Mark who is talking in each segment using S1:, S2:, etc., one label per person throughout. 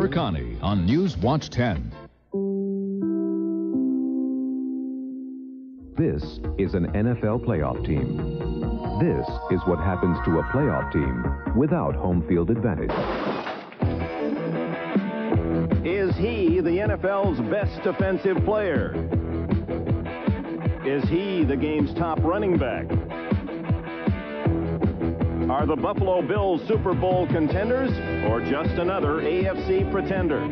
S1: Abercrombie on News Watch 10.
S2: This is an NFL playoff team. This is what happens to a playoff team without home field advantage.
S3: Is he the NFL's best defensive player? Is he the game's top running back? Are the Buffalo Bills Super Bowl contenders or just another AFC pretender?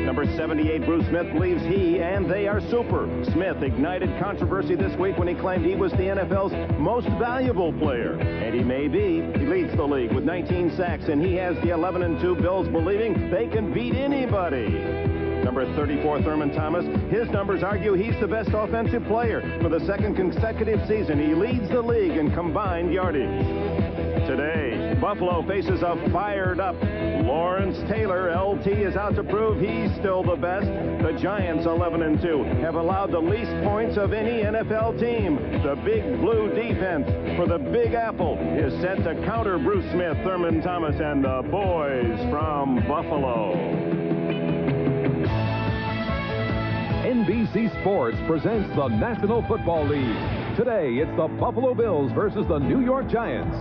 S3: Number 78, Bruce Smith, believes he and they are super. Smith ignited controversy this week when he claimed he was the NFL's most valuable player. And he may be. He leads the league with 19 sacks, and he has the 11-2 Bills believing they can beat anybody. Number 34, Thurman Thomas, his numbers argue he's the best offensive player. For the second consecutive season, he leads the league in combined yardage. Today, Buffalo faces a fired-up Lawrence Taylor. LT is out to prove he's still the best. The Giants, 11-2, have allowed the least points of any NFL team. The Big Blue defense for the Big Apple is set to counter Bruce Smith, Thurman Thomas, and the boys from Buffalo.
S2: NBC Sports presents the National Football League. Today, it's the Buffalo Bills versus the New York Giants.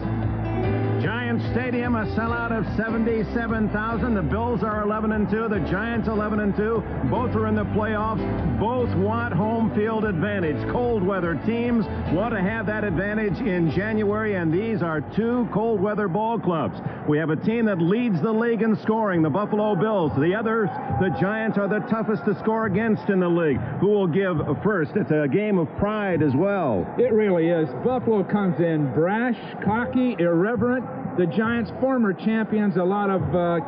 S3: Giants Stadium, a sellout of 77,000. The Bills are 11-2. The Giants 11-2. Both are in the playoffs. Both want home field advantage. Cold weather teams want to have that advantage in January, and these are two cold weather ball clubs. We have a team that leads the league in scoring, the Buffalo Bills. The others, the Giants, are the toughest to score against in the league. Who will give first? It's a game of pride as well.
S4: It really is. Buffalo comes in brash, cocky, irreverent. The Giants, former champions, a lot of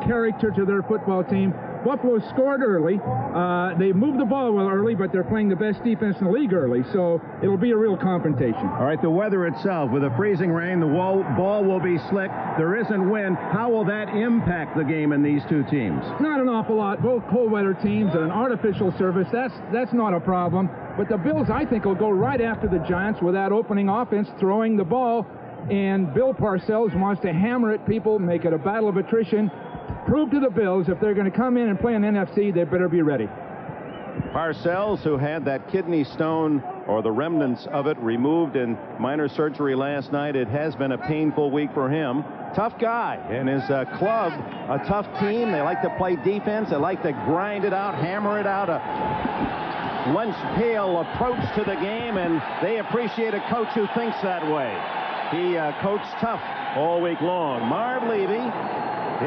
S4: character to their football team. Buffalo scored early. They moved the ball well early, but they're playing the best defense in the league early, so it'll be a real confrontation.
S3: All right, the weather itself, with the freezing rain, the ball will be slick. There isn't wind. How will that impact the game in these two teams?
S4: Not an awful lot. Both cold weather teams and an artificial surface. That's not a problem. But the Bills, I think, will go right after the Giants with that opening offense, throwing the ball. And Bill Parcells wants to hammer at people, make it a battle of attrition. Prove to the Bills if they're going to come in and play in NFC, they better be ready.
S3: Parcells, who had that kidney stone or the remnants of it removed in minor surgery last night, it has been a painful week for him. Tough guy, and his club, a tough team. They like to play defense. They like to grind it out, hammer it out, a lunch pail approach to the game, and they appreciate a coach who thinks that way. He coached tough all week long. Marv Levy,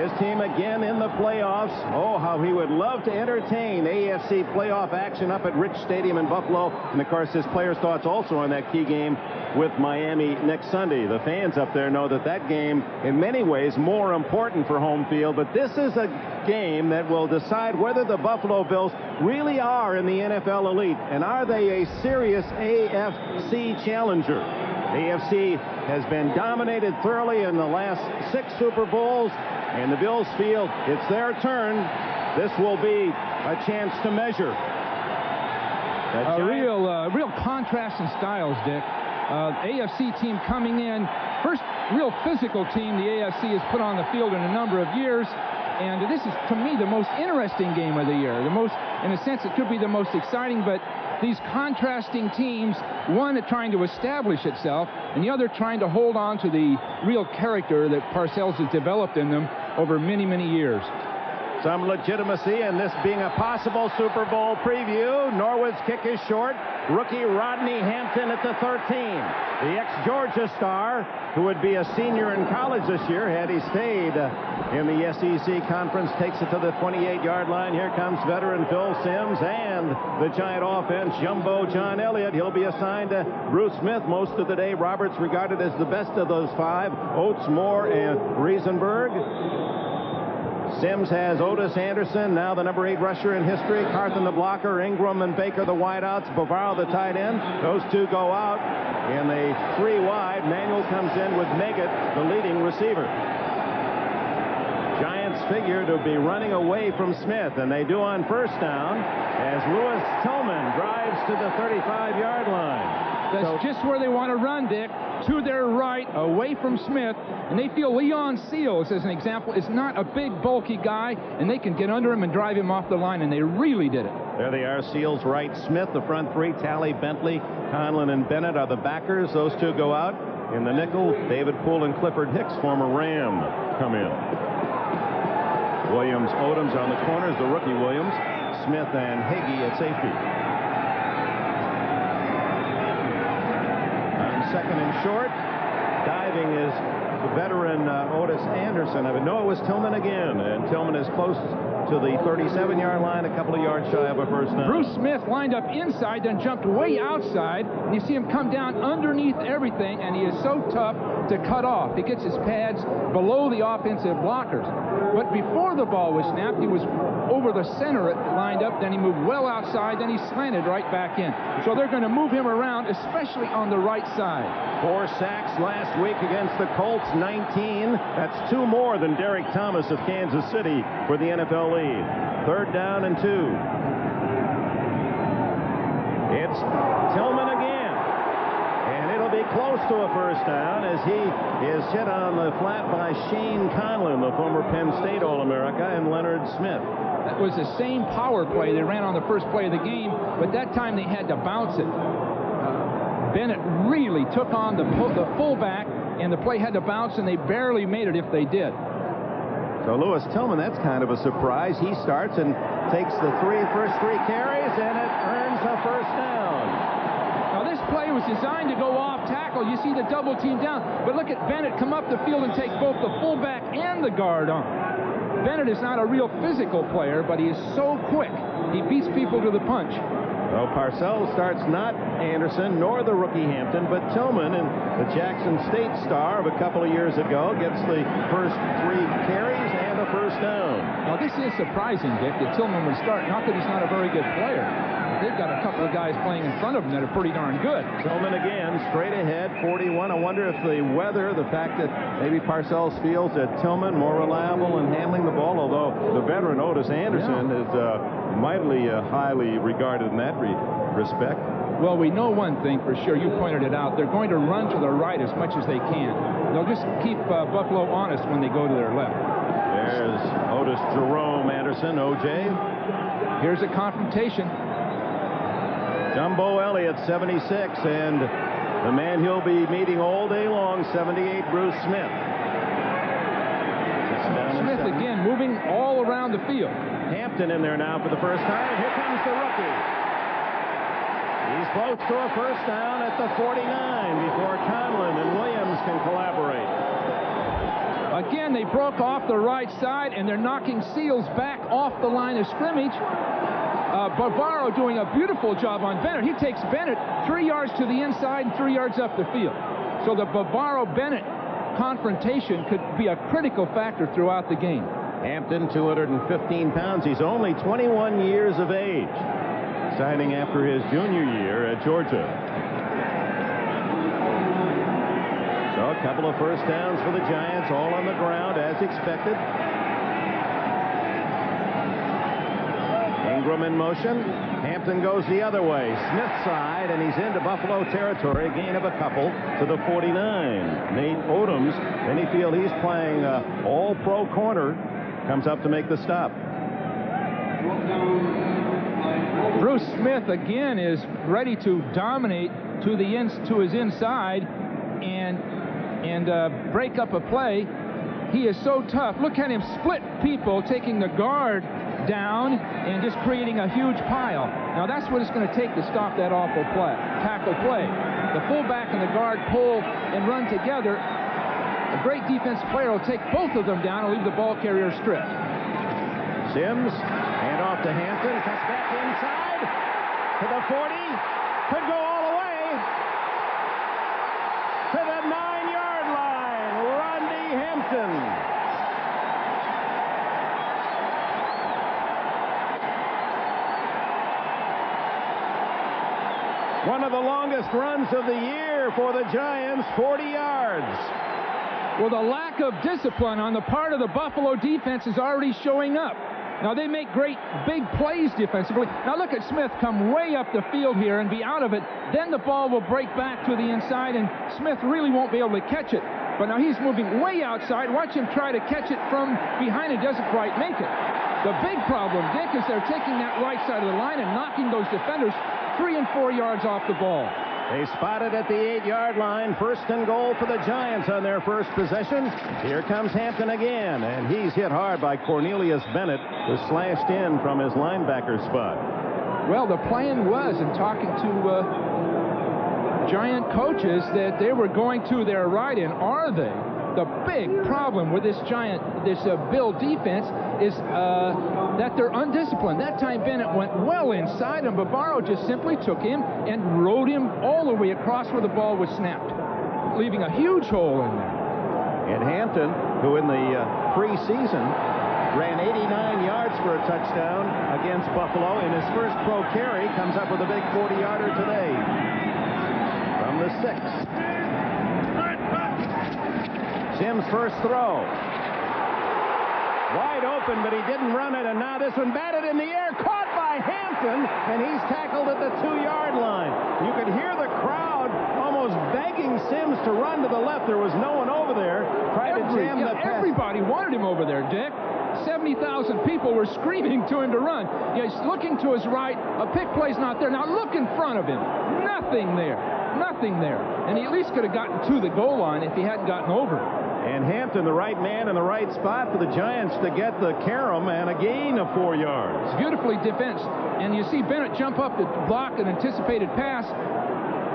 S3: his team again in the playoffs. Oh, how he would love to entertain AFC playoff action up at Rich Stadium in Buffalo. And, of course, his players' thoughts also on that key game with Miami next Sunday. The fans up there know that game, in many ways, more important for home field. But this is a game that will decide whether the Buffalo Bills really are in the NFL elite. And are they a serious AFC challenger? AFC has been dominated thoroughly in the last 6 Super Bowls, and the Bills feel it's their turn. This will be a chance to measure.
S4: A real contrast in styles, Dick. AFC team coming in, first real physical team the AFC has put on the field in a number of years. And this is, to me, the most interesting game of the year. In a sense, it could be the most exciting, but these contrasting teams, one trying to establish itself, and the other trying to hold on to the real character that Parcells has developed in them over many, many years.
S3: Some legitimacy in this being a possible Super Bowl preview. Norwood's kick is short. Rookie Rodney Hampton at the 13. The ex-Georgia star, who would be a senior in college this year had he stayed in the SEC Conference, takes it to the 28-yard line. Here comes veteran Phil Simms and the Giant offense, Jumbo John Elliott. He'll be assigned to Bruce Smith most of the day. Roberts regarded as the best of those 5. Oates, Moore, and Riesenberg. Simms has Otis Anderson, now the number 8 rusher in history. Carthen the blocker, Ingram and Baker the wideouts, Bavaro the tight end. Those two go out in the 3 wide. Manuel comes in with Meggett, the leading receiver. Giants figure to be running away from Smith, and they do on first down as Louis Tillman drives to the 35-yard line.
S4: That's just where they want to run, Dick, to their right, away from Smith, and they feel Leon Seals, as an example, is not a big, bulky guy, and they can get under him and drive him off the line, and they really did it.
S3: There they are, Seals right, Smith, the front three, Talley, Bentley, Conlon, and Bennett are the backers. Those two go out. In the nickel, David Poole and Clifford Hicks, former Ram, come in. Williams, Odoms on the corners, the rookie Williams, Smith and Hagee at safety. Second and short. Diving is the veteran Otis Anderson. I would know it was Tillman again, and Tillman is close to the 37-yard line, a couple of yards shy of a first down.
S4: Bruce Smith lined up inside, then jumped way outside, and you see him come down underneath everything, and he is so tough to cut off. He gets his pads below the offensive blockers. But before the ball was snapped, he was over the center lined up, then he moved well outside, then he slanted right back in. So they're going to move him around, especially on the right side.
S3: 4 sacks last week against the Colts, 19. That's 2 more than Derek Thomas of Kansas City for the NFL lead. 3rd down and 2. It's Tillman again. And it'll be close to a first down as he is hit on the flat by Shane Conlon, the former Penn State All-America, and Leonard Smith.
S4: That was the same power play they ran on the first play of the game, but that time they had to bounce it. Bennett really took on the fullback, and the play had to bounce, and they barely made it if they did.
S3: So Louis Tillman, that's kind of a surprise. He starts and takes the first three carries, and it earns a first down.
S4: Now this play was designed to go off tackle. You see the double team down, but look at Bennett come up the field and take both the fullback and the guard on. Bennett is not a real physical player, but he is so quick. He beats people to the punch.
S3: Well, Parcells starts not Anderson nor the rookie Hampton, but Tillman, and the Jackson State star of a couple of years ago, gets the first 3 carries and a first down.
S4: Now this is surprising, Dick, that Tillman would start. Not that he's not a very good player. They've got a couple of guys playing in front of him that are pretty darn good.
S3: Tillman again, straight ahead, 41. I wonder if the weather, the fact that maybe Parcells feels that Tillman more reliable in handling the ball, although the veteran Otis Anderson is mightily highly regarded in that respect.
S4: Well, we know one thing for sure. You pointed it out. They're going to run to the right as much as they can. They'll just keep Buffalo honest when they go to their left.
S3: There's Otis Jerome Anderson, OJ.
S4: Here's a confrontation.
S3: Jumbo Elliott, 76, and the man he'll be meeting all day long, 78, Bruce Smith.
S4: Smith again moving all around the field.
S3: Hampton in there now for the first time, and here comes the rookie. He's close to a first down at the 49 before Conlon and Williams can collaborate.
S4: Again, they broke off the right side, and they're knocking Seals back off the line of scrimmage. Barbaro doing a beautiful job on Bennett. He takes Bennett 3 yards to the inside and 3 yards up the field. So the Barbaro-Bennett confrontation could be a critical factor throughout the game.
S3: Hampton, 215 pounds. He's only 21 years of age, signing after his junior year at Georgia. So a couple of first downs for the Giants, all on the ground as expected. Ingram in motion. Hampton goes the other way, Smith side, and he's into Buffalo territory. A gain of a couple to the 49. Nate Odoms, many feel he's playing all-pro corner, comes up to make the stop.
S4: Bruce Smith again is ready to dominate to his inside and break up a play. He is so tough. Look at him split people, taking the guard down and just creating a huge pile. Now that's what it's going to take to stop that awful tackle play. The fullback and the guard pull and run together. A great defensive player will take both of them down and leave the ball carrier stripped.
S3: Sims, hand off to Hampton, cuts back inside to the 40, could go all the way to the 9-yard line. Rodney Hampton. One of the longest runs of the year for the Giants, 40 yards.
S4: Well, the lack of discipline on the part of the Buffalo defense is already showing up. Now, they make great big plays defensively. Now, look at Smith come way up the field here and be out of it. Then the ball will break back to the inside, and Smith really won't be able to catch it. But now he's moving way outside. Watch him try to catch it from behind and doesn't quite make it. The big problem, Dick, is they're taking that right side of the line and knocking those defenders 3 and 4 yards off the ball.
S3: They spotted at the 8-yard line. 1st and goal for the Giants on their first possession. Here comes Hampton again, and he's hit hard by Cornelius Bennett, who slashed in from his linebacker spot.
S4: Well, the plan was, in talking to Giant coaches, that they were going to their right, and are they? The big problem with this Bill defense is that they're undisciplined. That time Bennett went well inside, and Bavaro just simply took him and rode him all the way across where the ball was snapped, leaving a huge hole in there.
S3: And Hampton, who in the preseason ran 89 yards for a touchdown against Buffalo, in his first pro carry, comes up with a big 40-yarder today from the 6. Sims' first throw. Wide open, but he didn't run it, and now this one batted in the air, caught by Hampton, and he's tackled at the 2-yard line. You could hear the crowd almost begging Sims to run to the left. There was no one over there trying to jam the pass.
S4: Everybody wanted him over there, Dick. 70,000 people were screaming to him to run. He's looking to his right. A pick play's not there. Now look in front of him. Nothing there. Nothing there. And he at least could have gotten to the goal line if he hadn't gotten over it.
S3: And Hampton, the right man in the right spot for the Giants to get the carom and a gain of 4 yards.
S4: Beautifully defensed. And you see Bennett jump up to block an anticipated pass.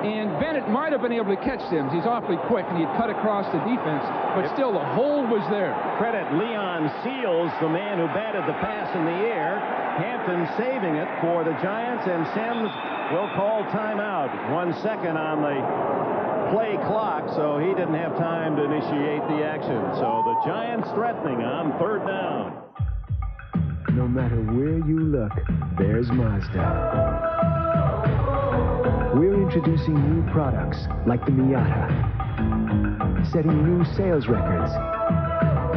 S4: And Bennett might have been able to catch Sims. He's awfully quick, and he'd cut across the defense. But still, the hole was there.
S3: Credit Leon Seals, the man who batted the pass in the air. Hampton saving it for the Giants, and Sims will call timeout. 1 second on the play clock, so he didn't have time to initiate the action. So the Giants threatening on 3rd down.
S5: No matter where you look, there's Mazda. We're introducing new products like the Miata, setting new sales records,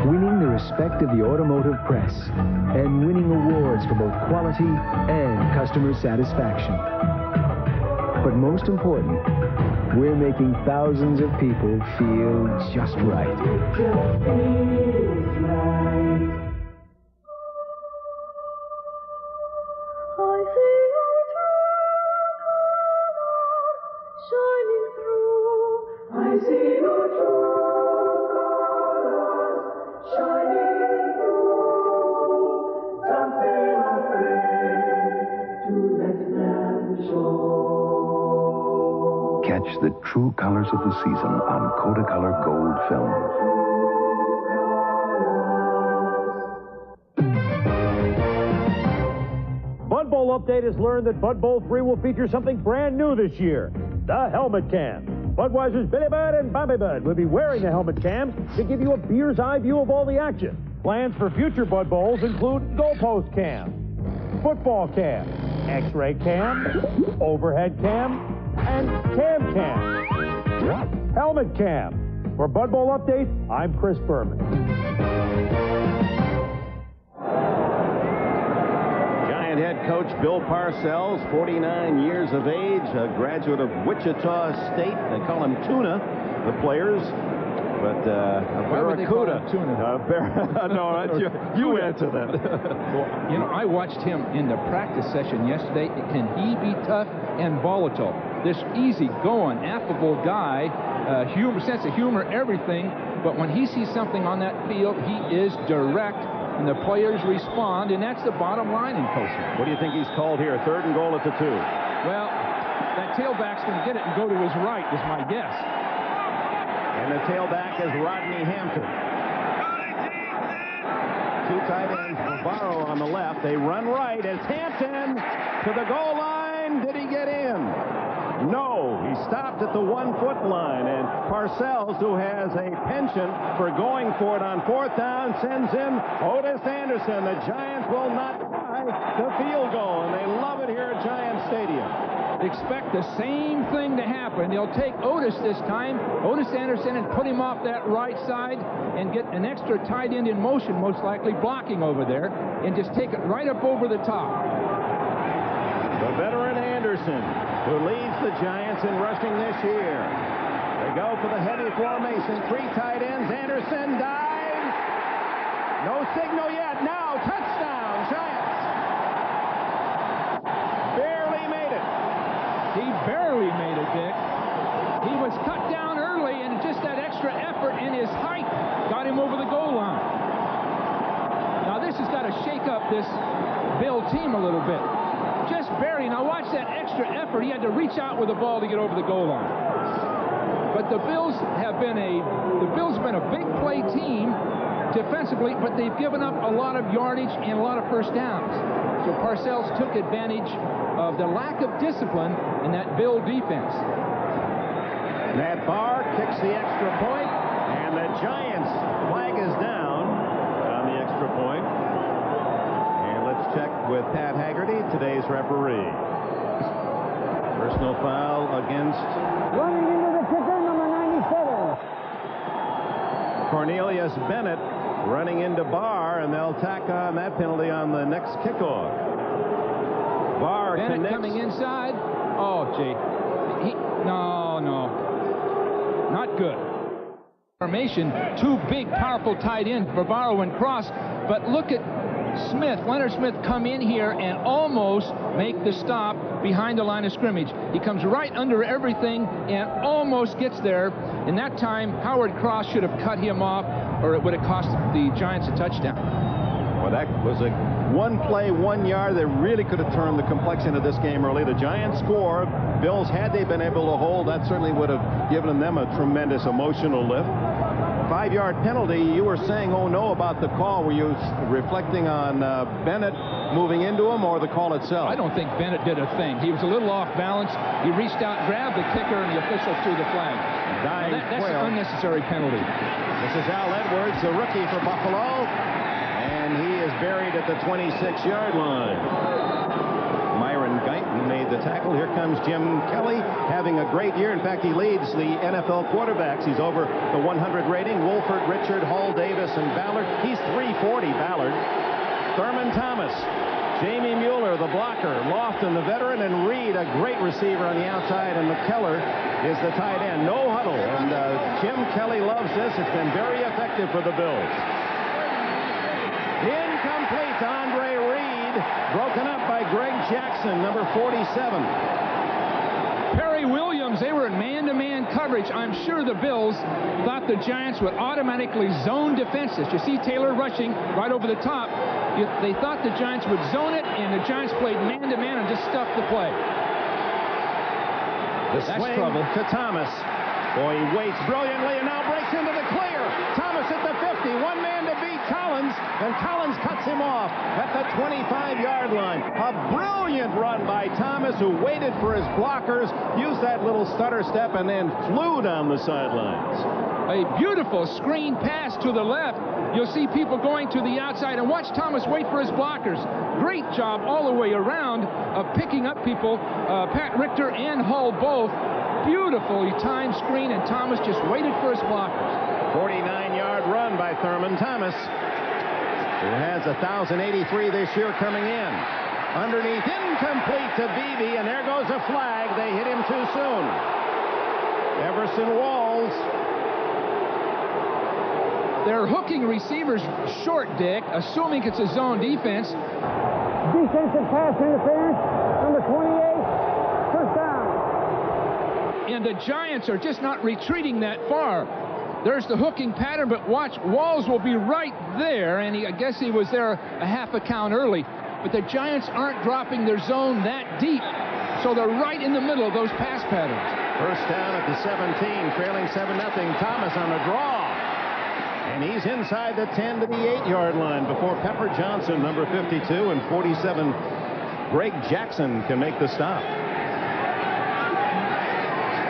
S5: winning the respect of the automotive press, and winning awards for both quality and customer satisfaction. But most important, we're making thousands of people feel just right. It just feels right.
S6: I see your true colors shining through. I see your true colors shining through. Don't be afraid to let them show.
S2: Catch the true colors of the season on Kodacolor Gold film.
S7: Bud Bowl Update has learned that Bud Bowl 3 will feature something brand new this year, the helmet cam. Budweiser's Billy Bud and Bobby Bud will be wearing the helmet cams to give you a beer's eye view of all the action. Plans for future Bud Bowls include goalpost cam, football cam, x-ray cam, overhead cam, and cam. Helmet cam. For Bud Bowl Update, I'm Chris Berman.
S3: Giant head coach Bill Parcells, 49 years of age, a graduate of Wichita State. They call him Tuna, the players. But a barracuda. No, you answer that.
S4: Well, you know, I watched him in the practice session yesterday. Can he be tough and volatile? This easy-going, affable guy, sense of humor, everything. But when he sees something on that field, he is direct, and the players respond, and that's the bottom line in coaching.
S3: What do you think he's called here? 3rd and goal at the 2.
S4: Well, that tailback's going to get it and go to his right, is my guess.
S3: And the tailback is Rodney Hampton. 2 tight ends, Bavaro on the left. They run right. It's Hampton to the goal line. Did he get in? No, he stopped at the 1-foot line, and Parcells, who has a penchant for going for it on 4th down, sends in Otis Anderson. The Giants will not try the field goal, and they love it here at Giant Stadium.
S4: Expect the same thing to happen. They'll take Otis this time, Otis Anderson, and put him off that right side and get an extra tight end in motion, most likely blocking over there, and just take it right up over the top.
S3: The veteran Anderson, who leads the Giants in rushing this year. They go for the heavy formation. 3 tight ends. Anderson dives. No signal yet. Now touchdown, Giants. Barely made it.
S4: He barely made it, Dick. He was cut down early, and just that extra effort and his height got him over the goal line. Now this has got to shake up this Bill team a little bit. Just barely. Now watch that extra effort. He had to reach out with the ball to get over the goal line. But the Bills have been a big play team defensively, but they've given up a lot of yardage and a lot of first downs. So Parcells took advantage of the lack of discipline in that Bill defense.
S3: Matt Barr kicks the extra point, and the Giants flag is down on the extra point. Check with Pat Haggerty, today's referee. Personal foul against
S6: Running into the kicker, number 97.
S3: Cornelius Bennett, running into Barr, and they'll tack on that penalty on the next kickoff. Barr
S4: Bennett
S3: connects.
S4: coming inside. Oh, gee. No. Not good. Formation, 2 big, powerful tight ends, Bavaro and Cross, but look at Smith, Leonard Smith, come in here and almost make the stop behind the line of scrimmage. He comes right under everything and almost gets there. In that time, Howard Cross should have cut him off, or it would have cost the Giants a touchdown.
S3: Well, that was a 1 play, 1 yard that really could have turned the complexion of this game early. The Giants score. Bills, had they been able to hold, that certainly would have given them a tremendous emotional lift. 5-yard penalty. You were saying, oh no, about the call. Were you reflecting on Bennett moving into him, or the call itself?
S4: I don't think Bennett did a thing. He was a little off balance. He reached out, grabbed the kicker, and the official threw the flag. That's an unnecessary penalty.
S3: This is Al Edwards, the rookie for Buffalo, and he is buried at the 26-yard line. Myron Guyton made the tackle. Here comes Jim Kelly, having a great year. In fact, he leads the NFL quarterbacks. He's over the 100 rating. Wolford, Richard, Hall, Davis, and Ballard. He's 340, Ballard. Thurman Thomas, Jamie Mueller, the blocker, Lofton, the veteran, and Reed, a great receiver on the outside, and McKellar is the tight end. No huddle, and Jim Kelly loves this. It's been very effective for the Bills. Incomplete to Andre Reed, broken up by Greg Jackson, number 47.
S4: Perry Williams, they were in man-to-man coverage. I'm sure the Bills thought the Giants would automatically zone defenses. You see Taylor rushing right over the top. They thought the Giants would zone it, and the Giants played man-to-man and just stuffed the play.
S3: That's trouble to Thomas. Boy, he waits brilliantly and now breaks into the clear. Thomas at the 50. One man to beat Collins, and Collins cuts him off at the 25-yard line. A brilliant run by Thomas, who waited for his blockers, used that little stutter step, and then flew down the sidelines.
S4: A beautiful screen pass to the left. You'll see people going to the outside, and watch Thomas wait for his blockers. Great job all the way around of picking up people. Pat Richter and Hull both. Beautifully timed screen, and Thomas just waited for his blockers.
S3: 49-yard run by Thurman Thomas, who has 1,083 this year coming in. Underneath, incomplete to Beebe, and there goes a flag. They hit him too soon. Everson Walls.
S4: They're hooking receivers short, Dick, assuming it's a zone defense.
S6: Defensive pass interference, number 28, first down.
S4: And the Giants are just not retreating that far. There's the hooking pattern, but watch, Walls will be right there, and I guess he was there a half a count early. But the Giants aren't dropping their zone that deep, so they're right in the middle of those pass patterns.
S3: First down at the 17, trailing 7-0. Thomas on the draw. And he's inside the 10 to the 8-yard line before Pepper Johnson, number 52, and 47, Greg Jackson, can make the stop.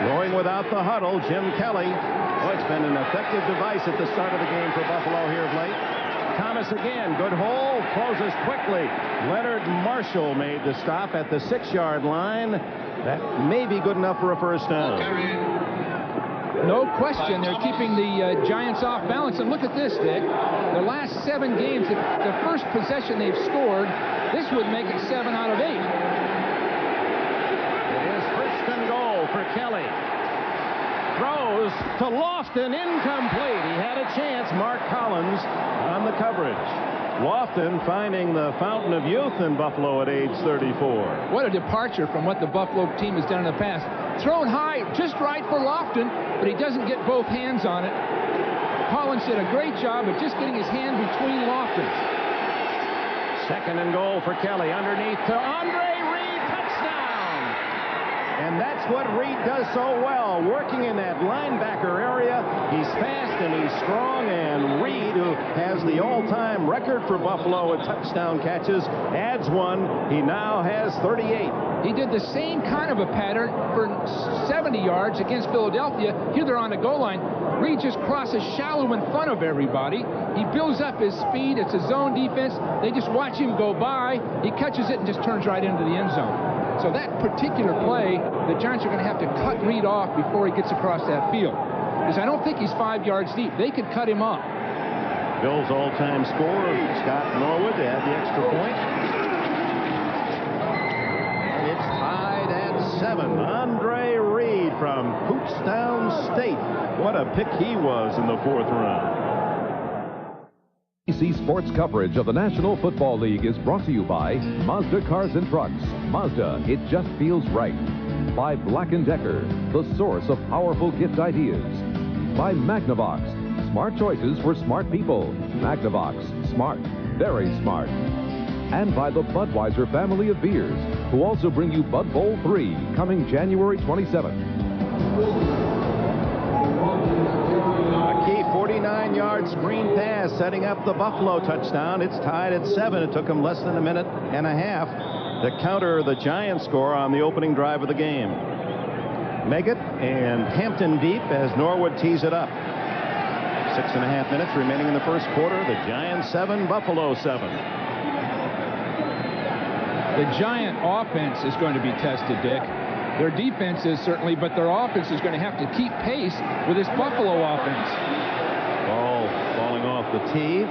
S3: Going without the huddle, Jim Kelly. Oh, it's been an effective device at the start of the game for Buffalo here of late. Thomas again, good hole, closes quickly. Leonard Marshall made the stop at the 6-yard line. That may be good enough for a first down.
S4: No question, they're keeping the Giants off balance. And look at this, Dick. The last 7 games, the first possession they've scored, this would make it 7 out of 8.
S3: It is first and goal for Kelly. Throws to Lofton, incomplete. He had a chance. Mark Collins on the coverage. Lofton finding the fountain of youth in Buffalo at age 34.
S4: What a departure from what the Buffalo team has done in the past. Thrown high, just right for Lofton, but he doesn't get both hands on it. Collins did a great job of just getting his hand between Lofton's.
S3: Second and goal for Kelly. Underneath to Andre Reed. Touchdown! And that's what Reed does so well, working in that linebacker area. He's fast and he's strong, and Reed, who has the all-time record for Buffalo at touchdown catches, adds one. He now has 38.
S4: He did the same kind of a pattern for 70 yards against Philadelphia. Here they're on the goal line. Reed just crosses shallow in front of everybody. He builds up his speed. It's a zone defense. They just watch him go by. He catches it and just turns right into the end zone. So that particular play, the Giants are going to have to cut Reed off before he gets across that field. Because I don't think he's 5 yards deep. They could cut him off.
S3: Bill's all-time scorer, Scott Norwood, to add the extra point. And it's tied at 7. Andre Reed from Kutztown State. What a pick he was in the 4th round.
S2: ABC Sports coverage of the National Football League is brought to you by Mazda Cars and Trucks. Mazda, it just feels right. By Black & Decker, the source of powerful gift ideas. By Magnavox, smart choices for smart people. Magnavox, smart, very smart. And by the Budweiser family of beers, who also bring you Bud Bowl 3, coming January 27th.
S3: A key 49-yard screen pass setting up the Buffalo touchdown. It's tied at 7. It took him less than a minute and a half to counter the Giants score on the opening drive of the game. Meggett and Hampton deep as Norwood tees it up. 6.5 minutes remaining in the first quarter. The Giants 7, Buffalo 7.
S4: The Giant offense is going to be tested, Dick. Their defense is certainly, but their offense is going to have to keep pace with this Buffalo offense.
S3: Ball falling off the tee.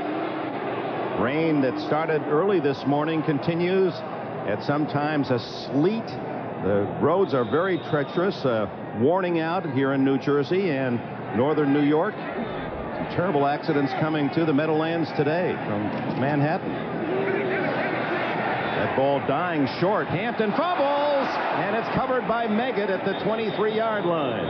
S3: Rain that started early this morning continues at sometimes a sleet. The roads are very treacherous. Warning out here in New Jersey and northern New York. Some terrible accidents coming to the Meadowlands today from Manhattan. That ball dying short. Hampton fumbles, and it's covered by Meggett at the 23-yard line.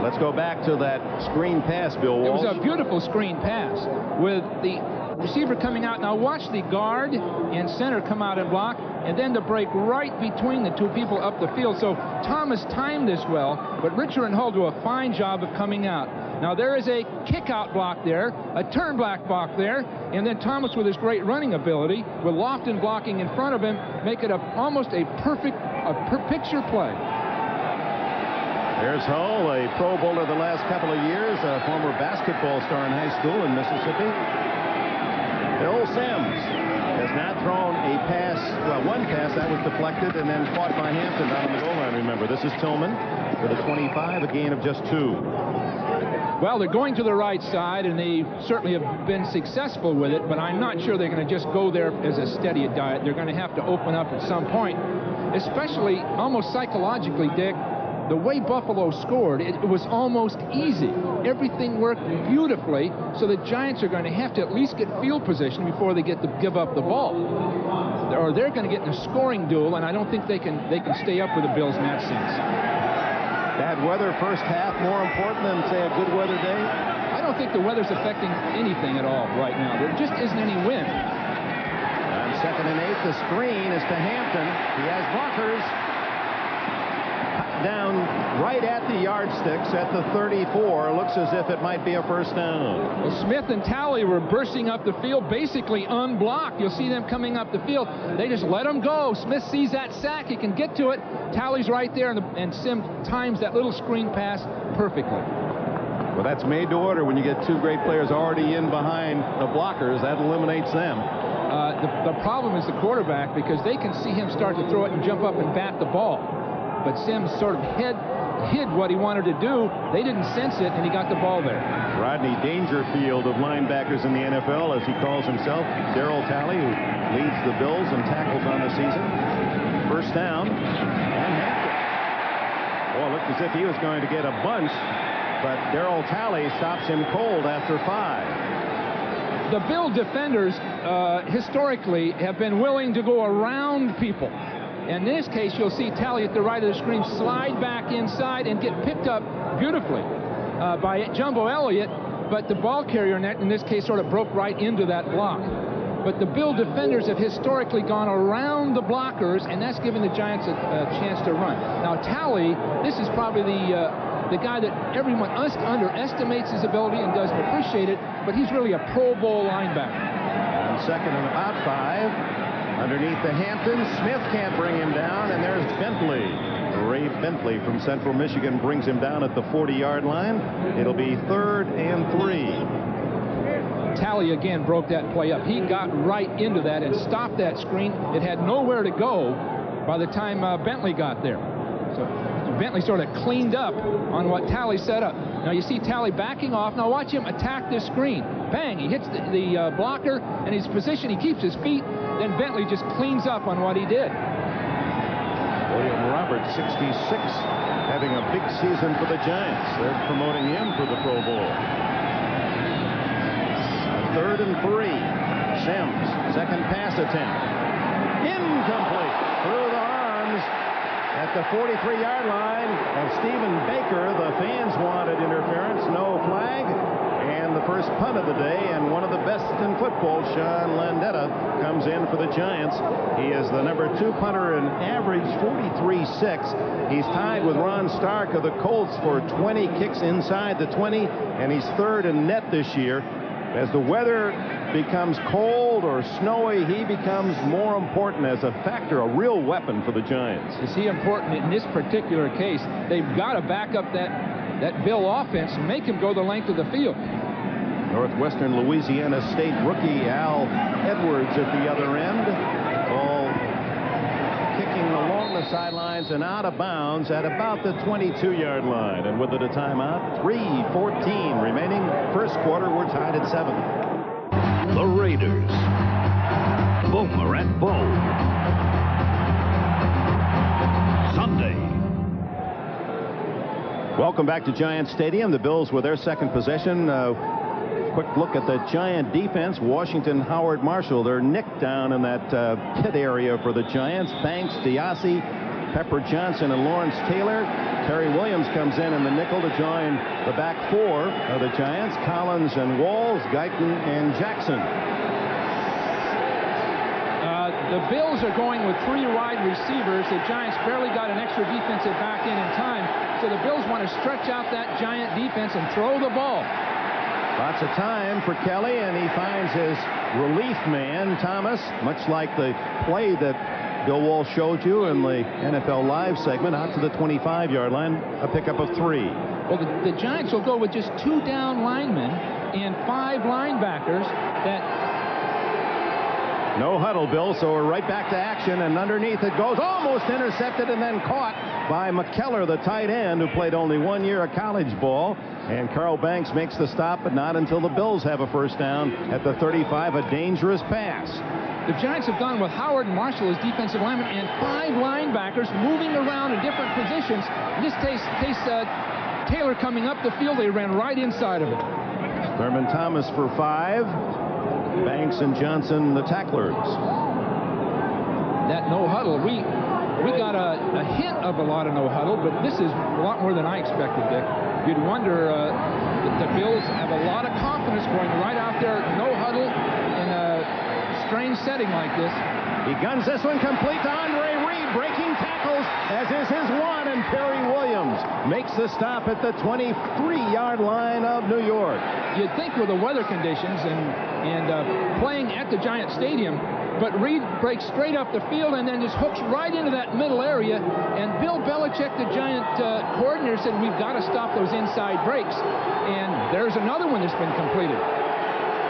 S3: Let's go back to that screen pass, Bill Walsh.
S4: It was a beautiful screen pass with the receiver coming out. Now watch the guard and center come out and block, and then the break right between the two people up the field. So Thomas timed this well, but Richer and Hull do a fine job of coming out. Now there is a kick-out block there, a turn back block there, and then Thomas with his great running ability, with Lofton blocking in front of him, make it almost a perfect picture play.
S3: There's Hull, a Pro Bowler the last couple of years, a former basketball star in high school in Mississippi. Bill Sims has not thrown a pass, well, one pass that was deflected and then caught by Hampton down on the goal line, remember. This is Tillman with a 25, a gain of just 2.
S4: Well, they're going to the right side, and they certainly have been successful with it, but I'm not sure they're going to just go there as a steady diet. They're going to have to open up at some point, especially almost psychologically, Dick. The way Buffalo scored, it was almost easy. Everything worked beautifully, so the Giants are going to have to at least get field position before they get to give up the ball. Or they're going to get in a scoring duel, and I don't think they can stay up with the Bills in that sense.
S3: Bad weather first half more important than, say, a good weather day?
S4: I don't think the weather's affecting anything at all right now. There just isn't any wind.
S3: On 2nd and 8, the screen is to Hampton. He has blockers. down right at the yardsticks at the 34. Looks as if it might be a first down.
S4: Well, Smith and Talley were bursting up the field, basically unblocked. You'll see them coming up the field. They just let them go. Smith sees that sack. He can get to it. Talley's right there, and Sim times that little screen pass perfectly.
S3: Well, that's made to order when you get two great players already in behind the blockers. That eliminates them.
S4: The problem is the quarterback, because they can see him start to throw it and jump up and bat the ball. But Sims sort of hid what he wanted to do. They didn't sense it, and he got the ball there.
S3: Rodney Dangerfield of linebackers in the NFL, as he calls himself. Darryl Talley, who leads the Bills in tackles on the season. First down. And Hampton. Well, it looked as if he was going to get a bunch, but Darryl Talley stops him cold after 5.
S4: The Bill defenders historically have been willing to go around people. And in this case, you'll see Talley at the right of the screen slide back inside and get picked up beautifully by Jumbo Elliott. But the ball carrier, in this case, sort of broke right into that block. But the Bill defenders have historically gone around the blockers, and that's given the Giants a chance to run. Now, Talley, this is probably the guy that everyone underestimates his ability and doesn't appreciate it, but he's really a Pro Bowl linebacker.
S3: And second and about 5. Underneath the Hamptons. Smith can't bring him down, and there's Bentley. Ray Bentley from Central Michigan brings him down at the 40-yard line. It'll be 3rd and 3.
S4: Talley again broke that play up. He got right into that and stopped that screen. It had nowhere to go by the time Bentley got there. So Bentley sort of cleaned up on what Talley set up. Now you see Talley backing off. Now watch him attack this screen. Bang, he hits the blocker, and his position, he keeps his feet. Then Bentley just cleans up on what he did.
S3: William Roberts, 66, having a big season for the Giants. They're promoting him for the Pro Bowl. 3rd and 3. Sims, second pass attempt. Incomplete. Through the arms at the 43-yard line of Stephen Baker. The fans wanted interference. No flag. And the first punt of the day, and one of the best in football, Sean Landeta, comes in for the Giants. He is the number 2 punter in average, 43.6. He's tied with Ron Stark of the Colts for 20 kicks inside the 20, and he's 3rd in net this year. As the weather becomes cold or snowy, he becomes more important as a factor, a real weapon for the Giants.
S4: Is he important in this particular case? They've got to back up that Bill offense and make him go the length of the field.
S3: Northwestern Louisiana State rookie Al Edwards at the other end. Ball kicking along the sidelines and out of bounds at about the 22-yard line. And with it a timeout, 3:14 remaining. First quarter, we're tied at 7.
S8: The Raiders. Boomer and Bo. Sunday.
S3: Welcome back to Giant Stadium. The Bills with their second possession. Quick look at the Giant defense. Washington, Howard, Marshall. They're nicked down in that pit area for the Giants. Banks, Diassi, Pepper Johnson, and Lawrence Taylor. Terry Williams comes in the nickel to join the back 4 of the Giants. Collins and Walls, Guyton and Jackson.
S4: The Bills are going with 3 wide receivers. The Giants barely got an extra defensive back in time. So the Bills want to stretch out that Giant defense and throw the ball.
S3: Lots of time for Kelly, and he finds his relief man, Thomas, much like the play that Bill Walsh showed you in the NFL Live segment, out to the 25-yard line, a pickup of 3.
S4: Well, the Giants will go with just 2 down linemen and 5 linebackers. That
S3: no huddle, Bill, so we're right back to action, and underneath it goes, almost intercepted and then caught by McKellar, the tight end, who played only 1 year of college ball. And Carl Banks makes the stop, but not until the Bills have a first down at the 35, a dangerous pass.
S4: The Giants have gone with Howard and Marshall as defensive linemen and 5 linebackers moving around in different positions. In this case Taylor coming up the field, they ran right inside of it.
S3: Thurman Thomas for 5. Banks and Johnson, the tacklers.
S4: That no huddle, we got a hint of a lot of no huddle, but this is a lot more than I expected, Dick. You'd wonder that the Bills have a lot of confidence going right out there, no huddle, in a strange setting like this.
S3: He guns this one complete to Andre Reed. breaking tackles, as is his one, and Perry Williams makes the stop at the 23-yard line of New York.
S4: You'd think with the weather conditions and playing at the Giant Stadium, but Reed breaks straight up the field and then just hooks right into that middle area. And Bill Belichick, the Giant coordinator, said, we've got to stop those inside breaks. And there's another one that's been completed.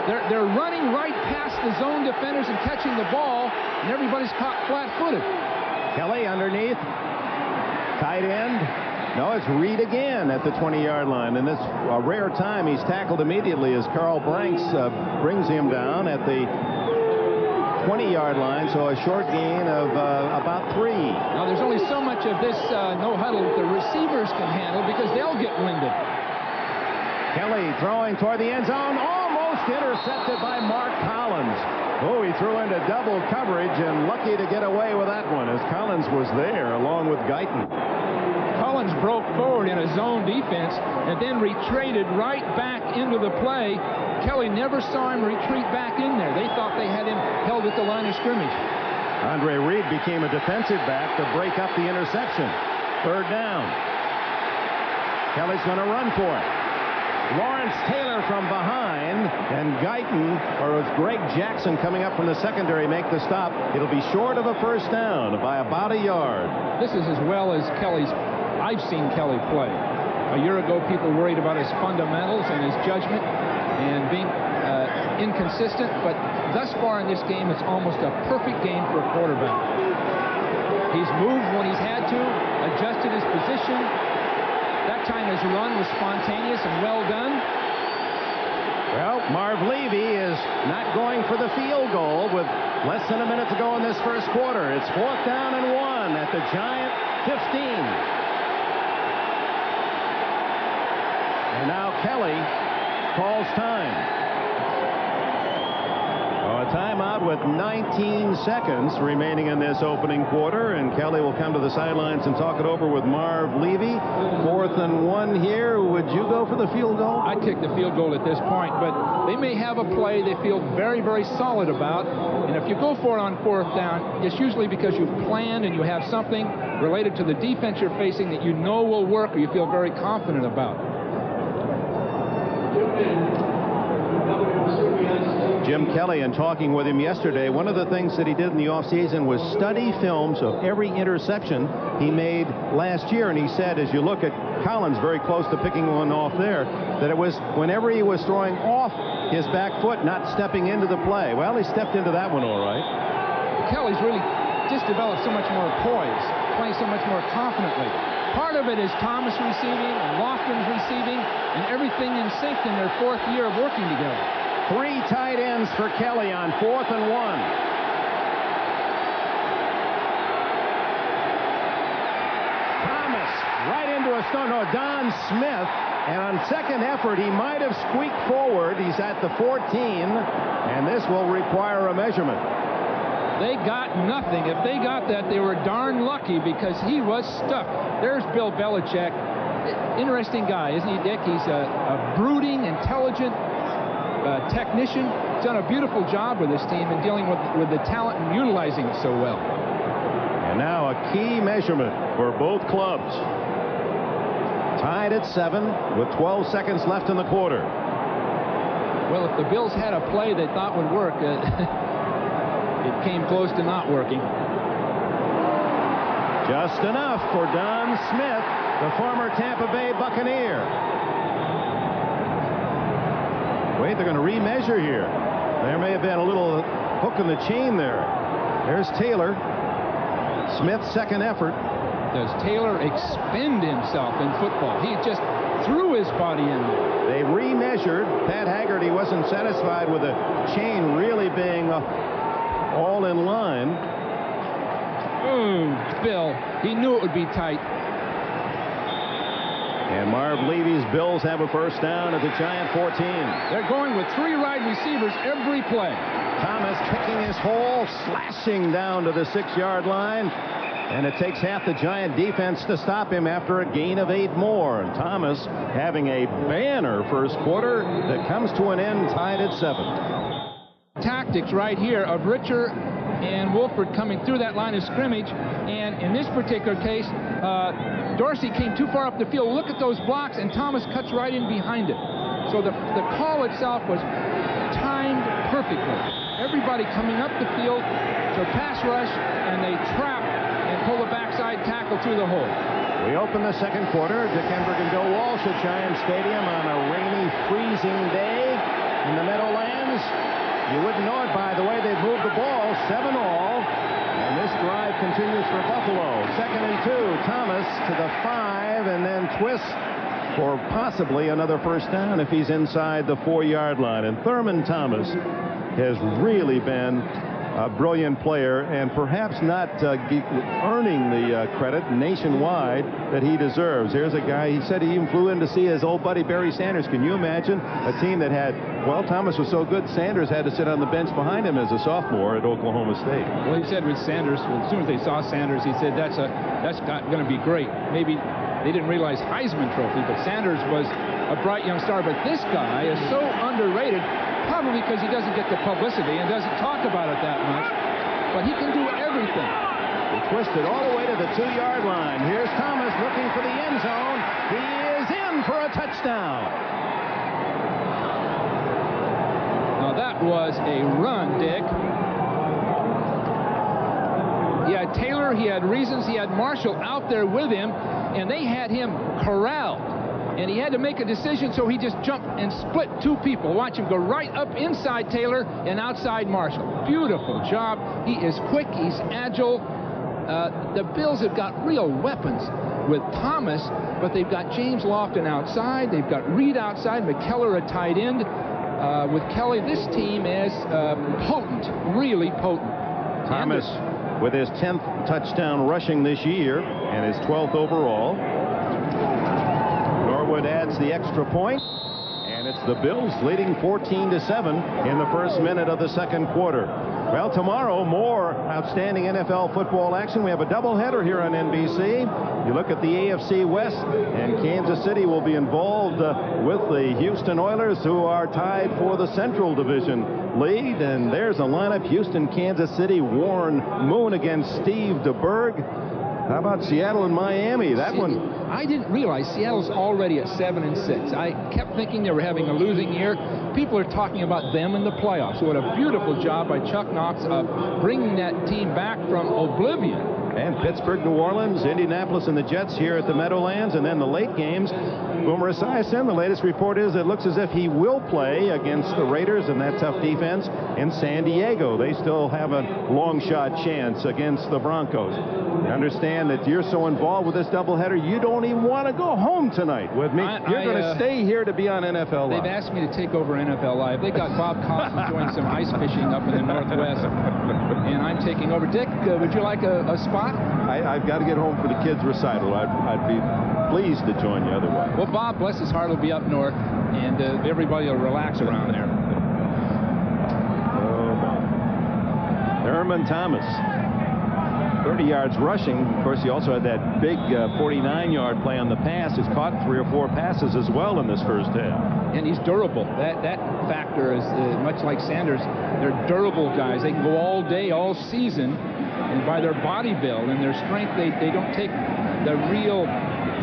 S4: They're running right past the zone defenders and catching the ball, and everybody's caught flat-footed.
S3: Kelly underneath, tight end. No, it's Reed again at the 20-yard line. And this a rare time, he's tackled immediately as Carl Branks brings him down at the 20-yard line, so a short gain of about 3.
S4: Now, there's only so much of this no huddle that the receivers can handle because they'll get winded.
S3: Kelly throwing toward the end zone, almost intercepted by Mark Collins. Oh, he threw into double coverage and lucky to get away with that one as Collins was there along with Guyton.
S4: Collins broke forward in a zone defense and then retreated right back into the play. Kelly never saw him retreat back in there. They thought they had him held at the line of scrimmage.
S3: Andre Reed became a defensive back to break up the interception. Third down. Kelly's going to run for it. Lawrence Taylor from behind, and Guyton, or it was Greg Jackson coming up from the secondary, make the stop. It'll be short of a first down by about a yard.
S4: This is as well as I've seen Kelly play. A year ago, people worried about his fundamentals and his judgment and being inconsistent, but thus far in this game, it's almost a perfect game for a quarterback. He's moved when he's had to, adjusted his position. That time his run was spontaneous and well done.
S3: Well, Marv Levy is not going for the field goal with less than a minute to go in this first quarter. It's 4th down and 1 at the Giant 15. And now Kelly calls time. A timeout with 19 seconds remaining in this opening quarter, and Kelly will come to the sidelines and talk it over with Marv Levy. 4th and 1 here. Would you go for the field goal?
S4: I'd take the field goal at this point, but they may have a play they feel very, very solid about, and if you go for it on 4th down, it's usually because you've planned and you have something related to the defense you're facing that you know will work or you feel very confident about.
S3: Jim Kelly, in talking with him yesterday, one of the things that he did in the offseason was study films of every interception he made last year. And he said, as you look at Collins very close to picking one off there, that it was whenever he was throwing off his back foot, not stepping into the play. Well, he stepped into that one all right.
S4: Kelly's really just developed so much more poise, playing so much more confidently. Part of it is Thomas receiving and Lofton's receiving and everything in sync in their 4th year of working together.
S3: 3 tight ends for Kelly on 4th and 1. Thomas right into a stone. No, Don Smith. And on second effort, he might have squeaked forward. He's at the 14. And this will require a measurement.
S4: They got nothing. If they got that, they were darn lucky because he was stuck. There's Bill Belichick. Interesting guy, isn't he, Dick? He's a brooding, intelligent technician. He's done a beautiful job with this team in dealing with the talent and utilizing it so well.
S3: And now a key measurement for both clubs. Tied at 7 with 12 seconds left in the quarter.
S4: Well, if the Bills had a play they thought would work, it came close to not working.
S3: Just enough for Don Smith, the former Tampa Bay Buccaneer. Wait, they're going to remeasure here. There may have been a little hook in the chain there. There's Taylor. Smith's second effort.
S4: Does Taylor expend himself in football? He just threw his body in there.
S3: They remeasured. Pat Haggerty wasn't satisfied with the chain really being all in line.
S4: Bill, he knew it would be tight.
S3: And Marv Levy's Bills have a first down at the Giant 14.
S4: They're going with 3 wide receivers every play.
S3: Thomas picking his hole, slashing down to the 6-yard line. And it takes half the Giant defense to stop him after a gain of 8 more. And Thomas having a banner first quarter that comes to an end tied at 7.
S4: Tactics right here of Richard and Wolford coming through that line of scrimmage. And in this particular case, Dorsey came too far up the field. Look at those blocks, and Thomas cuts right in behind it. So the call itself was timed perfectly. Everybody coming up the field to pass rush, and they trap and pull the backside tackle through the hole.
S3: We open the second quarter. Dick Enberg and Bill Walsh at Giant Stadium on a rainy, freezing day in the Meadowlands. You wouldn't know it by the way they've moved the ball, 7-all. And this drive continues for Buffalo. 2nd and 2. Thomas to the 5, and then twists for possibly another first down if he's inside the 4-yard line. And Thurman Thomas has really been a brilliant player, and perhaps not earning the credit nationwide that he deserves. Here's a guy, he said he even flew in to see his old buddy Barry Sanders. Can you imagine a team that had, well, Thomas was so good, Sanders had to sit on the bench behind him as a sophomore at Oklahoma State.
S4: Well, he said with Sanders, as soon as they saw Sanders, he said that's going to be great. Maybe they didn't realize Heisman Trophy, but Sanders was a bright young star. But this guy is so underrated, probably because he doesn't get the publicity and doesn't talk about it that much, but he can do everything.
S3: He twisted all the way to the 2-yard line. Here's Thomas looking for the end zone. He is in for a touchdown.
S4: Now that was a run, Dick. He had Taylor, he had Reasons, he had Marshall out there with him, and they had him corralled. And he had to make a decision, so he just jumped and split 2 people. Watch him go right up inside Taylor and outside Marshall. Beautiful job. He is quick, he's agile. The Bills have got real weapons with Thomas, but they've got James Lofton outside. They've got Reed outside, McKellar a tight end. With Kelly, this team is potent, really potent.
S3: Thomas with his 10th touchdown rushing this year and his 12th overall. Norwood adds the extra point, and it's the Bills leading 14-7 in the first minute of the second quarter. Well, tomorrow, more outstanding NFL football action. We have a doubleheader here on NBC. You look at the AFC West, and Kansas City will be involved with the Houston Oilers, who are tied for the Central Division lead. And there's a lineup: Houston, Kansas City, Warren Moon against Steve DeBerg. How about Seattle and Miami? That one.
S4: I didn't realize Seattle's already at 7-6. I kept thinking they were having a losing year. People are talking about them in the playoffs. What a beautiful job by Chuck Knox of bringing that team back from oblivion.
S3: And Pittsburgh, New Orleans, Indianapolis, and the Jets here at the Meadowlands. And then the late games. Boomer Esiason, the latest report is it looks as if he will play against the Raiders and that tough defense in San Diego. They still have a long shot chance against the Broncos. I understand that you're so involved with this doubleheader, you don't even want to go home tonight with me. You're going to stay here to be on NFL Live.
S4: They've asked me to take over NFL Live. They got Bob Costin doing some ice fishing up in the Northwest, and I'm taking over. Dick, would you like a spot?
S3: I've got to get home for the kids' recital. I'd be pleased to join you otherwise.
S4: Well, Bob, bless his heart, will be up north, and everybody will relax around there.
S3: Oh, my. Thurman Thomas, 30 yards rushing. Of course, he also had that big 49-yard play on the pass. He's caught 3 or 4 passes as well in this first half.
S4: And he's durable. That factor is much like Sanders. They're durable guys. They can go all day, all season, and by their body build and their strength, they don't take the real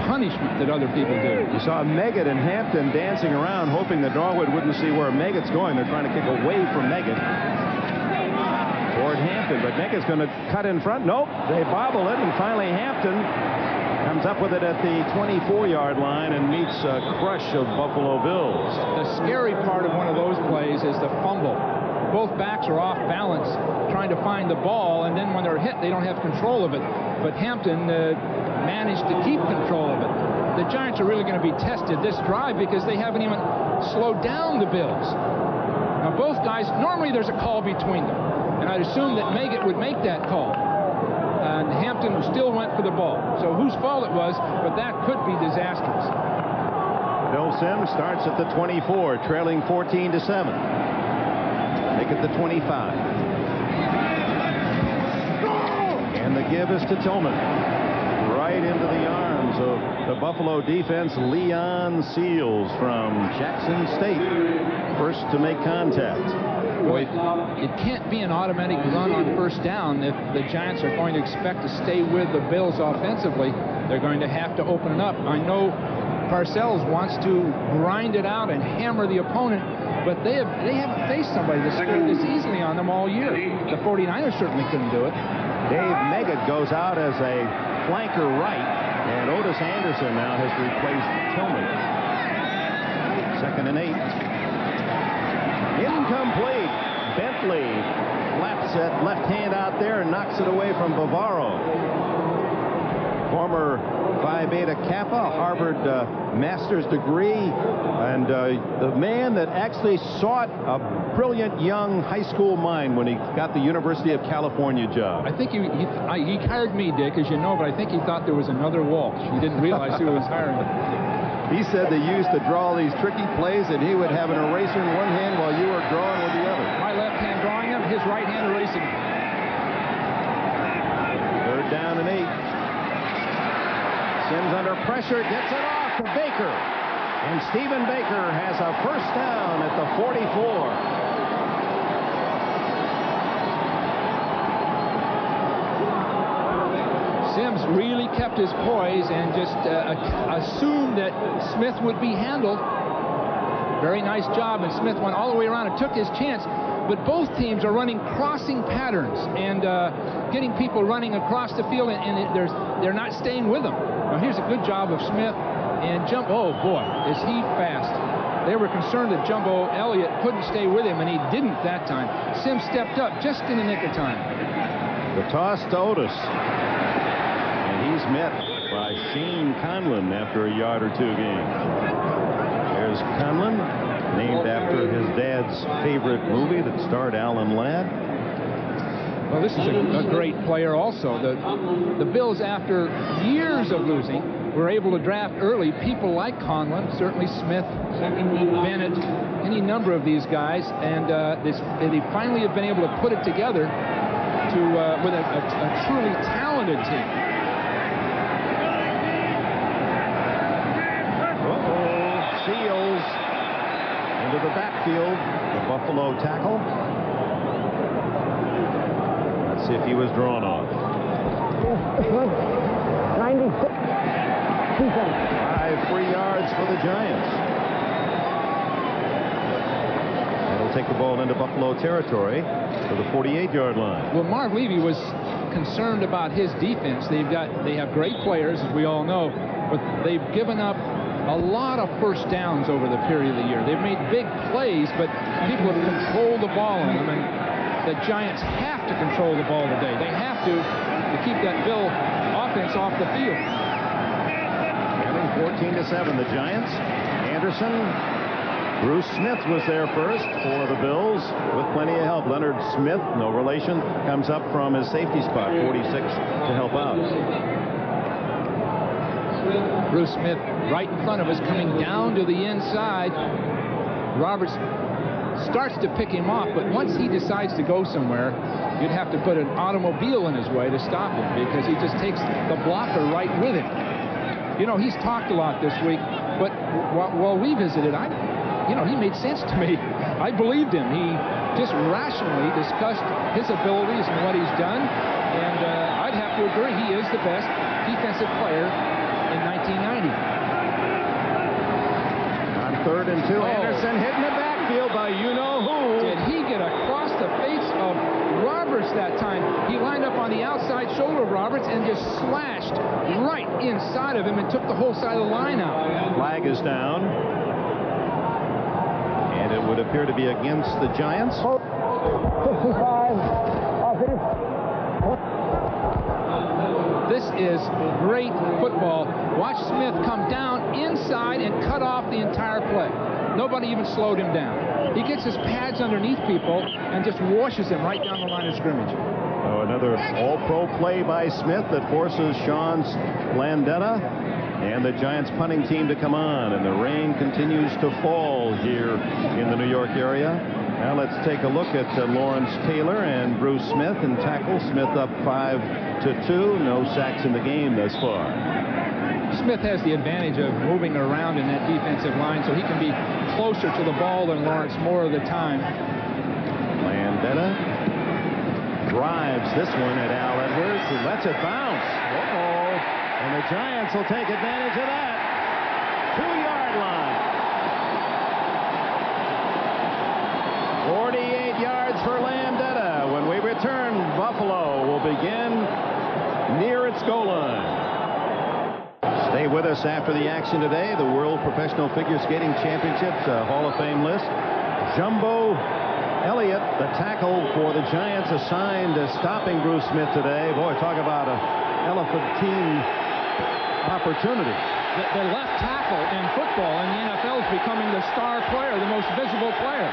S4: punishment that other people do.
S3: You saw Meggett and Hampton dancing around, hoping that Norwood wouldn't see where Meggett's going. They're trying to kick away from Meggett toward Hampton, but Meggett's going to cut in front. Nope, they bobble it, and finally Hampton comes up with it at the 24-yard line and meets a crush of Buffalo Bills.
S4: The scary part of one of those plays is the fumble. Both backs are off balance trying to find the ball, and then when they're hit, they don't have control of it. But Hampton managed to keep control of it. The Giants are really going to be tested this drive because they haven't even slowed down the Bills. Now, both guys, normally there's a call between them, and I'd assume that Meggett would make that call. And Hampton still went for the ball. So whose fault it was, but that could be disastrous.
S3: Bill Sims starts at the 24, trailing 14-7. Make it the 25. And the give is to Tillman. Right into the arms of the Buffalo defense. Leon Seals from Jackson State. First to make contact.
S4: Boy, it can't be an automatic run on first down. If the Giants are going to expect to stay with the Bills offensively, they're going to have to open it up. I know Parcells wants to grind it out and hammer the opponent, but they haven't faced somebody that scored this easily on them all year. The 49ers certainly couldn't do it.
S3: Dave Meggett goes out as a flanker right, and Otis Anderson now has replaced Tillman. 2nd and 8. Incomplete. Bentley flaps that left hand out there and knocks it away from Bavaro. Former Phi Beta Kappa, Harvard master's degree, and the man that actually sought a brilliant young high school mind when he got the University of California job.
S4: I think he hired me, Dick, as you know, but I think he thought there was another Walsh. He didn't realize who was hiring him.
S3: He said they used to draw these tricky plays, and he would have an eraser in one hand while you were drawing with the other.
S4: My left hand drawing them, his right hand erasing them.
S3: 3rd down and 8. Sims under pressure, gets it off to Baker. And Stephen Baker has a first down at the 44.
S4: Sims really kept his poise and just assumed that Smith would be handled. Very nice job, and Smith went all the way around and took his chance. But both teams are running crossing patterns and getting people running across the field, and they're not staying with them. Now here's a good job of Smith and oh boy, is he fast. They were concerned that Jumbo Elliott couldn't stay with him, and he didn't that time. Sims stepped up just in the nick of time.
S3: The toss to Otis. And he's met by Shane Conlon after a yard or two gain. There's Conlon, named after his dad's favorite movie that starred Alan Ladd.
S4: Well, this is a great player also. The Bills, after years of losing, were able to draft early people like Conlon, certainly Smith, Bennett, any number of these guys, and they finally have been able to put it together with a truly talented team. Seals
S3: into the backfield, the Buffalo tackle. Let's see if he was drawn off.
S6: 96.
S3: 5 free yards for the Giants. That'll take the ball into Buffalo territory to the 48-yard line.
S4: Well, Marv Levy was concerned about his defense. They have great players, as we all know, but they've given up a lot of first downs over the period of the year. They've made big plays, but people have controlled the ball on them, and the Giants have to control the ball today. They have to keep that Bill offense off the field.
S3: 14-7, the Giants. Anderson. Bruce Smith was there first for the Bills with plenty of help. Leonard Smith, no relation, comes up from his safety spot, 46, to help out.
S4: Bruce Smith right in front of us, coming down to the inside. Roberts starts to pick him off, but once he decides to go somewhere, you'd have to put an automobile in his way to stop him, because he just takes the blocker right with him. You know, he's talked a lot this week, but while we visited, he made sense to me. I believed him. He just rationally discussed his abilities and what he's done, and I'd have to agree he is the best defensive player in 1990.
S3: On 3rd and 2, Anderson hit in the backfield by you-know-who.
S4: Did he get across the face of Roberts that time? He lined up on the outside shoulder of Roberts and just slashed right inside of him and took the whole side of the line out.
S3: Flag is down. And it would appear to be against the Giants.
S6: 65. Offense.
S4: This is great football. Watch Smith come down inside and cut off the entire play. Nobody even slowed him down. He gets his pads underneath people and just washes them right down the line of scrimmage.
S3: Oh, another all-pro play by Smith that forces Sean Landeta and the Giants punting team to come on, and the rain continues to fall here in the New York area. Now let's take a look at Lawrence Taylor and Bruce Smith in tackle. Smith up 5-2. No sacks in the game thus far.
S4: Smith has the advantage of moving around in that defensive line, so he can be closer to the ball than Lawrence more of the time.
S3: Landeta drives this one at Al Edwards and lets it bounce. And the Giants will take advantage of that. 2-yard line. 48 yards for Landeta. When we return, Buffalo will begin near its goal line. Stay with us after the action today. The World Professional Figure Skating Championships Hall of Fame list. Jumbo Elliott, the tackle for the Giants, assigned as stopping Bruce Smith today. Boy, talk about an elephantine opportunity.
S4: The left tackle in football in the NFL is becoming the star player, the most visible player.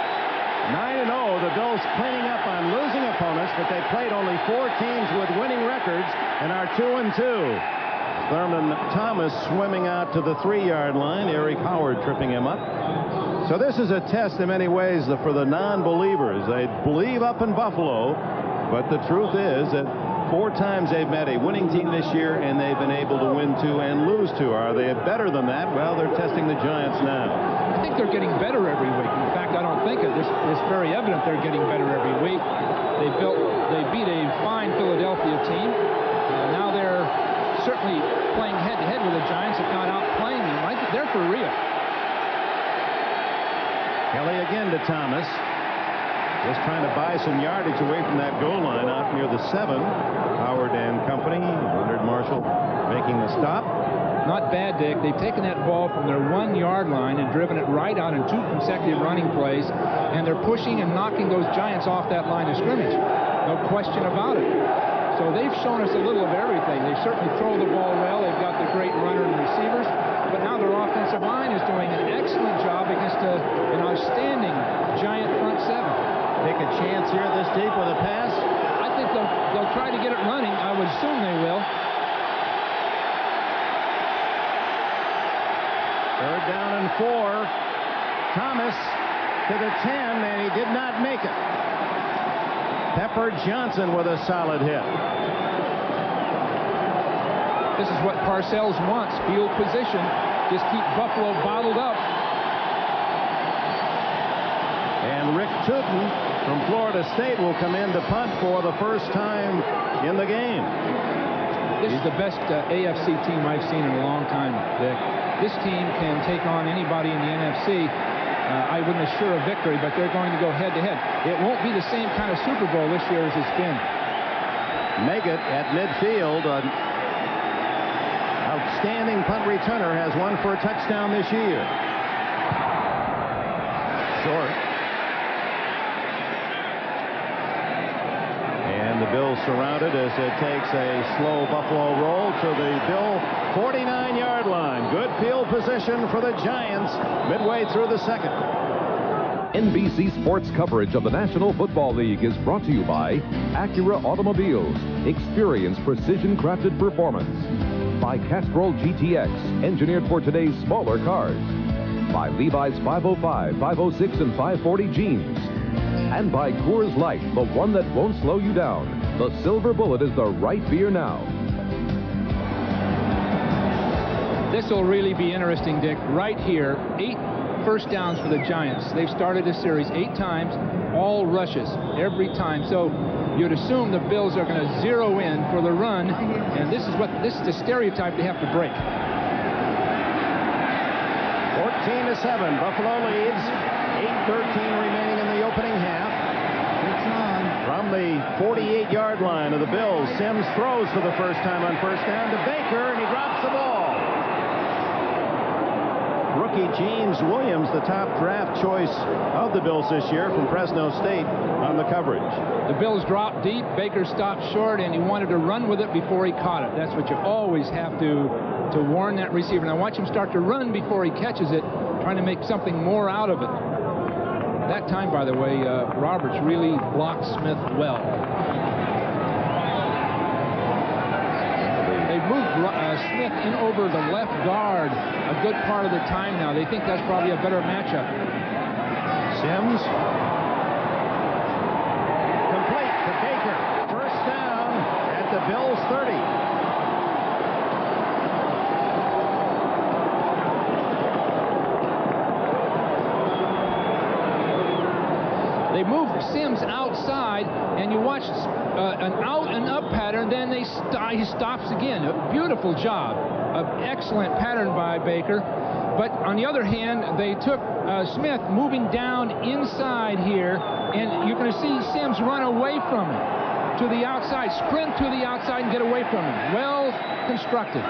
S3: 9-0, the Bills cleaning up on losing opponents, but they played only 4 teams with winning records and are 2-2. Thurman Thomas swimming out to the 3-yard line. Eric Howard tripping him up. So this is a test in many ways for the non-believers. They believe up in Buffalo, but the truth is that 4 times they've met a winning team this year, and they've been able to win 2 and lose 2. Are they better than that? Well, they're testing the Giants now.
S4: I think they're getting better every week. In fact, I don't think it's very evident they're getting better every week. They beat a fine Philadelphia team. Now they're certainly playing head-to-head with the Giants, if not outplaying them. I think they're for real.
S3: Kelly again to Thomas. Just trying to buy some yardage away from that goal line out near the 7. Howard and company. Leonard Marshall making the stop.
S4: Not bad, Dick. They've taken that ball from their 1-yard line and driven it right out in 2 consecutive running plays, and they're pushing and knocking those Giants off that line of scrimmage. No question about it. So they've shown us a little of everything. They certainly throw the ball well. They've got the great runner and receivers, but now their offensive line is doing an excellent job against an outstanding Giant front 7.
S3: Take a chance here this deep with a pass.
S4: I think they'll try to get it running. I would assume they will.
S3: 3rd down and 4. Thomas to the 10, and he did not make it. Pepper Johnson with a solid hit.
S4: This is what Parcells wants, field position. Just keep Buffalo bottled up.
S3: And Rick Tootin from Florida State will come in to punt for the first time in the game.
S4: This is the best AFC team I've seen in a long time, Dick. This team can take on anybody in the NFC. I wouldn't assure a victory, but they're going to go head-to-head. It won't be the same kind of Super Bowl this year as it's been.
S3: Meggett at midfield. An outstanding punt returner, has one for a touchdown this year. Short. And the Bills surrounded as it takes a slow Buffalo roll to the Bill 49-yard line. Good field position for the Giants midway through the 2nd.
S2: NBC Sports coverage of the National Football League is brought to you by Acura Automobiles. Experience precision-crafted performance. By Castrol GTX, engineered for today's smaller cars. By Levi's 505, 506, and 540 jeans. And by Coors Light, the one that won't slow you down. The Silver Bullet is the right beer now.
S4: This will really be interesting, Dick. Right here, 8 first downs for the Giants. They've started this series 8 times, all rushes every time. So you'd assume the Bills are going to zero in for the run, and this is the stereotype they have to break.
S3: 14-7, Buffalo leads. 8:13 remaining in the opening half. From the 48-yard line of the Bills, Sims throws for the first time on first down to Baker, and he drops the ball. Rookie James Williams, the top draft choice of the Bills this year from Fresno State, on the coverage.
S4: The Bills dropped deep. Baker stopped short, and he wanted to run with it before he caught it. That's what you always have to warn that receiver. Now watch him start to run before he catches it, trying to make something more out of it. That time, by the way, Roberts really blocked Smith well. They've moved Smith in over the left guard a good part of the time now. They think that's probably a better matchup.
S3: Sims. Complete to Baker. First down at the Bills' 30.
S4: They moved Sims outside, and you watch an out and up pattern, then he stops again. A beautiful job. An excellent pattern by Baker. But on the other hand, they took Smith moving down inside here, and you're going to see Sims run away from him to the outside, sprint to the outside and get away from him. Well constructed.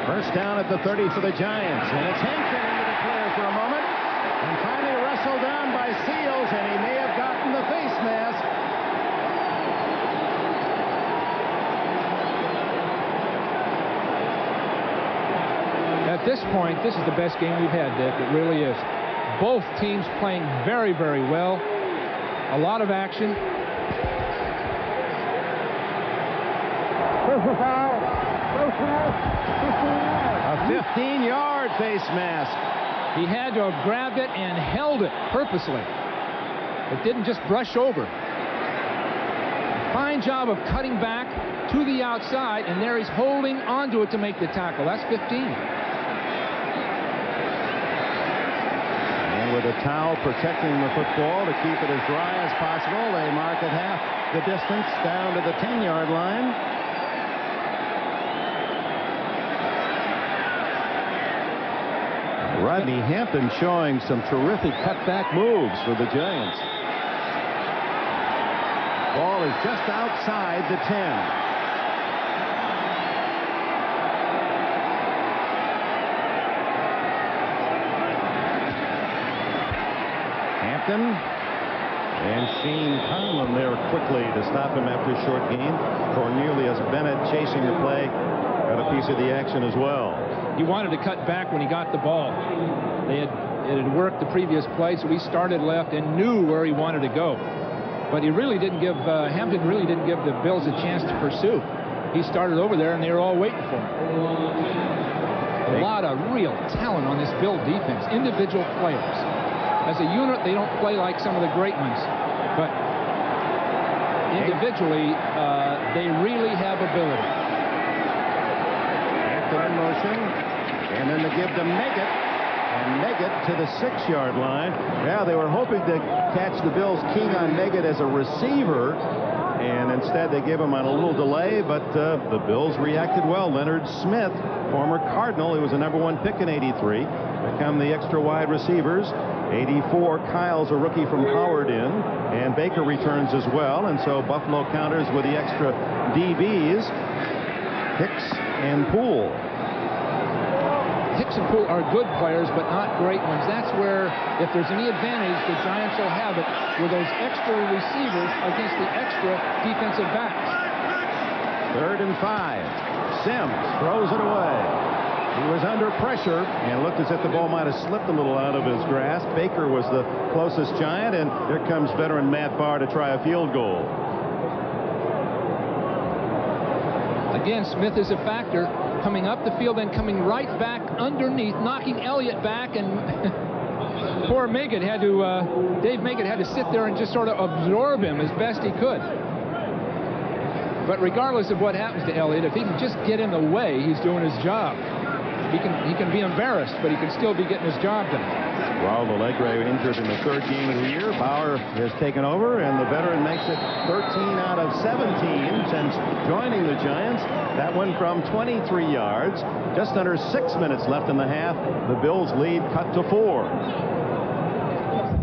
S3: First down at the 30 for the Giants, and it's Hampton into the clear for a moment, and finally wrestled down by Seals, and he may have gotten the face mask.
S4: At this point, this is the best game we've had, Dick. It really is. Both teams playing very, very well. A lot of action.
S6: Personal foul. Face mask. 15 yards.
S3: A 15-yard face mask.
S4: He had to have grabbed it and held it purposely. It didn't just brush over. Fine job of cutting back to the outside, and there he's holding onto it to make the tackle. That's 15.
S3: With a towel protecting the football to keep it as dry as possible, they mark it half the distance down to the 10-yard line. Rodney Hampton showing some terrific cutback moves for the Giants. Ball is just outside the 10. And Shane Conlon there quickly to stop him after a short gain. Cornelius Bennett chasing the play, got a piece of the action as well.
S4: He wanted to cut back when he got the ball. It had worked the previous play, so he started left and knew where he wanted to go. But he really didn't give, Hampton really didn't give the Bills a chance to pursue. He started over there, and they were all waiting for him. A lot of real talent on this Bill defense, individual players. As a unit, they don't play like some of the great ones, but individually, they really have ability.
S3: Hampton in motion, and then they give to Meggett, and Meggett to the 6-yard line. Yeah, they were hoping to catch the Bills keen on Meggett as a receiver, and instead they gave him on a little delay, but the Bills reacted well. Leonard Smith, former Cardinal, he was the #1 pick in '83, become the extra wide receivers. 84, Kyle's a rookie from Howard in, and Baker returns as well, and so Buffalo counters with the extra DBs, Hicks and Poole.
S4: Hicks and Poole are good players, but not great ones. That's where, if there's any advantage, the Giants will have it with those extra receivers against the extra defensive backs.
S3: 3rd and 5. Sims throws it away. He was under pressure and looked as if the ball might have slipped a little out of his grasp. Baker was the closest Giant, and here comes veteran Matt Barr to try a field goal.
S4: Again, Smith is a factor, coming up the field and coming right back underneath, knocking Elliott back, and poor Meggett had to, Dave Meggett had to sit there and just sort of absorb him as best he could. But regardless of what happens to Elliott, if he can just get in the way, he's doing his job. He can be embarrassed, but he can still be getting his job done.
S3: Raul Alegre injured in the 3rd game of the year. Bauer has taken over, and the veteran makes it 13 out of 17 since joining the Giants. That one from 23 yards. Just under 6 minutes left in the half. The Bills lead cut to 4.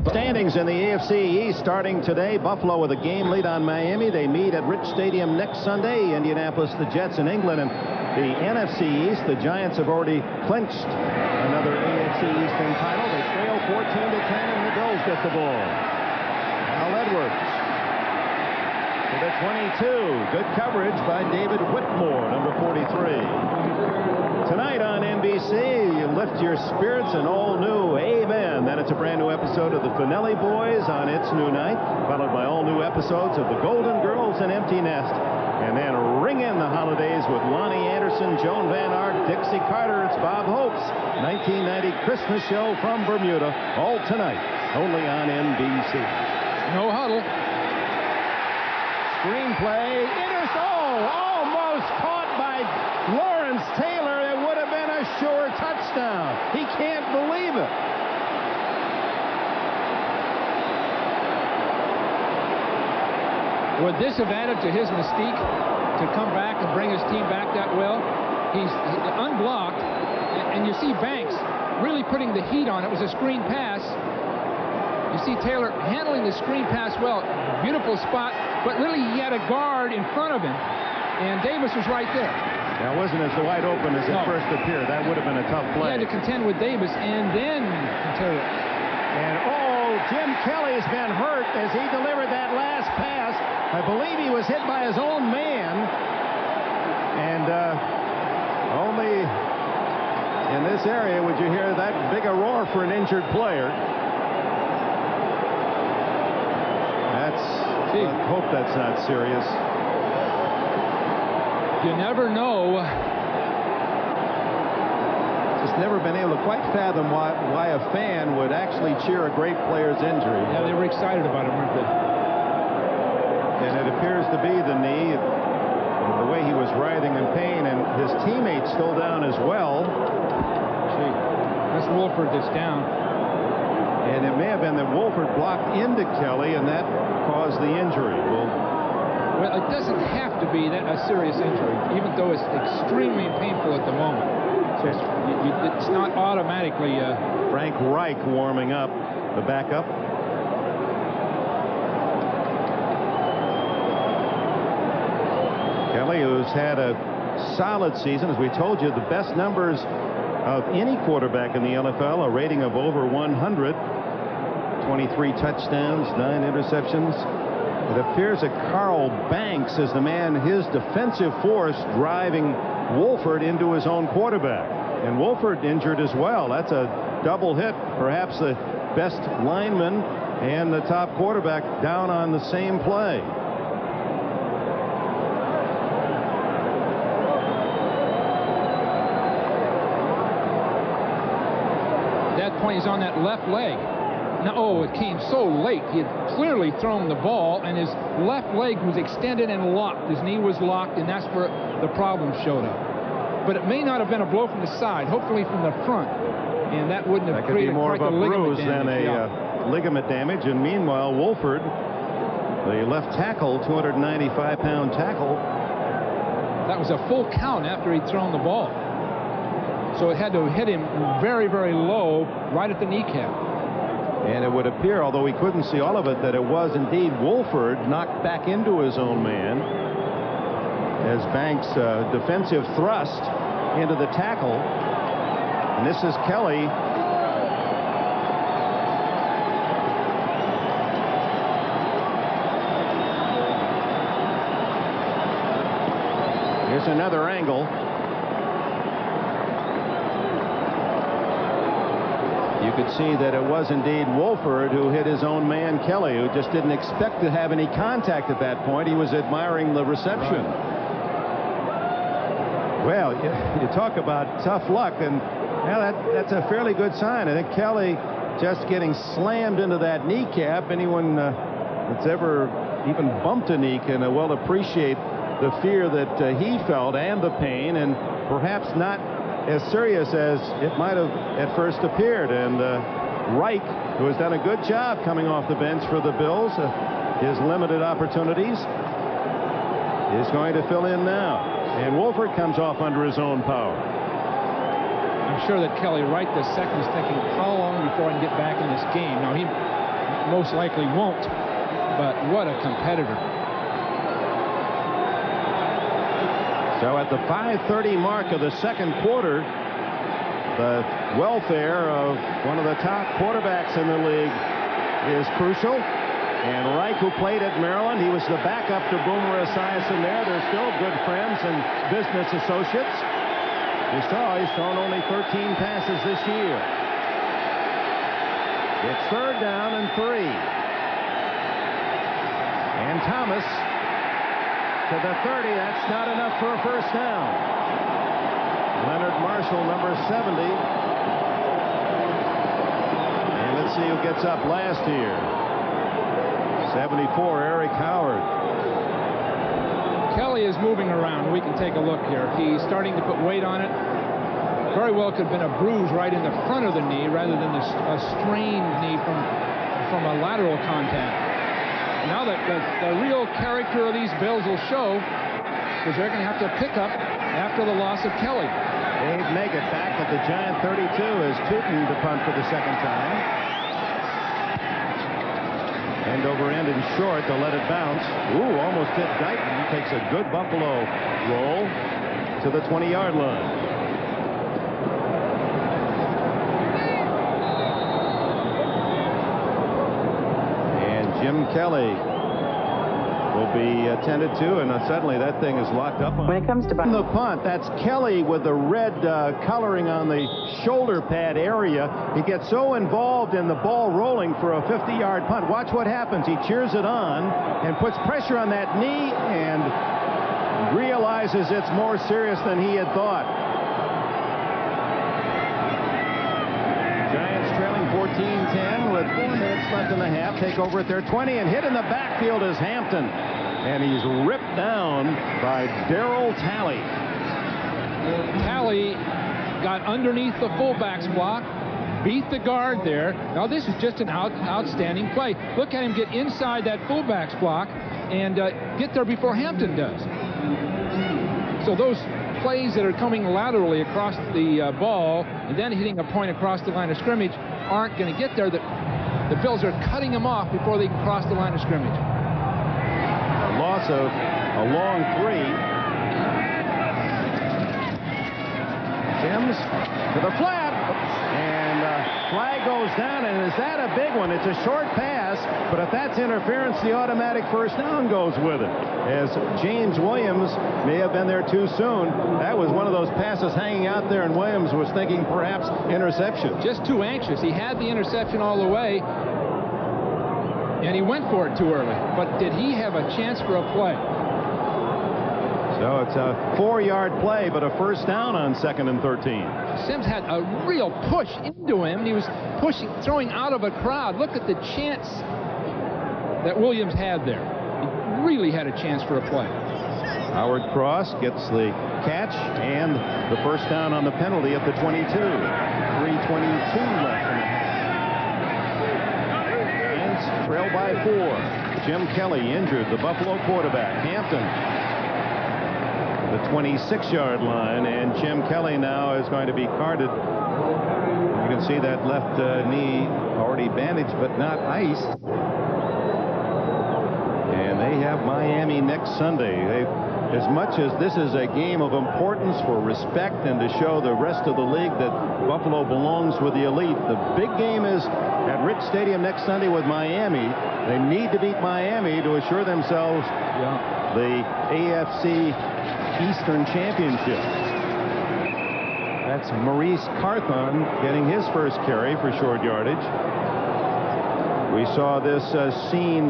S3: Standings in the AFC East starting today. Buffalo with a game lead on Miami. They meet at Rich Stadium next Sunday. Indianapolis, the Jets in England. And the NFC East, the Giants have already clinched another AFC Eastern title. They trail 14-10, and the Bills get the ball. Al Edwards to the 22. Good coverage by David Whitmore, number 43. Tonight on NBC, you lift your spirits, an all-new Amen. Then it's a brand-new episode of the Finelli Boys on its new night, followed by all-new episodes of The Golden Girls and Empty Nest. And then ring in the holidays with Lonnie Anderson, Joan Van Ark, Dixie Carter. It's Bob Hope's 1990 Christmas show from Bermuda, all tonight, only on NBC.
S4: No huddle.
S3: Screenplay. Almost caught by Lawrence Taylor. It would have been a sure touchdown. He can't believe it.
S4: would this have added to his mystique to come back and bring his team back that well? He's unblocked, and you see Banks really putting the heat on. It was a screen pass. You see Taylor handling the screen pass well. Beautiful spot, but really he had a guard in front of him, and Davis was right there.
S3: That wasn't as wide open as it first appeared. That would have been a tough play.
S4: He had to contend with Davis, and then Taylor.
S3: And Jim Kelly's been hurt as he delivered that last pass. I believe he was hit by his own man. And only in this area would you hear that big a roar for an injured player. I hope that's not serious.
S4: You never know.
S3: Just never been able to quite fathom why a fan would actually cheer a great player's injury.
S4: Yeah, they were excited about it, weren't they?
S3: And it appears to be the knee, the way he was writhing in pain, and his teammate's still down as well.
S4: See, that's Wolford that's down.
S3: And it may have been that Wolford blocked into Kelly, and that caused the injury.
S4: Well, it doesn't have to be a serious injury, even though it's extremely painful at the moment. It's not automatically.
S3: Frank Reich warming up, the backup. Kelly, who's had a solid season, as we told you, the best numbers of any quarterback in the NFL, a rating of over 100, 23 touchdowns, 9 interceptions. It appears that Carl Banks is the man, his defensive force, driving Wolford into his own quarterback. And Wolford injured as well. That's a double hit. Perhaps the best lineman and the top quarterback down on the same play.
S4: At that point, he's on that left leg. Now, it came so late. He had clearly thrown the ball, and his left leg was extended and locked. His knee was locked, and that's where the problem showed up. But it may not have been a blow from the side, hopefully from the front, and that wouldn't have created
S3: more of a bruise than a ligament damage. And meanwhile, Wolford, the left tackle, 295-pound tackle.
S4: That was a full count after he'd thrown the ball. So it had to hit him very, very low, right at the kneecap.
S3: And it would appear, although we couldn't see all of it, that it was indeed Wolford knocked back into his own man as Banks' defensive thrust into the tackle. And this is Kelly. Here's another angle. You could see that it was indeed Wolford who hit his own man, Kelly, who just didn't expect to have any contact at that point. He was admiring the reception. Right. Well, you talk about tough luck, and that's a fairly good sign. I think Kelly just getting slammed into that kneecap. Anyone that's ever even bumped a knee can well appreciate the fear that he felt and the pain, and perhaps not as serious as it might have at first appeared. And Reich, who has done a good job coming off the bench for the Bills, his limited opportunities, is going to fill in now. And Wolford comes off under his own power.
S4: I'm sure that Kelly right this second is thinking, how long before I can get back in this game? Now, he most likely won't, but what a competitor.
S3: So at the 5:30 mark of the second quarter, the welfare of one of the top quarterbacks in the league is crucial. And Reich, who played at Maryland, he was the backup to Boomer Esiason there. They're still good friends and business associates. You saw he's thrown only 13 passes this year. It's third down and 3. And Thomas to the 30. That's not enough for a first down. Leonard Marshall, number 70. And let's see who gets up last here. 74, Eric Howard.
S4: Kelly is moving around. We can take a look here. He's starting to put weight on it. Very well could have been a bruise right in the front of the knee rather than a strained knee from a lateral contact. Now the real character of these Bills will show, because they're going to have to pick up after the loss of Kelly.
S3: Dave Meggett back at the Giant 32 as Tootin to punt for the second time. End over end and short to let it bounce. Ooh, almost hit Guyton. Takes a good Buffalo roll to the 20-yard line. Jim Kelly will be attended to, and suddenly that thing is locked up.
S9: When it comes to
S3: the punt, that's Kelly with the red coloring on the shoulder pad area. He gets so involved in the ball rolling for a 50-yard punt. Watch what happens. He cheers it on and puts pressure on that knee and realizes it's more serious than he had thought. Giants trailing 14-10 with 4 minutes left in the half. Take over at their 20, and hit in the backfield is Hampton. And he's ripped down by Darryl Talley.
S4: Talley got underneath the fullback's block, beat the guard there. Now this is just an outstanding play. Look at him get inside that fullback's block and get there before Hampton does. So those plays that are coming laterally across the ball and then hitting a point across the line of scrimmage aren't going to get there. The Bills are cutting them off before they can cross the line of scrimmage.
S3: A loss of a long 3. Sims to the flat, and flag goes down, and is that a big one? It's a short pass, but if that's interference, the automatic first down goes with it, as James Williams may have been there too soon. That was one of those passes hanging out there, and Williams was thinking perhaps interception.
S4: Just too anxious. He had the interception all the way, and he went for it too early. But did he have a chance for a play?
S3: So it's a 4-yard play, but a first down on 2nd and 13.
S4: Sims had a real push into him. He was pushing, throwing out of a crowd. Look at the chance that Williams had there. He really had a chance for a play.
S3: Howard Cross gets the catch and the first down on the penalty at the 22. 3:22 left in the half. Giants trail by 4. Jim Kelly injured, the Buffalo quarterback. Hampton, the 26-yard line, and Jim Kelly now is going to be carted. You can see that left knee already bandaged but not iced. And they have Miami next Sunday. As much as this is a game of importance for respect and to show the rest of the league that Buffalo belongs with the elite, the big game is at Rich Stadium next Sunday with Miami. They need to beat Miami to assure themselves the AFC Eastern Championship. That's Maurice Carthon getting his first carry for short yardage. We saw this scene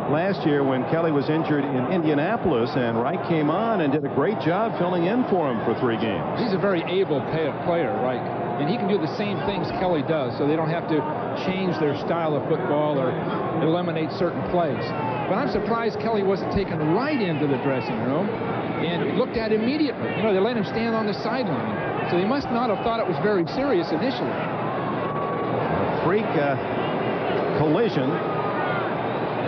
S3: last year when Kelly was injured in Indianapolis, and Reich came on and did a great job filling in for him for 3 games.
S4: He's a very able player, Reich, and he can do the same things Kelly does, so they don't have to change their style of football or eliminate certain plays. But I'm surprised Kelly wasn't taken right into the dressing room and looked at immediately. You know, they let him stand on the sideline, so they must not have thought it was very serious initially.
S3: A freak collision.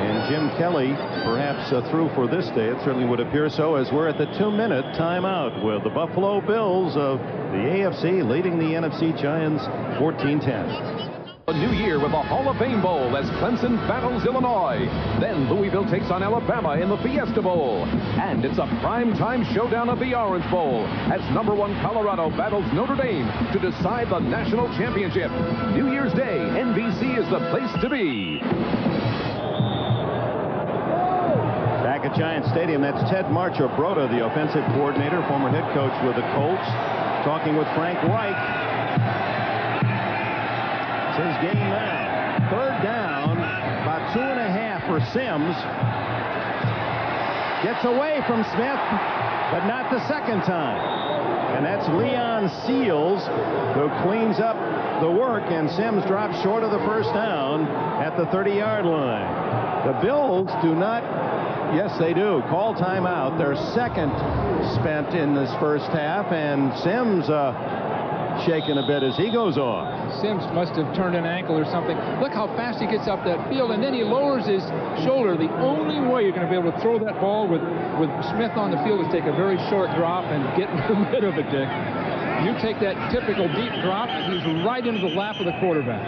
S3: And Jim Kelly perhaps through for this day. It certainly would appear so, as we're at the 2-minute timeout with the Buffalo Bills of the AFC leading the NFC Giants 14-10.
S2: A new year with the Hall of Fame Bowl as Clemson battles Illinois. Then Louisville takes on Alabama in the Fiesta Bowl. And it's a primetime showdown of the Orange Bowl as #1 Colorado battles Notre Dame to decide the national championship. New Year's Day, NBC is the place to be.
S3: Back at Giant Stadium, that's Ted Marchibroda, the offensive coordinator, former head coach with the Colts, talking with Frank Reich. It's his game now. 3rd down, about 2.5 for Sims. Gets away from Smith, but not the second time. And that's Leon Seals who cleans up the work, and Sims drops short of the first down at the 30-yard line. The Bills do not. Yes, they do. Call timeout. Their second spent in this first half, and Sims shaking a bit as he goes off.
S4: Sims must have turned an ankle or something. Look how fast he gets up that field, and then he lowers his shoulder. The only way you're going to be able to throw that ball with Smith on the field is take a very short drop and get rid of it, Dick. You take that typical deep drop, he's right into the lap of the quarterback.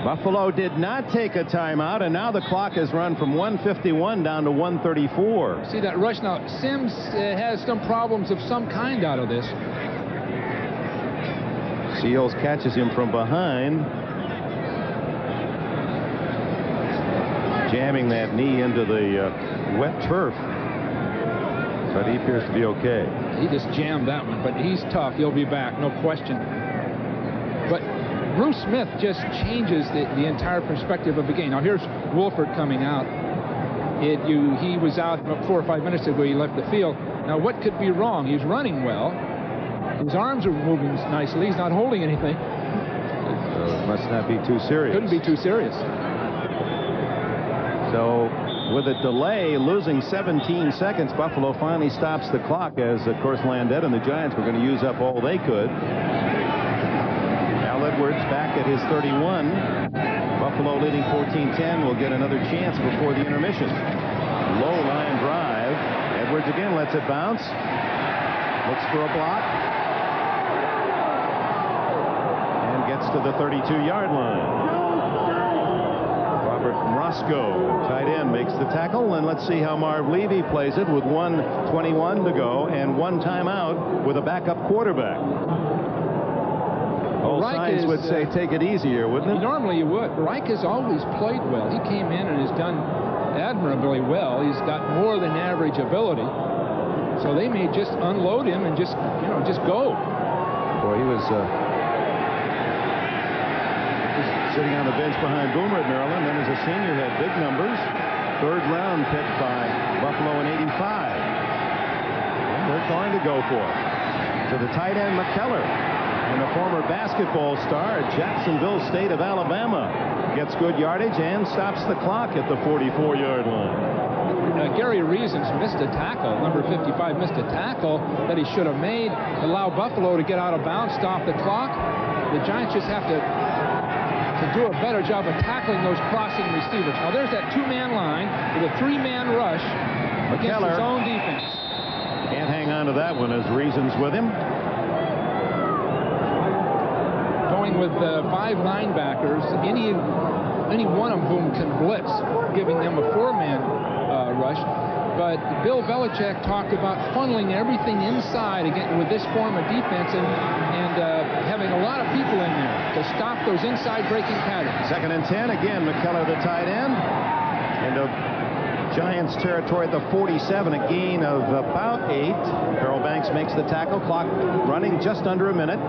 S3: Buffalo did not take a timeout, and now the clock has run from 1:51 down to 1:34.
S4: See that rush now. Sims has some problems of some kind out of this.
S3: Seals catches him from behind, jamming that knee into the wet turf, but he appears to be okay.
S4: He just jammed that one, but he's tough. He'll be back, no question. But Bruce Smith just changes the entire perspective of the game. Now here's Wolford coming out. He was out about 4 or 5 minutes ago. He left the field. Now what could be wrong? He's running well. His arms are moving nicely. He's not holding anything.
S3: It must not be too serious.
S4: Couldn't be too serious.
S3: So with a delay, losing 17 seconds, Buffalo finally stops the clock as, of course, Landette and the Giants were going to use up all they could. Al Edwards back at his 31. Buffalo leading 14-10 will get another chance before the intermission. Low line drive. Edwards again lets it bounce. Looks for a block. And gets to the 32-yard line. Robert Roscoe, tight end, makes the tackle, and let's see how Marv Levy plays it with 1:21 to go and one timeout with a backup quarterback. All signs would say take it easier, wouldn't it?
S4: Normally you would. Reich has always played well. He came in and has done admirably well. He's got more than average ability. So they may just unload him and just go.
S3: Boy, he was sitting on the bench behind Boomer at Maryland, then as a senior had big numbers. Third round pick by Buffalo in '85. And they're going to go for it. To the tight end, McKellar, and a former basketball star at Jacksonville State of Alabama, gets good yardage and stops the clock at the 44-yard line.
S4: Gary Reasons missed a tackle. Number 55 missed a tackle that he should have made. Allow Buffalo to get out of bounds, stop the clock. The Giants just have to do a better job of tackling those crossing receivers. Now there's that two-man line with a three-man rush against his own defense.
S3: Can't hang on to that one as Reasons with him.
S4: Going with 5 linebackers, any one of whom can blitz, giving them a 4-man rush. But Bill Belichick talked about funneling everything inside again with this form of defense and having a lot of people in there to stop those inside breaking patterns.
S3: 2nd and 10. Again, McKellar the tight end. Into Giants territory at the 47, a gain of about 8. Carroll Banks makes the tackle. Clock running just under a minute.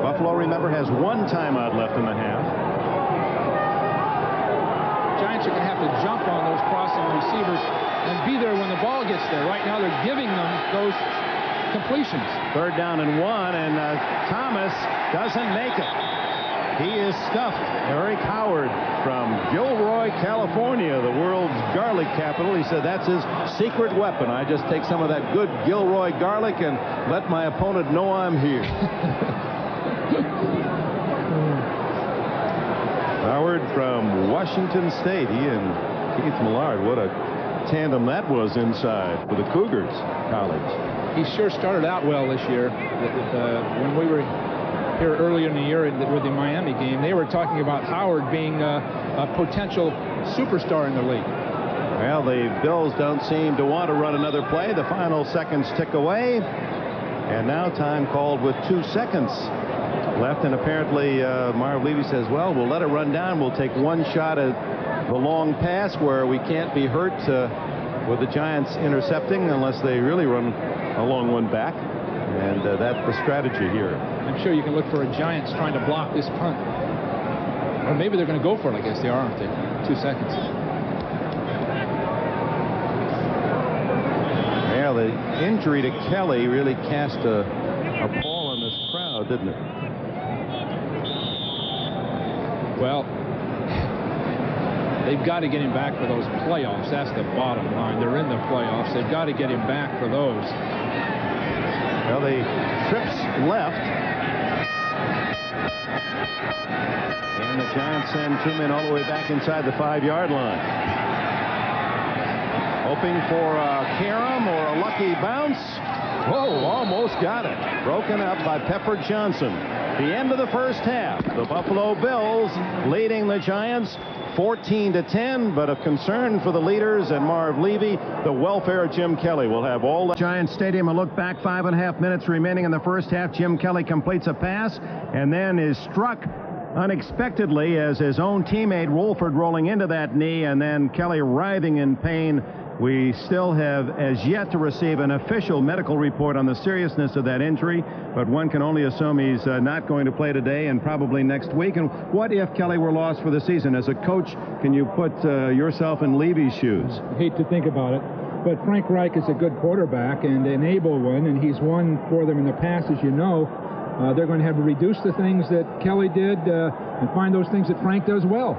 S3: Buffalo, remember, has 1 timeout left in the half.
S4: Giants are going to have to jump on those crossing receivers and be there when the ball gets there. Right now they're giving them those completions.
S3: 3rd down and 1, and Thomas doesn't make it. He is stuffed. Eric Howard from Gilroy, California, the world's garlic capital. He said that's his secret weapon. I just take some of that good Gilroy garlic and let my opponent know I'm here. Howard from Washington State. He and Keith Millard, what a tandem that was inside for the Cougars college.
S4: He sure started out well this year. When we were here earlier in the year with the Miami game, they were talking about Howard being a potential superstar in the league.
S3: Well, the Bills don't seem to want to run another play. The final seconds tick away, and now time called with 2 seconds left, and apparently Marv Levy says, well, we'll let it run down. We'll take one shot at the long pass where we can't be hurt with the Giants intercepting unless they really run a long one back, and that's the strategy here.
S4: I'm sure you can look for a Giants trying to block this punt, or maybe they're going to go for it. I guess they are, aren't they? 2 seconds.
S3: Yeah, the injury to Kelly really cast a pall on this crowd, didn't it?
S4: Well, they've got to get him back for those playoffs. That's the bottom line. They're in the playoffs. They've got to get him back for those.
S3: Well, the trips left. And the Giants send 2 men all the way back inside the 5-yard line. Hoping for a carom or a lucky bounce. Whoa, almost got it. Broken up by Pepper Johnson. The end of the first half. The Buffalo Bills leading the Giants 14-10, but of concern for the leaders and Marv Levy, the welfare of Jim Kelly will have all the Giants Stadium. A look back, 5.5 minutes remaining in the first half. Jim Kelly completes a pass and then is struck unexpectedly as his own teammate Wolford rolling into that knee, and then Kelly writhing in pain. We still have as yet to receive an official medical report on the seriousness of that injury, but one can only assume he's not going to play today and probably next week. And what if Kelly were lost for the season? As a coach, can you put yourself in Levy's shoes?
S4: I hate to think about it, but Frank Reich is a good quarterback and an able one, and he's won for them in the past, as you know. They're going to have to reduce the things that Kelly did and find those things that Frank does well.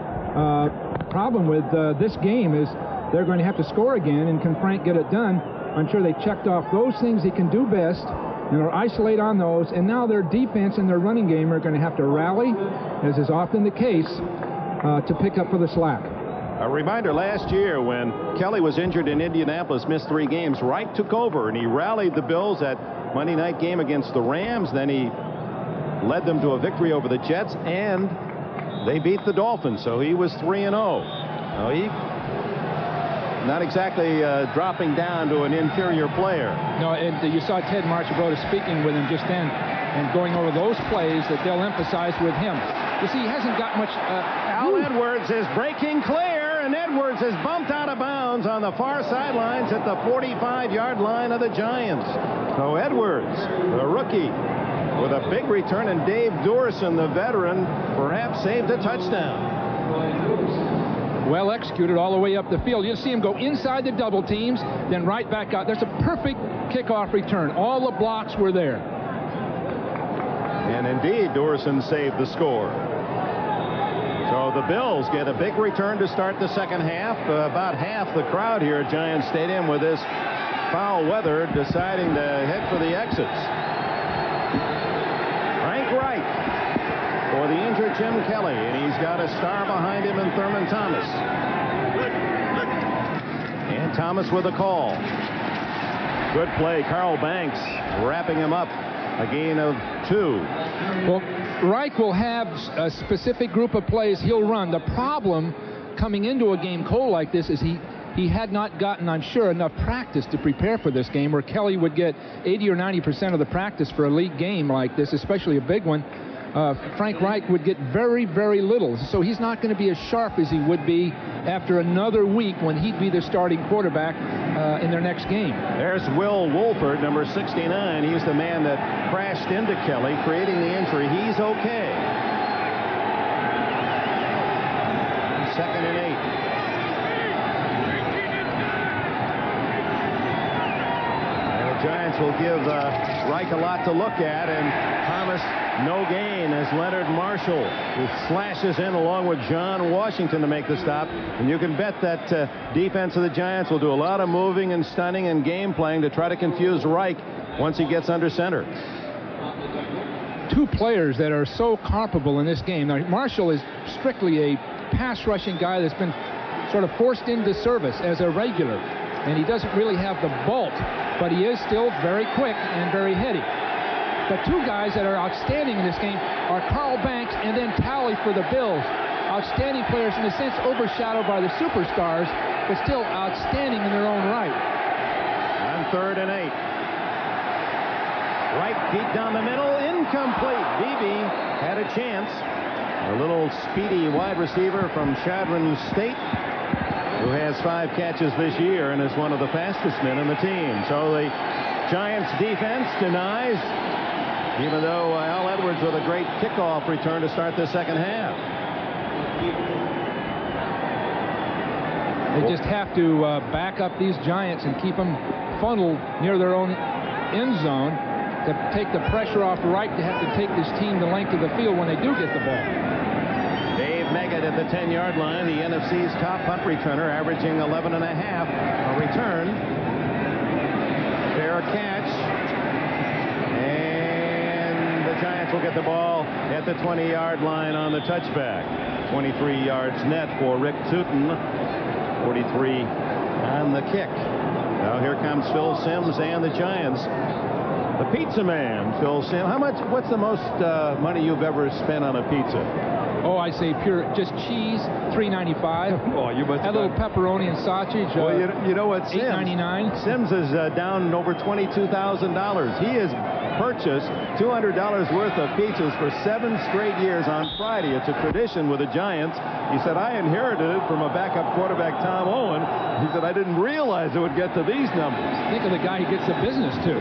S4: Problem with this game is they're going to have to score again, and can Frank get it done? I'm sure they checked off those things he can do best, and they'll isolate on those, and now their defense and their running game are going to have to rally, as is often the case, to pick up for the slack.
S3: A reminder, last year when Kelly was injured in Indianapolis, missed 3 games, Reich took over, and he rallied the Bills that Monday night game against the Rams. Then he led them to a victory over the Jets, and they beat the Dolphins, so he was 3-0. Now he not exactly dropping down to an inferior player.
S4: No, and you saw Ted Marchibroda speaking with him just then and going over those plays that they'll emphasize with him. You see, he hasn't got much...
S3: Al Edwards is breaking clear, and Edwards is bumped out of bounds on the far sidelines at the 45-yard line of the Giants. So Edwards, the rookie, with a big return, and Dave Dorson, the veteran, perhaps saved a touchdown.
S4: Well executed all the way up the field. You'll see him go inside the double teams, then right back out. There's a perfect kickoff return. All the blocks were there.
S3: And indeed, Dorson saved the score. So the Bills get a big return to start the second half. About half the crowd here at Giants Stadium with this foul weather deciding to head for the exits. Frank Reich for the injured Jim Kelly, and he's got a star behind him in Thurman Thomas. And Thomas with a call. Good play. Carl Banks wrapping him up. A gain of 2.
S4: Well, Reich will have a specific group of plays he'll run. The problem coming into a game cold like this is he had not gotten, I'm sure, enough practice to prepare for this game, where Kelly would get 80 or 90% of the practice for a league game like this, especially a big one. Frank Reich would get very, very little. So he's not going to be as sharp as he would be after another week when he'd be the starting quarterback in their next game.
S3: There's Will Wolford, number 69. He's the man that crashed into Kelly, creating the injury. He's okay. 2nd and 8. And the Giants will give Reich a lot to look at, and Thomas no gain as Leonard Marshall, who slashes in along with John Washington to make the stop. And you can bet that defense of the Giants will do a lot of moving and stunning and game playing to try to confuse Reich once he gets under center.
S4: 2 players that are so comparable in this game. Now, Marshall is strictly a pass rushing guy that's been sort of forced into service as a regular, and he doesn't really have the bulk, but he is still very quick and very heady. The 2 guys that are outstanding in this game are Carl Banks and then Talley for the Bills. Outstanding players, in a sense overshadowed by the superstars, but still outstanding in their own right.
S3: On 3rd and 8. Right deep down the middle, incomplete. Beebe had a chance. A little speedy wide receiver from Chadron State, who has 5 catches this year and is one of the fastest men in the team. So the Giants defense denies, even though Al Edwards with a great kickoff return to start the second half.
S4: They just have to back up these Giants and keep them funneled near their own end zone to take the pressure off Reich to have to take this team the length of the field when they do get the ball.
S3: Dave Meggett at the 10-yard line, the NFC's top punt returner, averaging 11.5 a return. Fair catch. And the Giants will get the ball at the 20-yard line on the touchback. 23 yards net for Rick Tootin. 43 on the kick. Now here comes Phil Simms and the Giants. The pizza man, Phil Simms. What's the most money you've ever spent on a pizza?
S4: Oh, I say pure, just cheese, $3.95.
S3: Oh, you must
S4: have a little pepperoni and sausage.
S3: Well, you know what, Simms?
S4: $8.99.
S3: Simms is down over $22,000. He has purchased $200 worth of pizzas for 7 straight years on Friday. It's a tradition with the Giants. He said, I inherited it from a backup quarterback, Tom Owen. He said, I didn't realize it would get to these numbers.
S4: Think of the guy he gets the business to.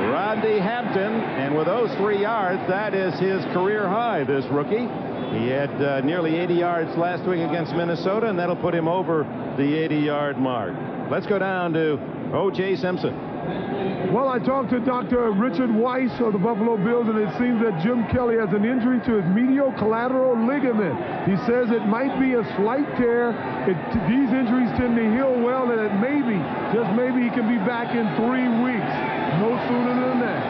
S3: Rodney Hampton, and with those 3 yards, that is his career high, this rookie. He had nearly 80 yards last week against Minnesota, and that'll put him over the 80-yard mark. Let's go down to O.J. Simpson.
S9: Well, I talked to Dr. Richard Weiss of the Buffalo Bills, and it seems that Jim Kelly has an injury to his medial collateral ligament. He says it might be a slight tear. These injuries tend to heal well, and it maybe, just maybe, he can be back in 3 weeks. No sooner than that.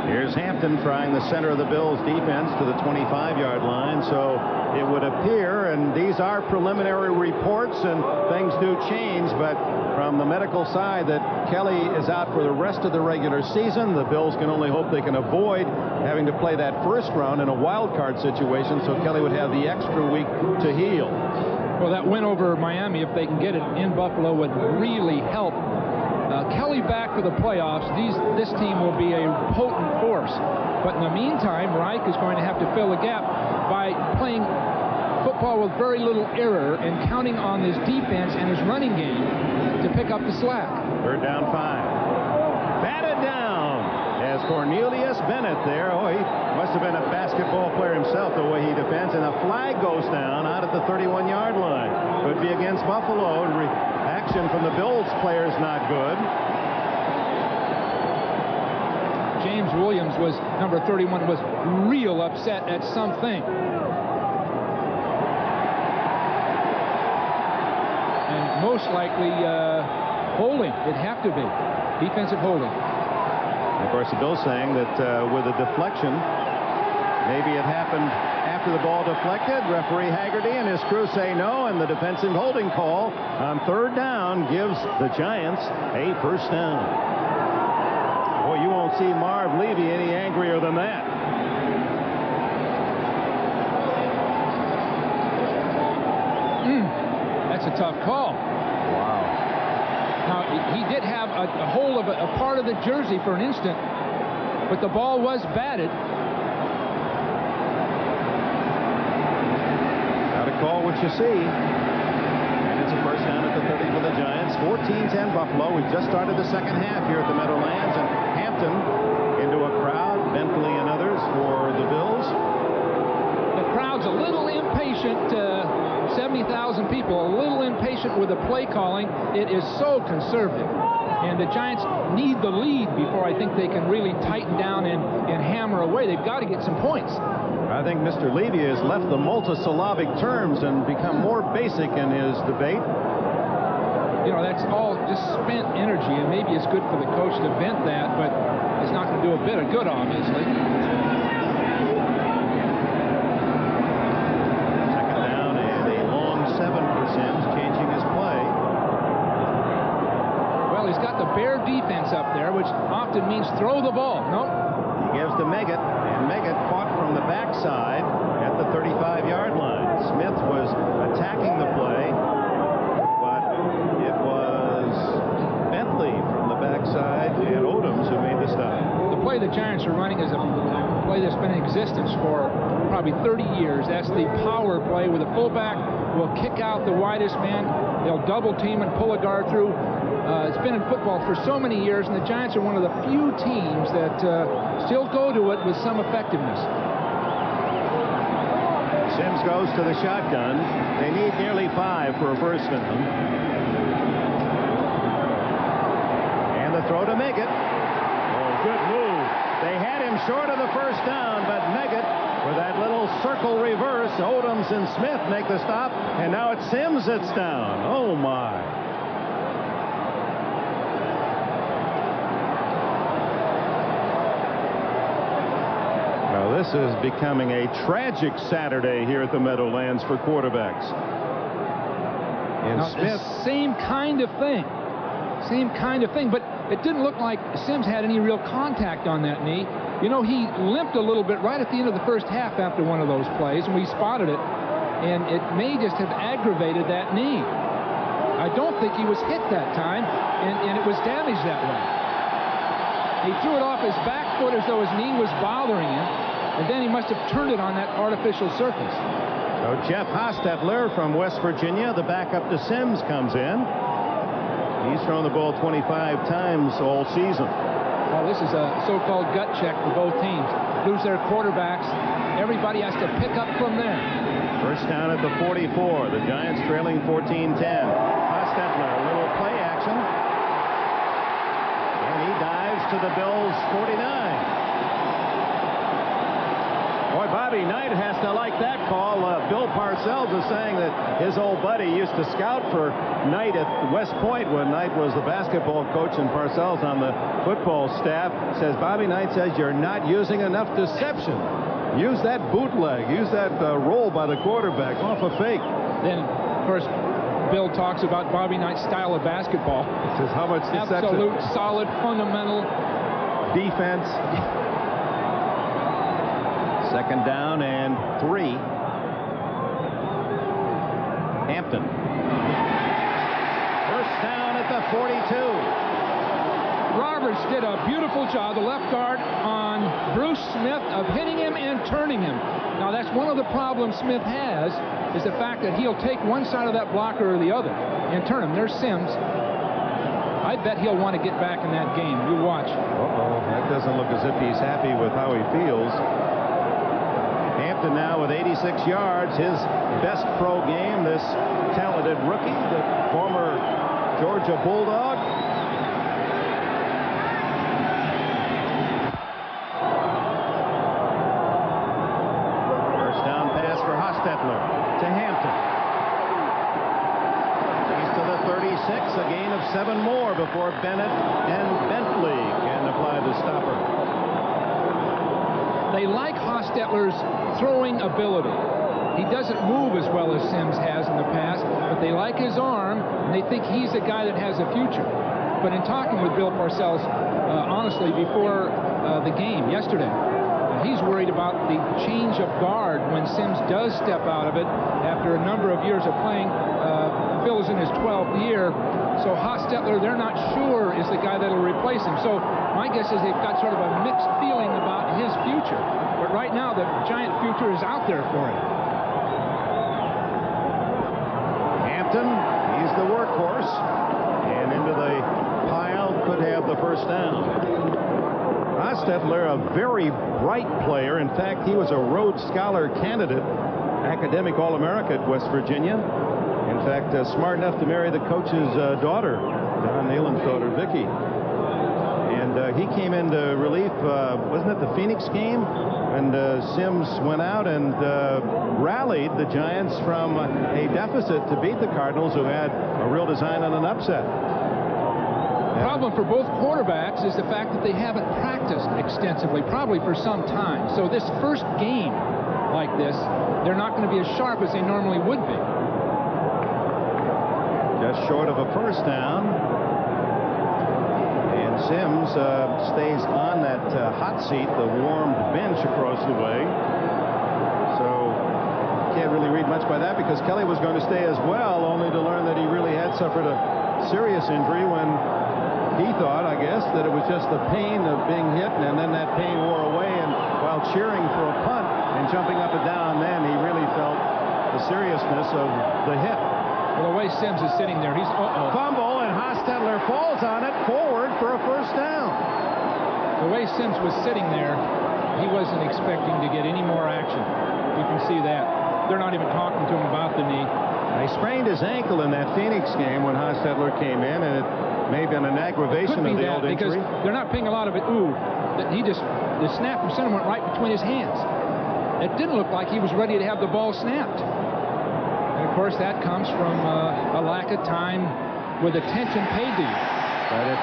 S3: Here's Hampton trying the center of the Bills defense to the 25-yard line. So it would appear, and these are preliminary reports and things do change, but from the medical side, that Kelly is out for the rest of the regular season. The Bills can only hope they can avoid having to play that first round in a wild card situation, so Kelly would have the extra week to heal.
S4: Well, that win over Miami, if they can get it in Buffalo, would really help. Kelly back for the playoffs. This team will be a potent force. But in the meantime, Reich is going to have to fill the gap by playing football with very little error and counting on his defense and his running game to pick up the slack.
S3: 3rd down 5. Batted down as Cornelius Bennett there. Oh, he must have been a basketball player himself, the way he defends. And the flag goes down out at the 31-yard line. Could be against Buffalo. Action from the Bills players not good.
S4: James Williams was number 31, was real upset at something. And most likely holding. It'd have to be defensive holding.
S3: Of course, the Bills saying that with a deflection, maybe it happened after the ball deflected. Referee Haggerty and his crew say no, and the defensive holding call on 3rd down gives the Giants a first down. Boy, you won't see Marv Levy any angrier than that.
S4: That's a tough call.
S3: Wow.
S4: Now, he did have a hold of a part of the jersey for an instant, but the ball was batted.
S3: Call what you see. And it's a first down at the 30 for the Giants. 14-10 Buffalo. We've just started the second half here at the Meadowlands, and Hampton into a crowd. Bentley and others for the Bills.
S4: The crowd's a little impatient. 70,000 people, a little impatient with the play calling. It is so conservative. And the Giants need the lead before I think they can really tighten down and hammer away. They've got to get some points.
S3: I think Mr. Levy has left the multisyllabic terms and become more basic in his debate.
S4: You know, that's all just spent energy, and maybe it's good for the coach to vent that, but it's not going to do a bit of good, obviously.
S3: Second down and a long 7 for Simms, changing his play.
S4: Well, he's got the Bear defense up there, which often means throw the ball. Nope.
S3: He gives to Meggett, and Meggett caught from the backside at the 35-yard line. Smith was attacking the play, but it was Bentley from the backside and Odoms who made the stop.
S4: The play the Giants are running is a play that's been in existence for probably 30 years. That's the power play where the fullback will kick out the widest man. They'll double team and pull a guard through. It's been in football for so many years, and the Giants are one of the few teams that still go to it with some effectiveness.
S3: Simms goes to the shotgun. They need nearly 5 for a first down. And the throw to Meggett. Oh, good move. They had him short of the first down, but Meggett, with that little circle reverse, Odoms and Smith make the stop, and now it's Simms that's down. Oh, my. is becoming a tragic Saturday here at the Meadowlands for quarterbacks. And
S4: now,
S3: Smith,
S4: same kind of thing. Same kind of thing, but it didn't look like Sims had any real contact on that knee. You know, he limped a little bit right at the end of the first half after one of those plays, and we spotted it, and it may just have aggravated that knee. I don't think he was hit that time, and it was damaged that way. He threw it off his back foot as though his knee was bothering him, and then he must have turned it on that artificial surface.
S3: So Jeff Hostetler from West Virginia, the backup to Sims, comes in. He's thrown the ball 25 times all season.
S4: Well, this is a so-called gut check for both teams. Lose their quarterbacks. Everybody has to pick up from there.
S3: First down at the 44. The Giants trailing 14-10. Hostetler, a little play action. And he dives to the Bills' 49. Boy, Bobby Knight has to like that call. Bill Parcells is saying that his old buddy used to scout for Knight at West Point when Knight was the basketball coach and Parcells on the football staff. Says Bobby Knight says you're not using enough deception. Use that bootleg. Use that roll by the quarterback off a fake.
S4: Then, of course, Bill talks about Bobby Knight's style of basketball.
S3: Says how much deception.
S4: Absolute, solid, fundamental
S3: defense. Second down and 3. Hampton. First down at the 42.
S4: Roberts did a beautiful job, the left guard, on Bruce Smith of hitting him and turning him. Now, that's one of the problems Smith has, is the fact that he'll take one side of that blocker or the other and turn him. There's Sims. I bet he'll want to get back in that game. You watch.
S3: Uh-oh, that doesn't look as if he's happy with how he feels. Hampton now with 86 yards, his best pro game. This talented rookie, the former Georgia Bulldog. First down pass for Hostetler to Hampton. He's to the 36, a gain of 7 more before Bennett and Bentley can apply the stopper.
S4: They like Hostetler's throwing ability. He doesn't move as well as Sims has in the past, but they like his arm, and they think he's a guy that has a future. But in talking with Bill Parcells, honestly, before the game yesterday, he's worried about the change of guard when Sims does step out of it after a number of years of playing. Bill is in his 12th year, so Hostetler, they're not sure, is the guy that'll replace him. So my guess is they've got sort of a mixed feeling about his future. But right now, the Giant future is out there for him.
S3: Hampton, he's the workhorse. And into the pile, could have the first down. Hostetler, a very bright player. In fact, he was a Rhodes Scholar candidate, academic All-America at West Virginia. In fact, smart enough to marry the coach's daughter, Don Neyland's daughter, Vicky. And he came into relief, wasn't it the Phoenix game? And Sims went out and rallied the Giants from a deficit to beat the Cardinals, who had a real design on an upset.
S4: The problem for both quarterbacks is the fact that they haven't practiced extensively, probably for some time. So this first game like this, they're not going to be as sharp as they normally would be.
S3: Just short of a first down. And Sims stays on that hot seat, the warmed bench across the way. So can't really read much by that, because Kelly was going to stay as well, only to learn that he really had suffered a serious injury when he thought, I guess, that it was just the pain of being hit, and then that pain wore away, and while cheering for a punt and jumping up and down, then he really felt the seriousness of the hit.
S4: Well, the way Sims is sitting there, he's
S3: fumble, and Hostetler falls on it forward for a first down.
S4: The way Sims was sitting there, he wasn't expecting to get any more action. You can see that. They're not even talking to him about the knee.
S3: He sprained his ankle in that Phoenix game when Hostetler came in, and it may have been an aggravation of the old injury.
S4: Because they're not paying a lot of it. The snap from center went right between his hands. It didn't look like he was ready to have the ball snapped. And of course, that comes from a lack of time with attention paid to you.
S3: But it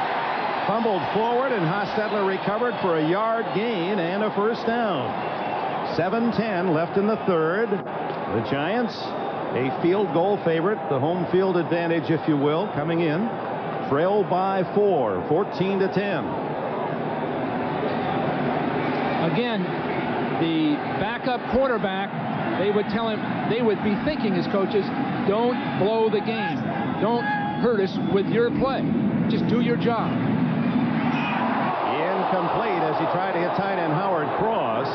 S3: fumbled forward, and Hostetler recovered for a yard gain and a first down. 7:10 left in the third. The Giants, a field goal favorite, the home field advantage, if you will, coming in. Trail by 4, 14-10.
S4: Again, the backup quarterback, they would tell him, they would be thinking as coaches, don't blow the game. Don't hurt us with your play. Just do your job.
S3: Incomplete as he tried to hit tight end Howard Cross.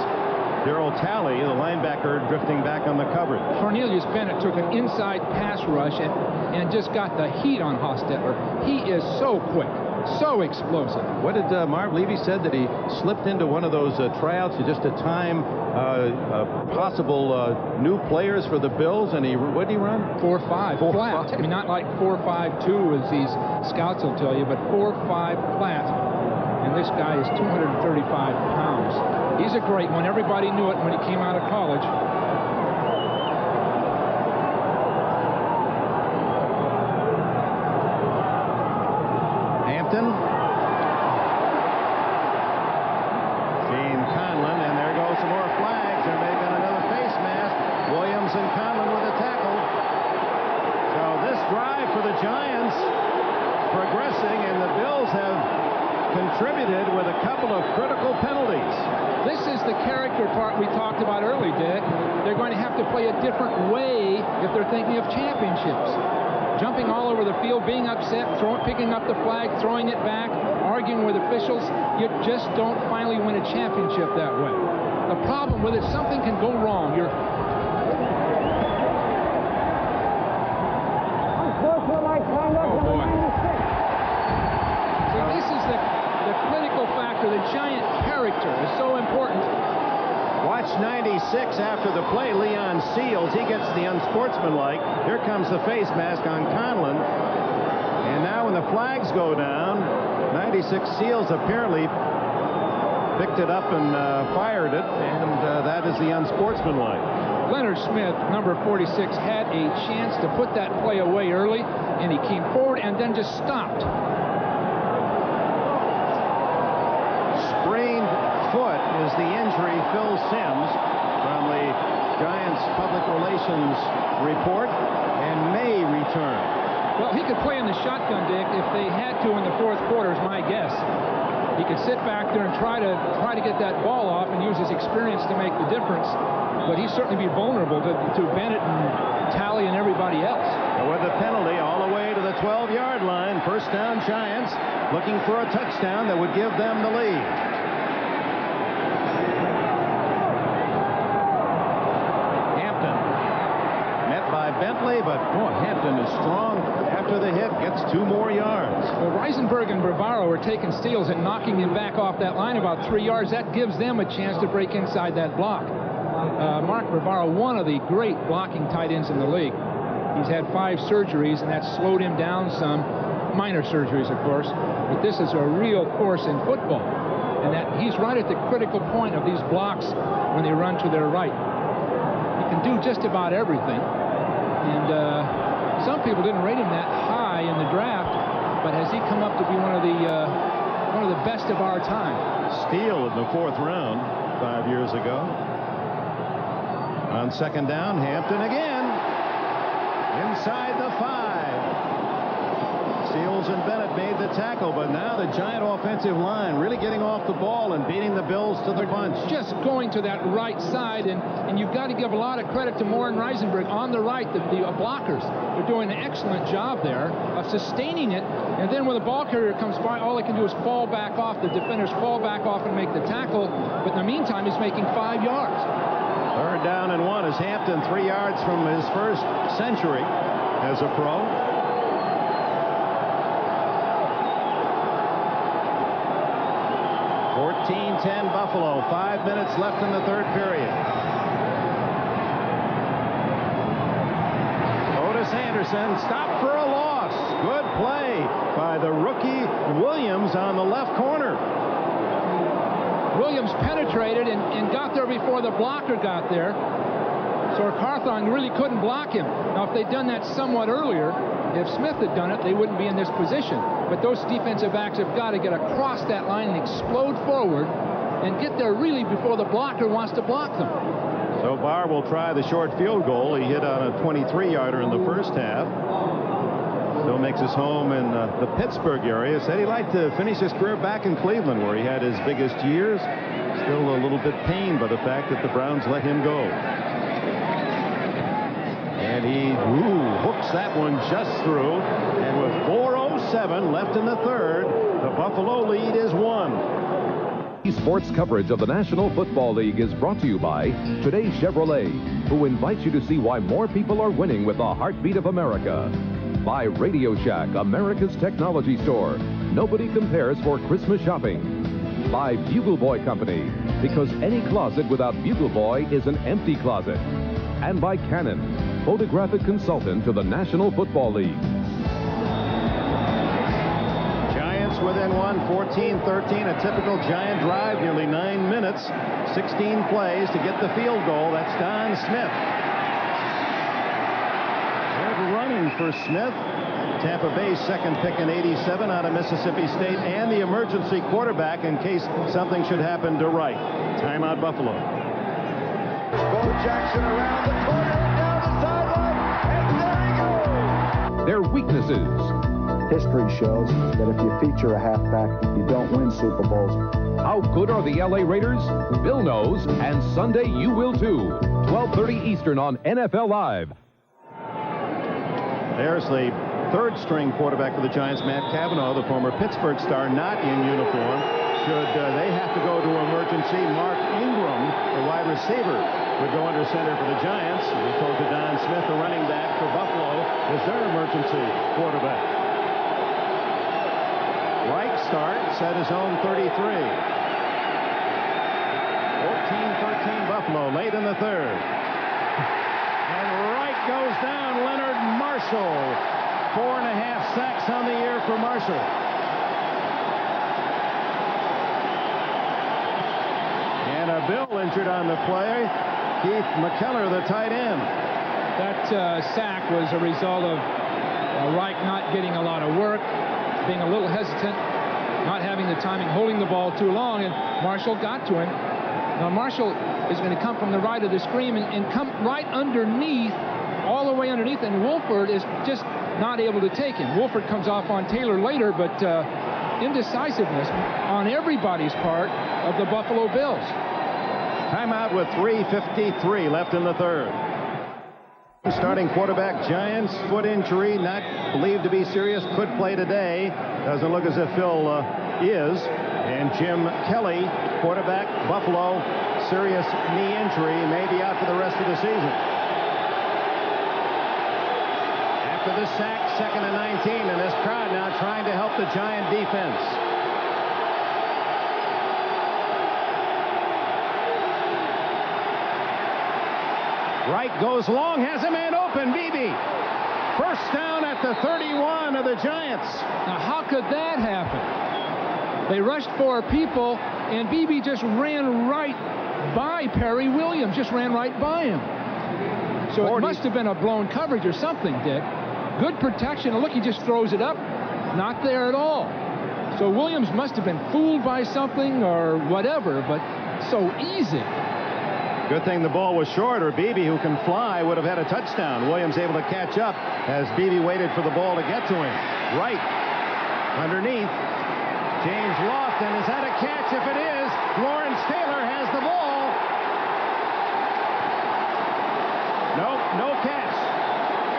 S3: Darryl Talley, the linebacker, drifting back on the coverage.
S4: Cornelius Bennett took an inside pass rush and just got the heat on Hostetler. He is so quick, so explosive.
S3: What did Marv Levy said that he slipped into one of those tryouts just to time possible new players for the Bills, and what did he run?
S4: 4.5 flat. I mean, not like 4.52 as these scouts will tell you, but 4.5 flat. And this guy is 235 pounds. He's a great one. Everybody knew it when he came out of college.
S3: Hampton. Gene Conlon, and there goes some more flags. They're making another face mask. Williams and Conlon with a tackle. So this drive for the Giants progressing, and the Bills have contributed with a couple of critical penalties.
S4: This is the character part we talked about early, Dick. They're going to have to play a different way if they're thinking of championships. Jumping all over the field, being upset, picking up the flag, throwing it back, arguing with officials. You just don't finally win a championship that way. The problem with it, something can go wrong. The Giant character is so important.
S3: Watch 96 after the play. Leon Seals, he gets the unsportsmanlike. Here comes the face mask on Conlon. And now when the flags go down, 96 Seals apparently picked it up and fired it, and that is the unsportsmanlike.
S4: Leonard Smith, number 46, had a chance to put that play away early, and he came forward and then just stopped.
S3: Sprained foot is the injury. Phil Simms from the Giants public relations report, and may return.
S4: Well, he could play in the shotgun, Dick, if they had to in the fourth quarter, is my guess. He could sit back there and try to get that ball off and use his experience to make the difference. But he'd certainly be vulnerable to Bennett and Talley and everybody else.
S3: With the penalty all the way to the 12-yard line, first down Giants, looking for a touchdown that would give them the lead. Bentley, but Hampton is strong after the hit, gets 2 more yards.
S4: Well, Reisenberg and Bavaro are taking steals and knocking him back off that line about 3 yards. That gives them a chance to break inside that block. Mark Bavaro, one of the great blocking tight ends in the league. He's had 5 surgeries, and that slowed him down some. Minor surgeries, of course. But this is a real force in football. And that he's right at the critical point of these blocks when they run to their right. He can do just about everything. And some people didn't rate him that high in the draft, but has he come up to be one of the best of our time?
S3: Steele in the 4th round 5 years ago. On second down, Hampton again inside the 5. Seals and Bennett made the tackle, but now the Giant offensive line really getting off the ball and beating the Bills to the punch.
S4: Just going to that right side, and you've got to give a lot of credit to Moore and Reisenberg on the right, the blockers. They're doing an excellent job there of sustaining it, and then when the ball carrier comes by, all they can do is fall back off. The defenders fall back off and make the tackle, but in the meantime, he's making 5 yards.
S3: Third down and 1 as Hampton 3 yards from his first century as a pro. .10 Buffalo, 5 minutes left in the third period. Otis Anderson stopped for a loss. Good play by the rookie Williams on the left corner.
S4: Williams penetrated and got there before the blocker got there. So Carthon really couldn't block him. Now, if they'd done that somewhat earlier, if Smith had done it, they wouldn't be in this position. But those defensive backs have got to get across that line and explode forward and get there really before the blocker wants to block them.
S3: So Barr will try the short field goal. He hit on a 23-yarder in the first half. Still makes his home in the Pittsburgh area. Said he'd like to finish his career back in Cleveland, where he had his biggest years. Still a little bit pained by the fact that the Browns let him go. And he hooks that one just through. And with 4:07 left in the third, the Buffalo lead is 1.
S2: Sports coverage of the National Football League is brought to you by Today Chevrolet, who invites you to see why more people are winning with the heartbeat of America. By Radio Shack, America's technology store. Nobody compares for Christmas shopping. By Bugle Boy Company, because any closet without Bugle Boy is an empty closet. And by Canon, photographic consultant to the National Football League.
S3: Giants within 1, 14-13, a typical Giant drive, nearly 9 minutes, 16 plays to get the field goal. That's Don Smith. Running for Smith, Tampa Bay's second pick in '87 out of Mississippi State, and the emergency quarterback in case something should happen to Wright. Timeout, Buffalo.
S10: Bo Jackson around the corner, down the sideline, and there he goes.
S2: Their weaknesses.
S11: History shows that if you feature a halfback, you don't win Super Bowls.
S2: How good are the LA Raiders? Bill knows, and Sunday you will too. 12:30 Eastern on NFL Live.
S3: There's the third-string quarterback for the Giants, Matt Cavanaugh, the former Pittsburgh star, not in uniform. Should they have to go to emergency, Mark Ingram, the wide receiver, would go under center for the Giants. We told to Don Smith, the running back for Buffalo, is their emergency quarterback. Wright starts at his own 33. 14-13 Buffalo, late in the third. Goes down, Leonard Marshall. 4.5 sacks on the year for Marshall. And a Bill injured on the play. Keith McKellar, the tight end.
S4: That sack was a result of Reich not getting a lot of work, being a little hesitant, not having the timing, holding the ball too long, and Marshall got to him. Now Marshall is going to come from the right of the screen and come right underneath, all the way underneath, and Wolford is just not able to take him. Wolford comes off on Taylor later, but indecisiveness on everybody's part of the Buffalo Bills.
S3: Timeout with 3:53 left in the third. Starting quarterback, Giants, foot injury, not believed to be serious, could play today. Doesn't look as if Phil is. And Jim Kelly, quarterback, Buffalo, serious knee injury, may be out for the rest of the season. After the sack, 2nd and 19, and this crowd now trying to help the Giant defense. Wright goes long, has a man open, Beebe. First down at the 31 of the Giants.
S4: Now, how could that happen? They rushed 4 people, and Beebe just ran right by Perry Williams, just ran right by him. So 40. It must have been a blown coverage or something, Dick. Good protection. Look, he just throws it up. Not there at all. So Williams must have been fooled by something or whatever, but so easy.
S3: Good thing the ball was short, or Beebe, who can fly, would have had a touchdown. Williams able to catch up as Beebe waited for the ball to get to him. Right underneath. James Lofton, is that a catch? If it is, Lawrence Taylor has the ball. Nope, no catch.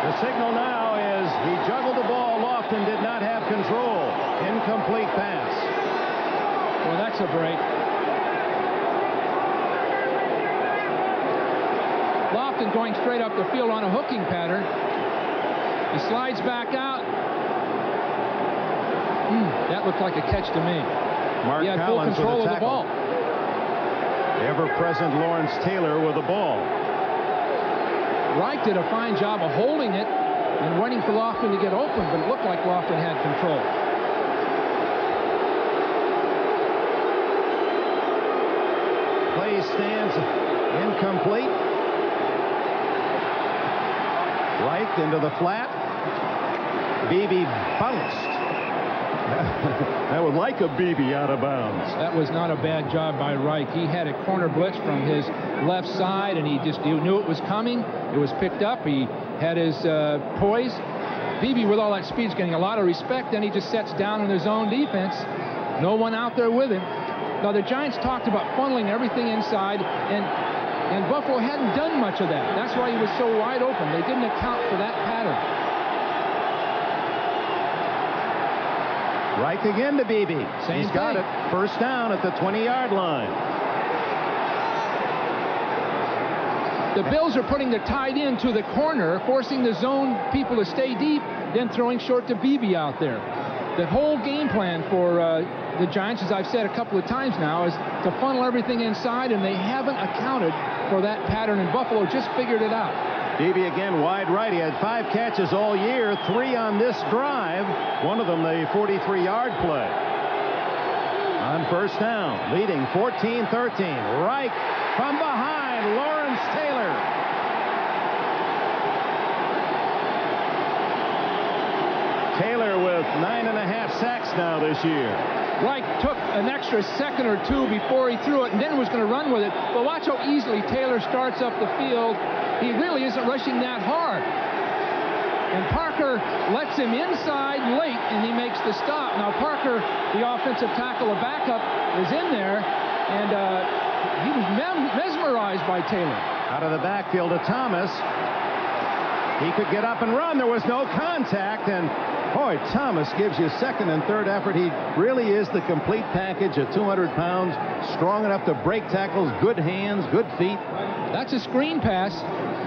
S3: The signal now is he juggled the ball. Lofton did not have control. Incomplete pass.
S4: Well, that's a break. Lofton going straight up the field on a hooking pattern. He slides back out. That looked like a catch to me.
S3: Mark
S4: he had full
S3: Collins
S4: control
S3: with
S4: of the ball.
S3: Ever-present Lawrence Taylor with the ball.
S4: Wright did a fine job of holding it and waiting for Lofton to get open, but it looked like Lofton had control.
S3: Play stands incomplete. Right into the flat. Beebe bounced. That was like a BB out of bounds.
S4: That was not a bad job by Reich. He had a corner blitz from his left side, and he knew it was coming. It was picked up. He had his poise. BB, with all that speed, is getting a lot of respect. Then he just sets down in his own defense. No one out there with him. Now, the Giants talked about funneling everything inside, and Buffalo hadn't done much of that. That's why he was so wide open. They didn't account for that pattern.
S3: Reich again to BB.
S4: He's
S3: got it. First down at the 20-yard line.
S4: The Bills are putting the tight end to the corner, forcing the zone people to stay deep, then throwing short to BB out there. The whole game plan for the Giants, as I've said a couple of times now, is to funnel everything inside, and they haven't accounted for that pattern, and Buffalo just figured it out.
S3: BB again wide right. He had 5 catches all year, 3 on this drive. One of them the 43-yard play. On first down, leading 14-13. Reich from behind, Lawrence Taylor. Taylor with 9.5 sacks now this year.
S4: Reich took an extra second or two before he threw it and then was going to run with it. But watch how easily Taylor starts up the field. He really isn't rushing that hard. And Parker lets him inside late, and he makes the stop. Now Parker, the offensive tackle, a backup, is in there, and he was mesmerized by Taylor.
S3: Out of the backfield to Thomas. He could get up and run. There was no contact, and boy, Thomas gives you second and third effort. He really is the complete package at 200 pounds, strong enough to break tackles, good hands, good feet.
S4: That's a screen pass,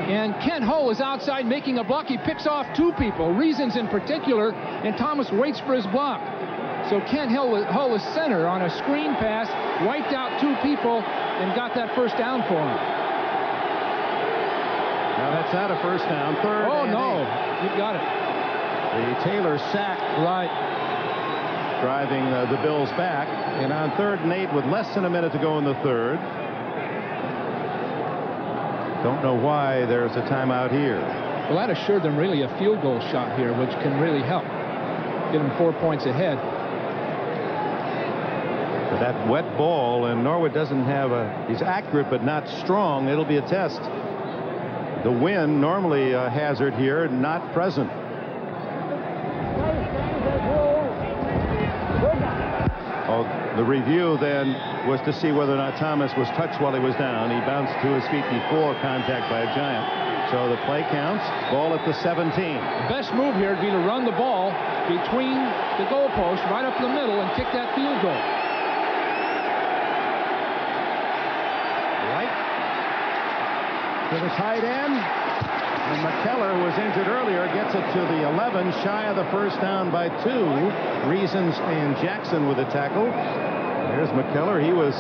S4: and Kent Hull is outside making a block. He picks off 2 people, Reasons in particular, and Thomas waits for his block. So Kent Hull is center on a screen pass, wiped out 2 people, and got that first down for him.
S3: Now that's out of first down. Third.
S4: Oh, no.
S3: 8.
S4: You've got it.
S3: The Taylor sack.
S4: Right.
S3: Driving the Bills back. And on 3rd and 8 with less than a minute to go in the third. Don't know why there's a timeout here.
S4: Well, that assured them really a field goal shot here, which can really help. Get them 4 points ahead.
S3: But that wet ball, and Norwood doesn't have he's accurate but not strong. It'll be a test. The wind, normally a hazard here, not present. Oh, the review then was to see whether or not Thomas was touched while he was down. He bounced to his feet before contact by a Giant. So the play counts. Ball at the 17.
S4: The best move here would be to run the ball between the goalposts right up the middle and kick that field goal.
S3: To the tight end, and McKellar, who was injured earlier, gets it to the 11, shy of the first down by 2. Reasons and Jackson with a tackle. There's McKellar. He was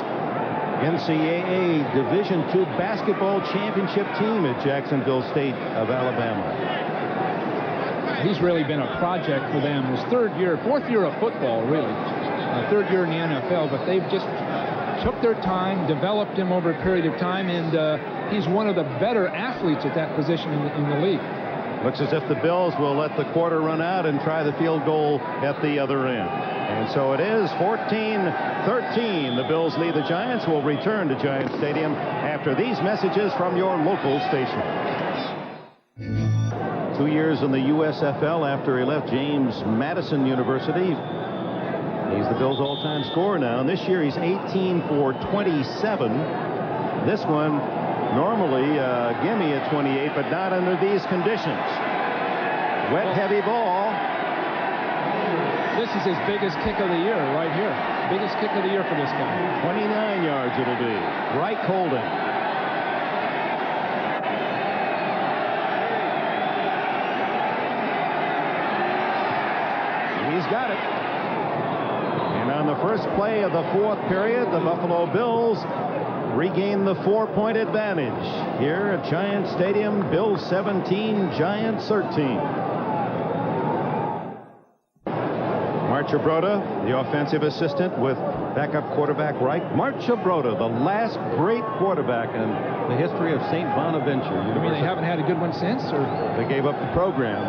S3: NCAA Division II basketball championship team at Jacksonville State of Alabama.
S4: He's really been a project for them. His 4th year of football, really. 3rd year in the NFL, but they've just took their time, developed him over a period of time, and he's one of the better athletes at that position in the league.
S3: Looks as if the Bills will let the quarter run out and try the field goal at the other end. And so it is 14-13. The Bills lead the Giants. Will return to Giant Stadium after these messages from your local station. 2 years in the USFL after he left James Madison University. He's the Bills' all-time scorer now, and this year he's 18 for 27. This one, normally gimme at 28, but not under these conditions. Wet, heavy ball.
S4: This is his biggest kick of the year right here. Biggest kick of the year for this guy.
S3: 29 yards it'll be. Reich holding. He's got it. And on the first play of the 4th period, the Buffalo Bills regain the 4-point advantage. Here at Giant Stadium, Bills 17, Giants 13. Marchibroda, the offensive assistant with backup quarterback Reich. Marchibroda, the last great quarterback in the history of St. Bonaventure.
S4: You mean they haven't had a good one since? Or
S3: they gave up the program.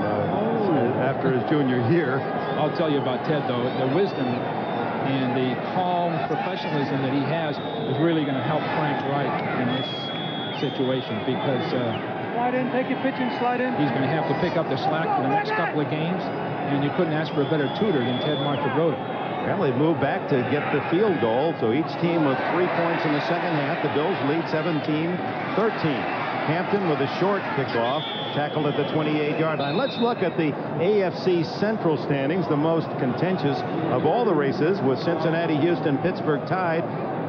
S3: after his junior year.
S4: I'll tell you about Ted, though. The wisdom and the calm professionalism that he has is really going to help Frank Reich in this situation, because
S6: slide in, take your pitch and slide in.
S4: He's going to have to pick up the slack for the next couple of games, and you couldn't ask for a better tutor than Ted Marchibroda.
S3: Well, they moved back to get the field goal, so each team with 3 points in the second half. The Bills lead 17-13. Hampton with a short kickoff, tackled at the 28-yard line. Let's look at the AFC Central standings, the most contentious of all the races, with Cincinnati, Houston, Pittsburgh tied.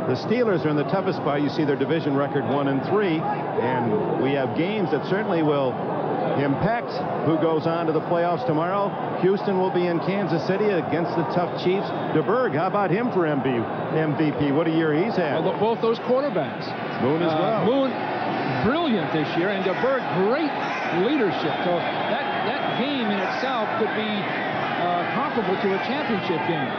S3: The Steelers are in the toughest spot. You see their division record 1-3, and we have games that certainly will impact who goes on to the playoffs tomorrow. Houston will be in Kansas City against the tough Chiefs. DeBerg, how about him for MVP? What a year he's had.
S4: Well, both those quarterbacks.
S3: Moon as well.
S4: Moon, brilliant this year, and DeBerg, great leadership. So that game in itself could be comparable to a championship game.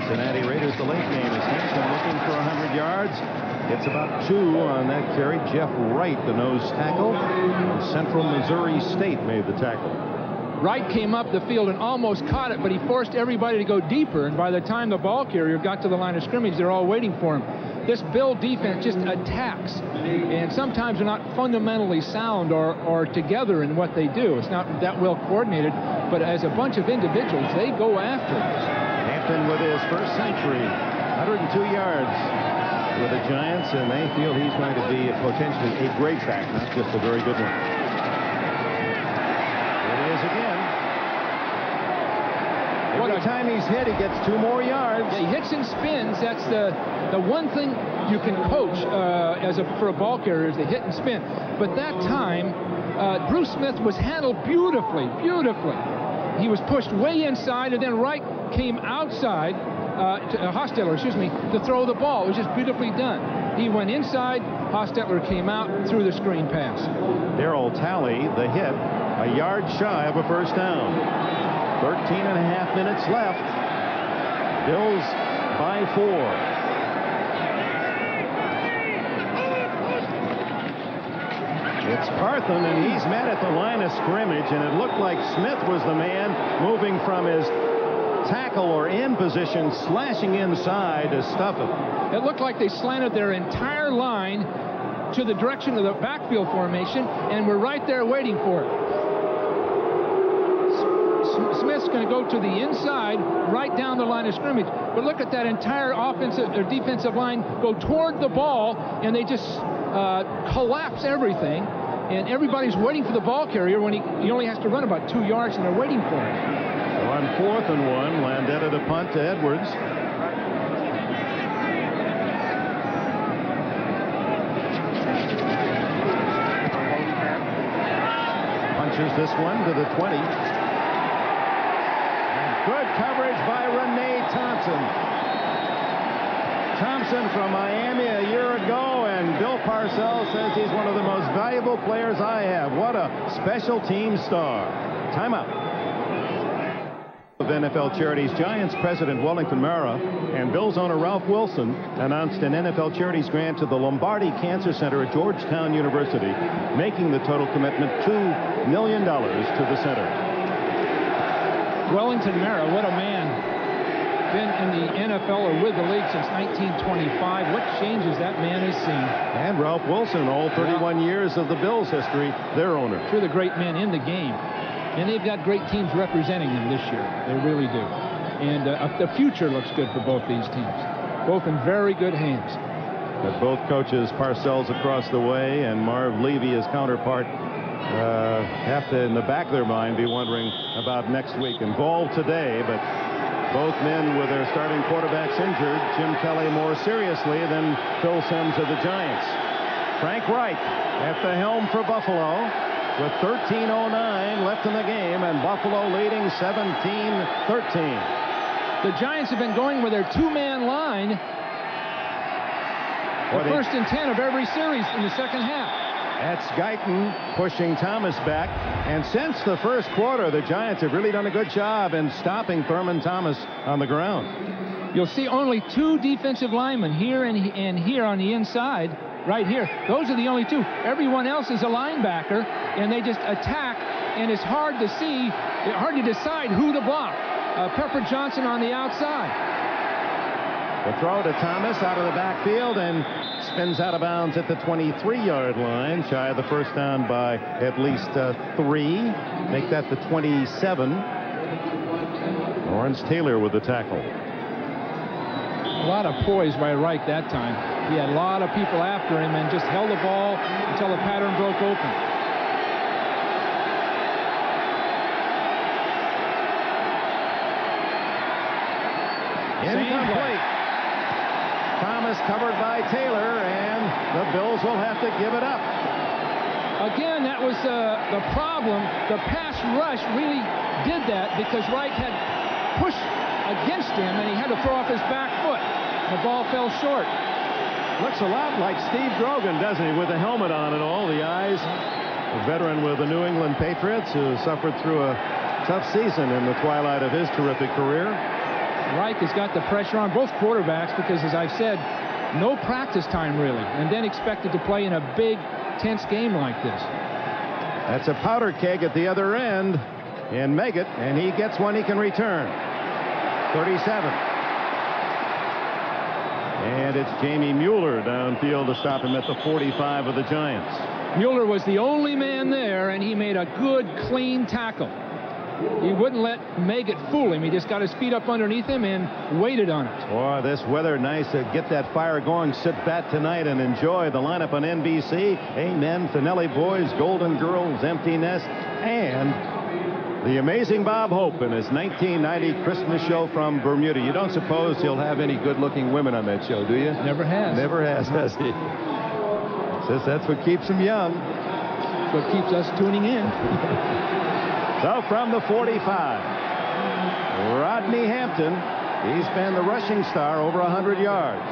S3: Cincinnati Raiders, the late game is Hampton looking for 100 yards. It's about 2 on that carry. Jeff Wright, the nose tackle. Central Missouri State made the tackle.
S4: Wright came up the field and almost caught it, but he forced everybody to go deeper, and by the time the ball carrier got to the line of scrimmage, they're all waiting for him. This Bill defense just attacks, and sometimes they're not fundamentally sound or together in what they do. It's not that well coordinated, but as a bunch of individuals, they go after it.
S3: Hampton with his first century, 102 yards with the Giants, and they feel he's going to be potentially a great back, not just a very good one. There it is again. Every time he's hit, he gets 2 more yards.
S4: Yeah, he hits and spins. That's the one thing you can coach for a ball carrier is the hit and spin. But that time, Bruce Smith was handled beautifully. He was pushed way inside, and then Wright came outside, Hostetler, to throw the ball. It was just beautifully done. He went inside, Hostetler came out, threw the screen pass.
S3: Darryl Talley, the hit, a yard shy of a first down. 13.5 minutes left. Bills by 4. It's Parthon, and he's met at the line of scrimmage, and it looked like Smith was the man moving from his tackle or in position, slashing inside to stuff it.
S4: It looked like they slanted their entire line to the direction of the backfield formation, and were right there waiting for it. Smith's going to go to the inside, right down the line of scrimmage. But look at that entire offensive or defensive line go toward the ball, and they just collapse everything. And everybody's waiting for the ball carrier when he only has to run about 2 yards, and they're waiting for him.
S3: So on 4th and 1, Landeta to punt to Edwards. Punches this one to the 20. Good coverage by Renee Thompson. Thompson from Miami a year ago, and Bill Parcells says he's one of the most valuable players I have. What a special team star. Timeout. Of NFL Charities, Giants president Wellington Mara and Bills owner Ralph Wilson announced an NFL Charities grant to the Lombardi Cancer Center at Georgetown University, making the total commitment $2 million to the center.
S4: Wellington Mara, what a man. Been in the NFL or with the league since 1925. What changes that man has seen.
S3: And Ralph Wilson, all 31 years of the Bills' history, their owner.
S4: Two of the great men in the game. And they've got great teams representing them this year. They really do. And the future looks good for both these teams. Both in very good hands.
S3: But both coaches, Parcells across the way and Marv Levy, his counterpart, have to, in the back of their mind, be wondering about next week. Involved today, but both men with their starting quarterbacks injured. Jim Kelly more seriously than Phil Simms of the Giants. Frank Reich at the helm for Buffalo with 13:09 left in the game, and Buffalo leading 17-13.
S4: The Giants have been going with their two-man line the first and 10 of every series in the second half.
S3: That's Guyton pushing Thomas back. And since the first quarter, the Giants have really done a good job in stopping Thurman Thomas on the ground.
S4: You'll see only two defensive linemen here and here on the inside, right here. Those are the only two. Everyone else is a linebacker, and they just attack and it's hard to see, hard to decide who to block. Pepper Johnson on the outside.
S3: The throw to Thomas out of the backfield and spins out of bounds at the 23-yard line, shy of the first down by at least 3. Make that the 27. Lawrence Taylor with the tackle.
S4: A lot of poise by Reich that time. He had a lot of people after him and just held the ball until the pattern broke open.
S3: Incomplete. Thomas covered by Taylor, and the Bills will have to give it up.
S4: Again, that was the problem. The pass rush really did that because Reich had pushed against him, and he had to throw off his back foot. The ball fell short.
S3: Looks a lot like Steve Grogan, doesn't he, with the helmet on and all, the eyes. A veteran with the New England Patriots who suffered through a tough season in the twilight of his terrific career.
S4: Reich has got the pressure on both quarterbacks because, as I've said, no practice time really, and then expected to play in a big, tense game like this.
S3: That's a powder keg at the other end in Meggett, and he gets one he can return. 37. And it's Jamie Mueller downfield to stop him at the 45 of the Giants.
S4: Mueller was the only man there, and he made a good, clean tackle. He wouldn't let Meggett fool him. He just got his feet up underneath him and waited on it.
S3: Boy, this weather nice to get that fire going. Sit back tonight and enjoy the lineup on NBC. Amen, Finelli Boys, Golden Girls, Empty Nest, and the amazing Bob Hope in his 1990 Christmas show from Bermuda. You don't suppose he'll have any good-looking women on that show, do you?
S4: Never has.
S3: Never has he? Says that's what keeps him young.
S4: That's what keeps us tuning in.
S3: So from the 45, Rodney Hampton. He's been the rushing star, over 100 yards.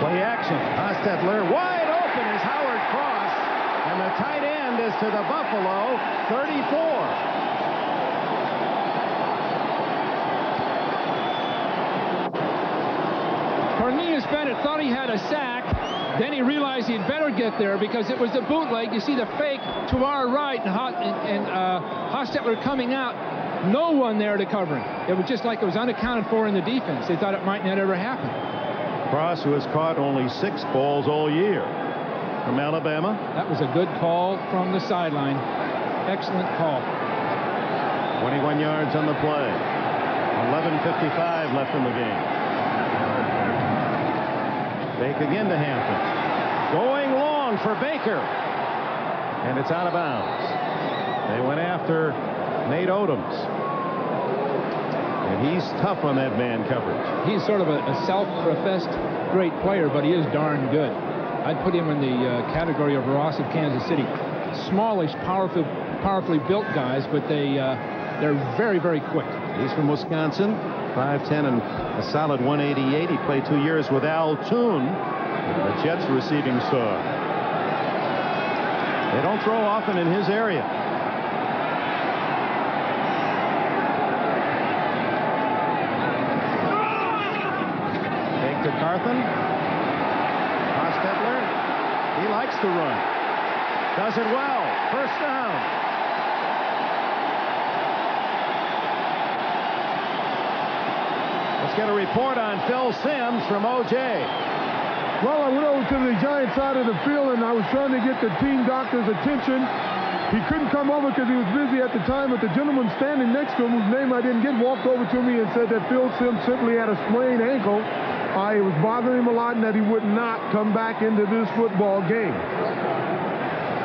S3: Play action. Hostetler wide open is Howard Cross. And the tight end is to the Buffalo 34.
S4: Cornelius Bennett thought he had a sack. Then he realized he'd better get there because it was a bootleg. You see the fake to our right and Hostetler coming out. No one there to cover him. It was just like it was unaccounted for in the defense. They thought it might not ever happen.
S3: Cross, who has caught only 6 balls all year from Alabama.
S4: That was a good call from the sideline. Excellent call.
S3: 21 yards on the play. 11:55 left in the game. Fake again to Hampton. Going long for Baker. And it's out of bounds. They went after Nate Odoms. And he's tough on that man coverage.
S4: He's sort of a self-professed great player, but he is darn good. I'd put him in the category of Ross of Kansas City. Smallish, powerfully built guys, but they're very, very quick.
S3: He's from Wisconsin. 5'10" and a solid 188. He played 2 years with Al Toon, the Jets receiving star. They don't throw often in his area. Take to Carthen. Hostetler. He likes to run. Does it well. First down. Let's get a report on Phil Simms from OJ.
S9: Well, I went over to the Giants side of the field, and I was trying to get the team doctor's attention. He couldn't come over because he was busy at the time, but the gentleman standing next to him, whose name I didn't get, walked over to me and said that Phil Simms simply had a sprained ankle. It was bothering him a lot and that he would not come back into this football game.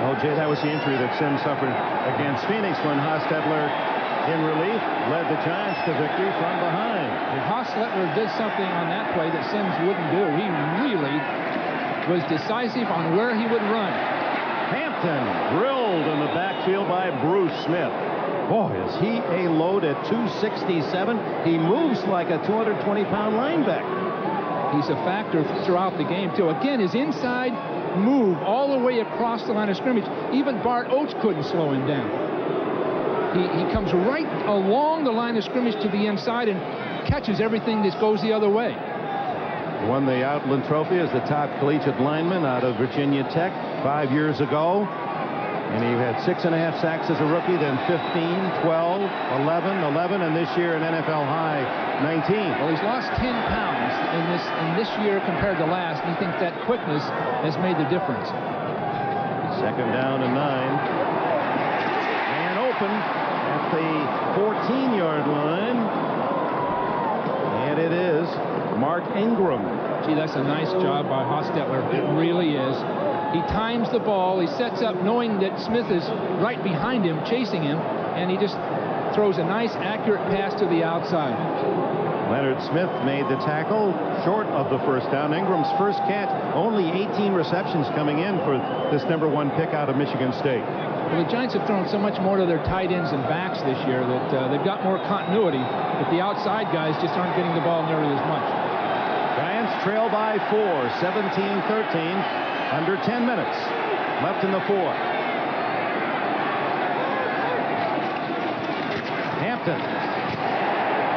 S3: OJ, that was the injury that Simms suffered against Phoenix when Hostetler, in relief, led the Giants to victory from behind.
S4: Hostetler did something on that play that Simms wouldn't do. He really was decisive on where he would run.
S3: Hampton drilled in the backfield by Bruce Smith. Boy, is he a load at 267. He moves like a 220-pound linebacker.
S4: He's a factor throughout the game, too. Again, his inside move all the way across the line of scrimmage. Even Bart Oates couldn't slow him down. He comes right along the line of scrimmage to the inside and catches everything that goes the other way.
S3: Won the Outland Trophy as the top collegiate lineman out of Virginia Tech 5 years ago. And he had 6.5 sacks as a rookie, then 15, 12, 11, and this year an NFL high 19.
S4: Well, he's lost 10 pounds in this year compared to last, and he thinks that quickness has made the difference.
S3: Second down and 9. And open at the 14-yard line. And it is Mark Ingram.
S4: Gee, that's a nice job by Hostetler. It really is. He times the ball. He sets up knowing that Smith is right behind him, chasing him, and he just throws a nice, accurate pass to the outside.
S3: Leonard Smith made the tackle short of the first down. Ingram's first catch, only 18 receptions coming in for this number 1 pick out of Michigan State.
S4: Well, the Giants have thrown so much more to their tight ends and backs this year that they've got more continuity, but the outside guys just aren't getting the ball nearly as much.
S3: Giants trail by 4, 17-13. Under 10 minutes left in the 4th. Hampton.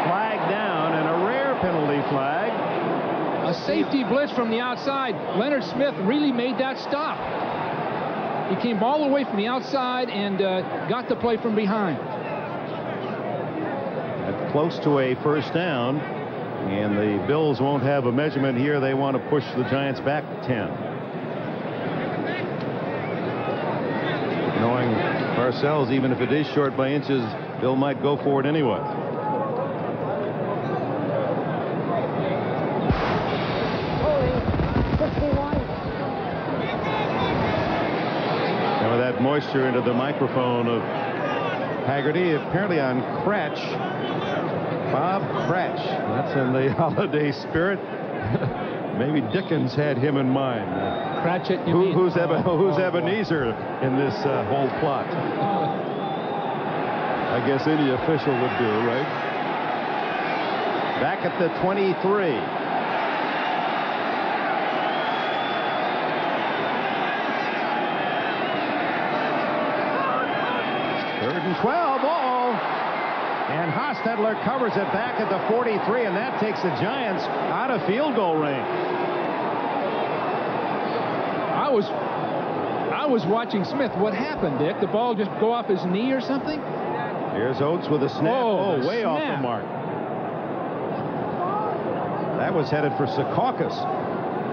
S3: Flag down, and a rare penalty flag.
S4: A safety blitz from the outside. Leonard Smith really made that stop. He came all the way from the outside and got the play from behind.
S3: That's close to a first down, and the Bills won't have a measurement here. They want to push the Giants back 10. Knowing Parcells, even if it is short by inches, Bill might go for it anyway. Some of that moisture into the microphone of Haggerty, apparently on Cratch. Bob Cratch. That's in the holiday spirit. Maybe Dickens had him in mind.
S4: Cratchit,
S3: who's Ebenezer in this whole plot? I guess any official would do, right? Back at the 23. Third and 12. And Hostetler covers it back at the 43, and that takes the Giants out of field goal range.
S4: I was watching Smith. What happened, Dick? The ball just go off his knee or something?
S3: Here's Oates with a snap. Oh, way off the mark. That was headed for Secaucus.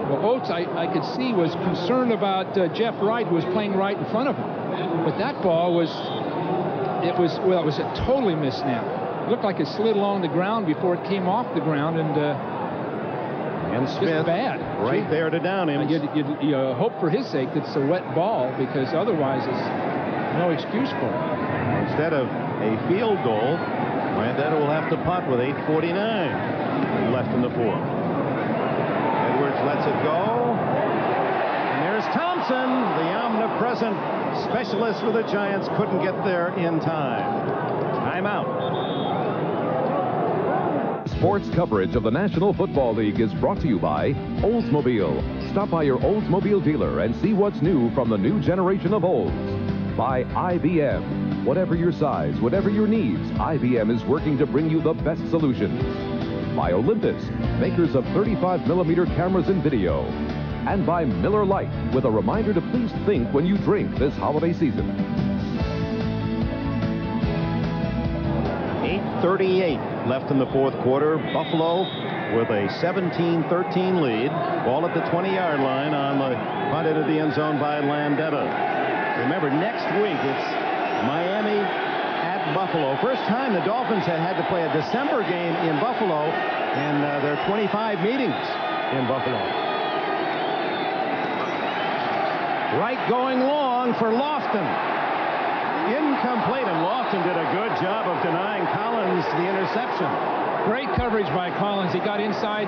S4: Well, Oates, I could see, was concerned about Jeff Wright, who was playing right in front of him. But that ball was a totally missed snap. It looked like it slid along the ground before it came off the ground, and
S3: Smith
S4: just bad.
S3: Right there to down him.
S4: You hope for his sake that it's a wet ball, because otherwise it's no excuse for it.
S3: Instead of a field goal, Landeta will have to punt with 8:49 left in the 4th. Edwards lets it go. And there's Thompson, the omnipresent specialist for the Giants, couldn't get there in time. Timeout.
S2: Sports coverage of the National Football League is brought to you by Oldsmobile. Stop by your Oldsmobile dealer and see what's new from the new generation of Olds. By IBM. Whatever your size, whatever your needs, IBM is working to bring you the best solutions. By Olympus, makers of 35mm cameras and video. And by Miller Lite, with a reminder to please think when you drink this holiday season.
S3: 8:38 left in the 4th quarter. Buffalo with a 17-13 lead. Ball at the 20-yard line on the punt into the end zone by Landeta. Remember, next week it's Miami at Buffalo. First time the Dolphins had to play a December game in Buffalo in their 25 meetings in Buffalo. Right going long for Lofton. Incomplete, and Lofton did a good job of denying Collins the interception.
S4: Great coverage by Collins. He got inside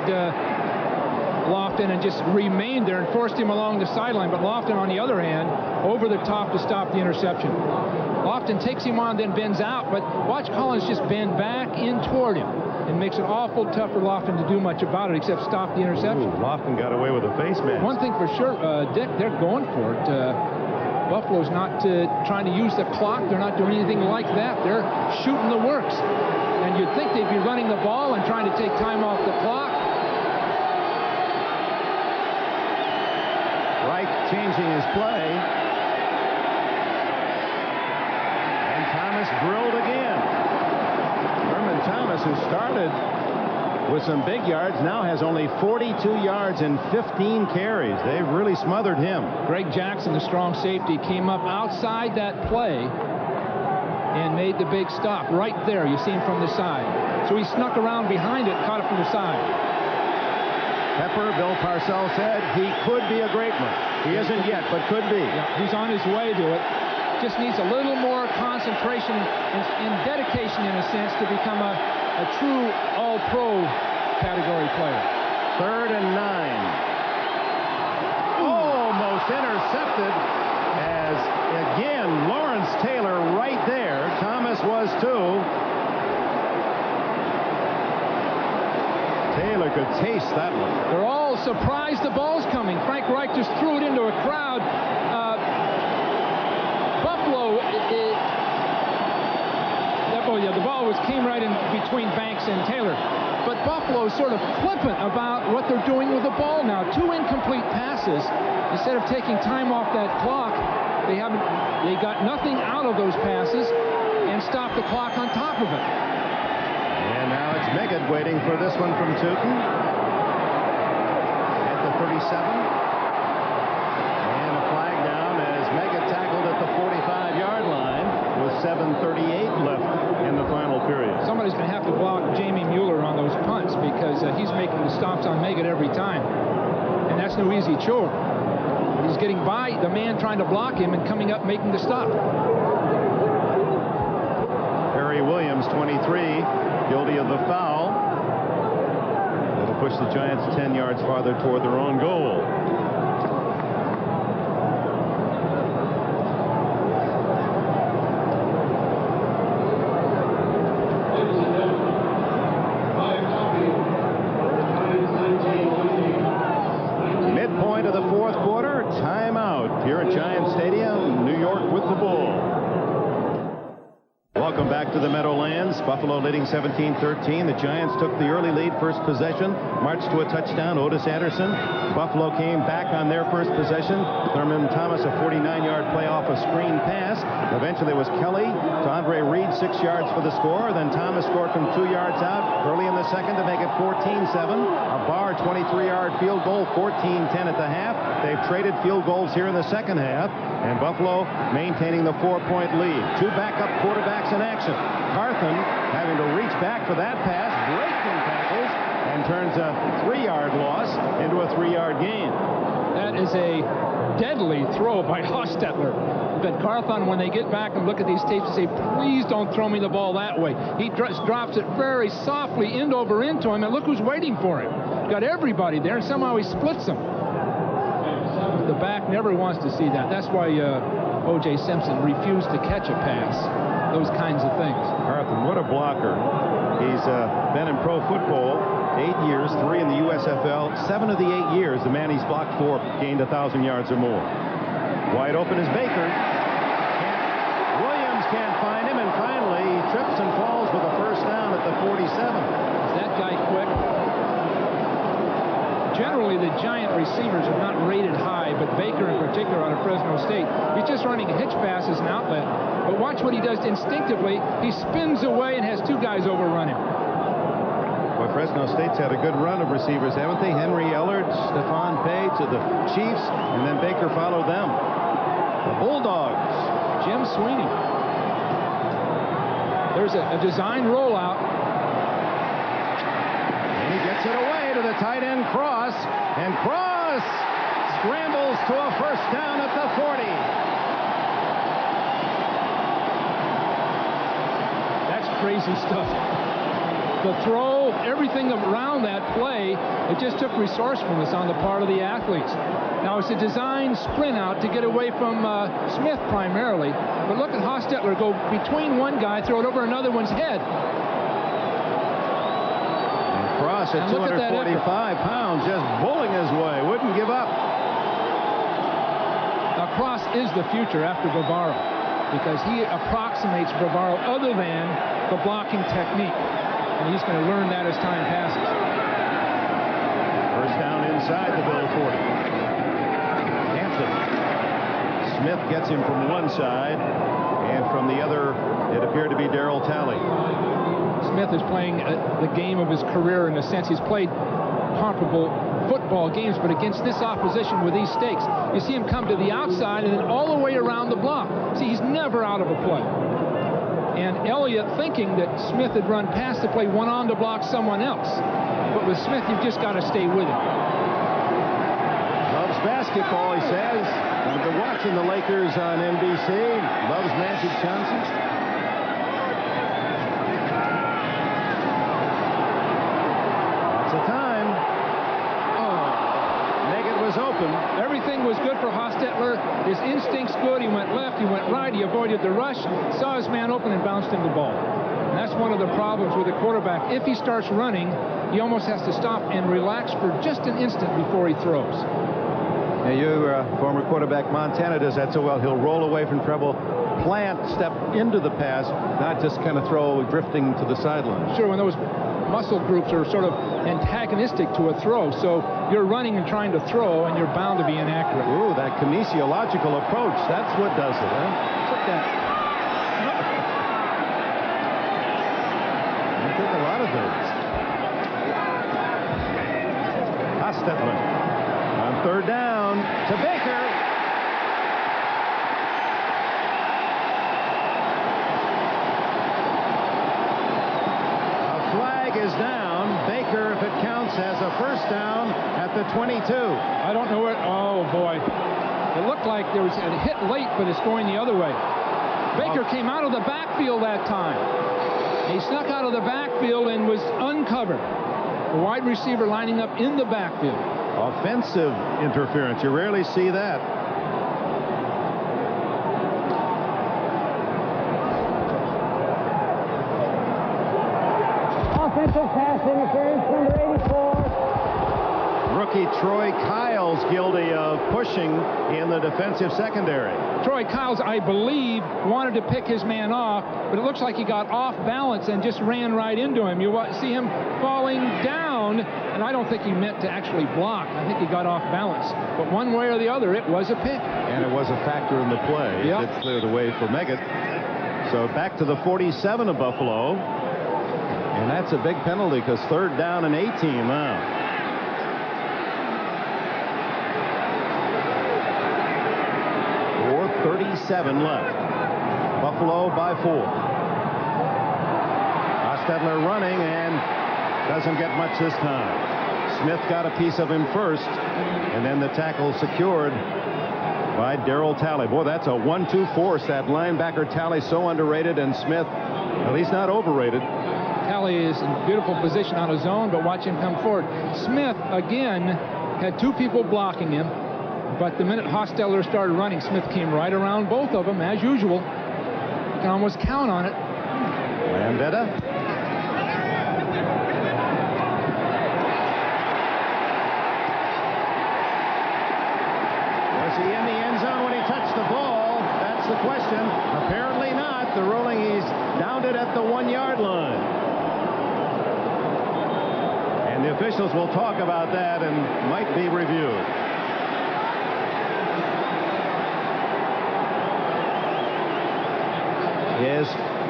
S4: Lofton and just remained there and forced him along the sideline. But Lofton, on the other hand, over the top to stop the interception. Lofton takes him on, then bends out, but watch Collins just bend back in toward him. It makes it awful tough for Lofton to do much about it except stop the interception.
S3: Ooh, Lofton got away with a face mask.
S4: One thing for sure, Dick, they're going for it. Buffalo's not trying to use the clock. They're not doing anything like that. They're shooting the works. And you'd think they'd be running the ball and trying to take time off the clock.
S3: Reich changing his play. Thomas drilled again. Thurman Thomas, who started with some big yards, now has only 42 yards and 15 carries. They've really smothered him.
S4: Greg Jackson, the strong safety, came up outside that play and made the big stop right there. You see him from the side. So he snuck around behind it, caught it from the side.
S3: Pepper, Bill Parcells said he could be a great one. He isn't yet, but could be.
S4: Yeah, he's on his way to it. Just needs a little more concentration and dedication, in a sense, to become a true all-pro category player.
S3: 3rd and 9. Almost intercepted as, again, Lawrence Taylor right there. Thomas was too. Taylor could taste that one.
S4: They're all surprised the ball's coming. Frank Reich just threw it into a crowd. Buffalo, the ball came right in between Banks and Taylor. But Buffalo's sort of flippant about what they're doing with the ball now. 2 incomplete passes. Instead of taking time off that clock, they got nothing out of those passes and stopped the clock on top of it.
S3: And now it's Meggett waiting for this one from Tootin. At the 37. And a flag down as Meggett tackled at the 45-yard line with 7:38 left in the final period.
S4: Somebody's going to have to block Jamie Mueller on those punts because he's making the stops on Meggett every time. And that's no easy chore. He's getting by the man trying to block him and coming up making the stop.
S3: Harry Williams, 23, guilty of the foul. That'll push the Giants 10 yards farther toward their own goal. Midpoint of the 4th quarter, timeout here at Giant Stadium, New York with the ball. Welcome back to the Meadowlands. Buffalo leading 17-13. The Giants took the early lead first possession, marched to a touchdown. Otis Anderson. Buffalo came back on their first possession. Thurman Thomas, a 49-yard play off a screen pass. Eventually it was Kelly to Andre Reed, 6 yards for the score. Then Thomas scored from 2 yards out early in the second to make it 14-7. A Barr 23-yard field goal, 14-10 at the half. They've traded field goals here in the second half. And Buffalo maintaining the 4-point lead. 2 backup quarterbacks in action. Carthen having to reach back for that pass, breaking tackles, and turns a 3-yard loss into a 3-yard gain.
S4: That is a deadly throw by Hostetler. But Carthon, when they get back and look at these tapes, they say, please don't throw me the ball that way. He drops it very softly over into him, and look who's waiting for him. Got everybody there, and somehow he splits them. The back never wants to see that. That's why O.J. Simpson refused to catch a pass. Those kinds of things.
S3: Carthen, what a blocker. He's been in pro football 8 years, 3 in the USFL. 7 of the 8 years, the man he's blocked for gained 1,000 yards or more. Wide open is Baker. Williams can't find him, and finally he trips and falls with a first down at the 47.
S4: Is that guy quick? Generally, the Giant receivers are not rated high, but Baker in particular out of Fresno State, he's just running hitch passes and outlet. But watch what he does instinctively. He spins away and has 2 guys overrun him.
S3: Well, Fresno State's had a good run of receivers, haven't they? Henry Ellard, Stephon Pay to the Chiefs, and then Baker followed them. The Bulldogs.
S4: Jim Sweeney. There's a design rollout.
S3: And he gets it away to the tight end Cross, and Cross scrambles to a first down at the 40.
S4: That's crazy stuff. The throw, everything around that play, it just took resourcefulness on the part of the athletes. Now, it's a design sprint out to get away from Smith primarily, but look at Hostetler go between one guy, throw it over another one's head.
S3: Cross at 245 pounds, just bowling his way, wouldn't give up.
S4: Now, Cross is the future after Bavaro, because he approximates Bavaro other than the blocking technique, and he's going to learn that as time passes.
S3: First down inside the Bill 40. Hampton. Smith gets him from one side, And from the other, it appeared to be Darryl Talley.
S4: Smith is playing the game of his career in a sense. He's played comparable football games, but against this opposition with these stakes, you see him come to the outside and then all the way around the block. See, he's never out of a play. And Elliott, thinking that Smith had run past the play, went on to block someone else. But with Smith, you've just got to stay with him.
S3: Loves basketball, he says. I've been watching the Lakers on NBC. Loves Magic Johnson. Lots of time. Meggett was open.
S4: Everything was good for Hostetler. His instinct's good. He went left, he went right, he avoided the rush, saw his man open and bounced him the ball. And that's one of the problems with a quarterback. If he starts running, he almost has to stop and relax for just an instant before he throws.
S3: Now, you, former quarterback, Montana does that so well. He'll roll away from trouble, plant, step into the pass, not just kind of throw drifting to the sideline.
S4: Sure, when those muscle groups are sort of antagonistic to a throw, so you're running and trying to throw, and you're bound to be inaccurate.
S3: Ooh, that kinesiological approach, that's what does it, huh?
S4: Look at that.
S3: I think a lot of things. Hostetler on third down to Baker. Is down. Baker, if it counts, has a first down at the 22.
S4: I don't know where. Oh, boy. It looked like there was a hit late, but it's going the other way. Baker came out of the backfield that time. He snuck out of the backfield and was uncovered. The wide receiver lining up in the backfield.
S3: Offensive interference. You rarely see that.
S6: Offensive pass interference, number 84.
S3: Rookie Troy Kyles guilty of pushing in the defensive secondary.
S4: Troy Kyles, I believe, wanted to pick his man off, but it looks like he got off balance and just ran right into him. You see him falling down, and I don't think he meant to actually block. I think he got off balance. But one way or the other, it was a pick.
S3: And it was a factor in the play.
S4: Yep.
S3: It cleared the way for Meggett. So back to the 47 of Buffalo. And that's a big penalty because third down and 18 now. .37 left. Buffalo by 4. Hostetler running and doesn't get much this time. Smith got a piece of him first, and then the tackle secured by Darryl Talley. Boy, that's a 1-2 force. That linebacker Talley, so underrated, and Smith, well, he's not overrated.
S4: Talley is in beautiful position on his own, but watch him come forward. Smith, again, had two people blocking him, but the minute Hostetler started running, Smith came right around both of them, as usual. You can almost count on it.
S3: Landetta. Was he in the end zone when he touched the ball? That's the question. Apparently not. The ruling, he's downed it at the 1-yard line. And the officials will talk about that and might be reviewed.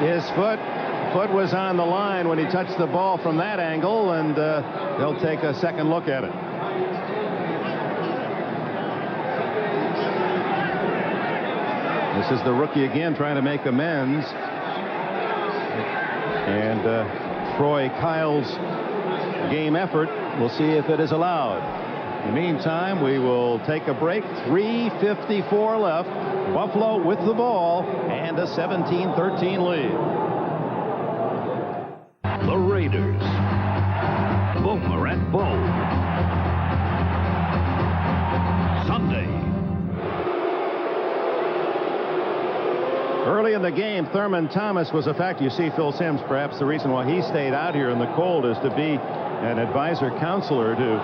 S3: His foot was on the line when he touched the ball from that angle, and they'll take a second look at it. This is the rookie again trying to make amends. And Troy Kyle's game effort, we'll see if it is allowed. In the meantime, we will take a break. 3:54 left. Buffalo with the ball and a 17-13 lead.
S8: The Raiders. Boomer and Bo. Sunday.
S3: Early in the game, Thurman Thomas was a factor. You see Phil Simms, perhaps the reason why he stayed out here in the cold is to be an advisor counselor to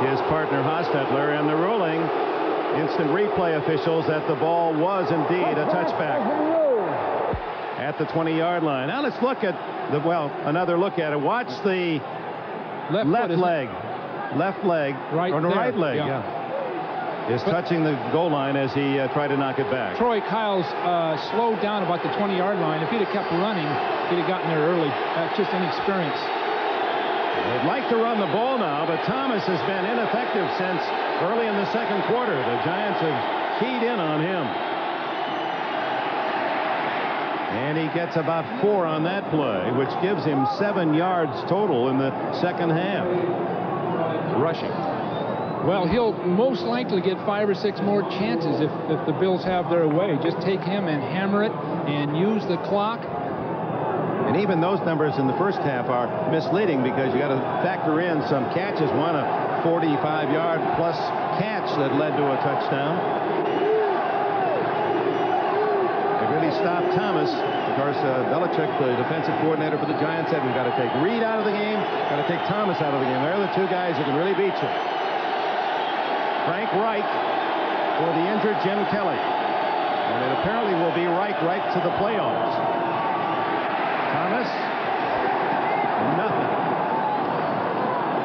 S3: his partner Hostetler, and the ruling, instant replay officials, that the ball was indeed a touchback at the 20-yard line. Now let's look at another look at it. Watch the left leg, right, or the right leg. Yeah. is touching the goal line as he tried to knock it back.
S4: Troy Kyles slowed down about the 20-yard line. If he'd have kept running, he'd have gotten there early. That's just inexperience.
S3: They'd like to run the ball now, but Thomas has been ineffective since early in the second quarter. The Giants have keyed in on him. And he gets about 4 on that play, which gives him 7 yards total in the second half. Rushing.
S4: Well, he'll most likely get 5 or 6 more chances if the Bills have their way. Just take him and hammer it and use the clock.
S3: And even those numbers in the first half are misleading because you got to factor in some catches. One, a 45-yard plus catch that led to a touchdown. They really stopped Thomas. Of course, Belichick, the defensive coordinator for the Giants, said we've got to take Reed out of the game, got to take Thomas out of the game. They're the 2 guys who can really beat you. Frank Reich for the injured Jim Kelly. And it apparently will be Reich right to the playoffs. Thomas, nothing.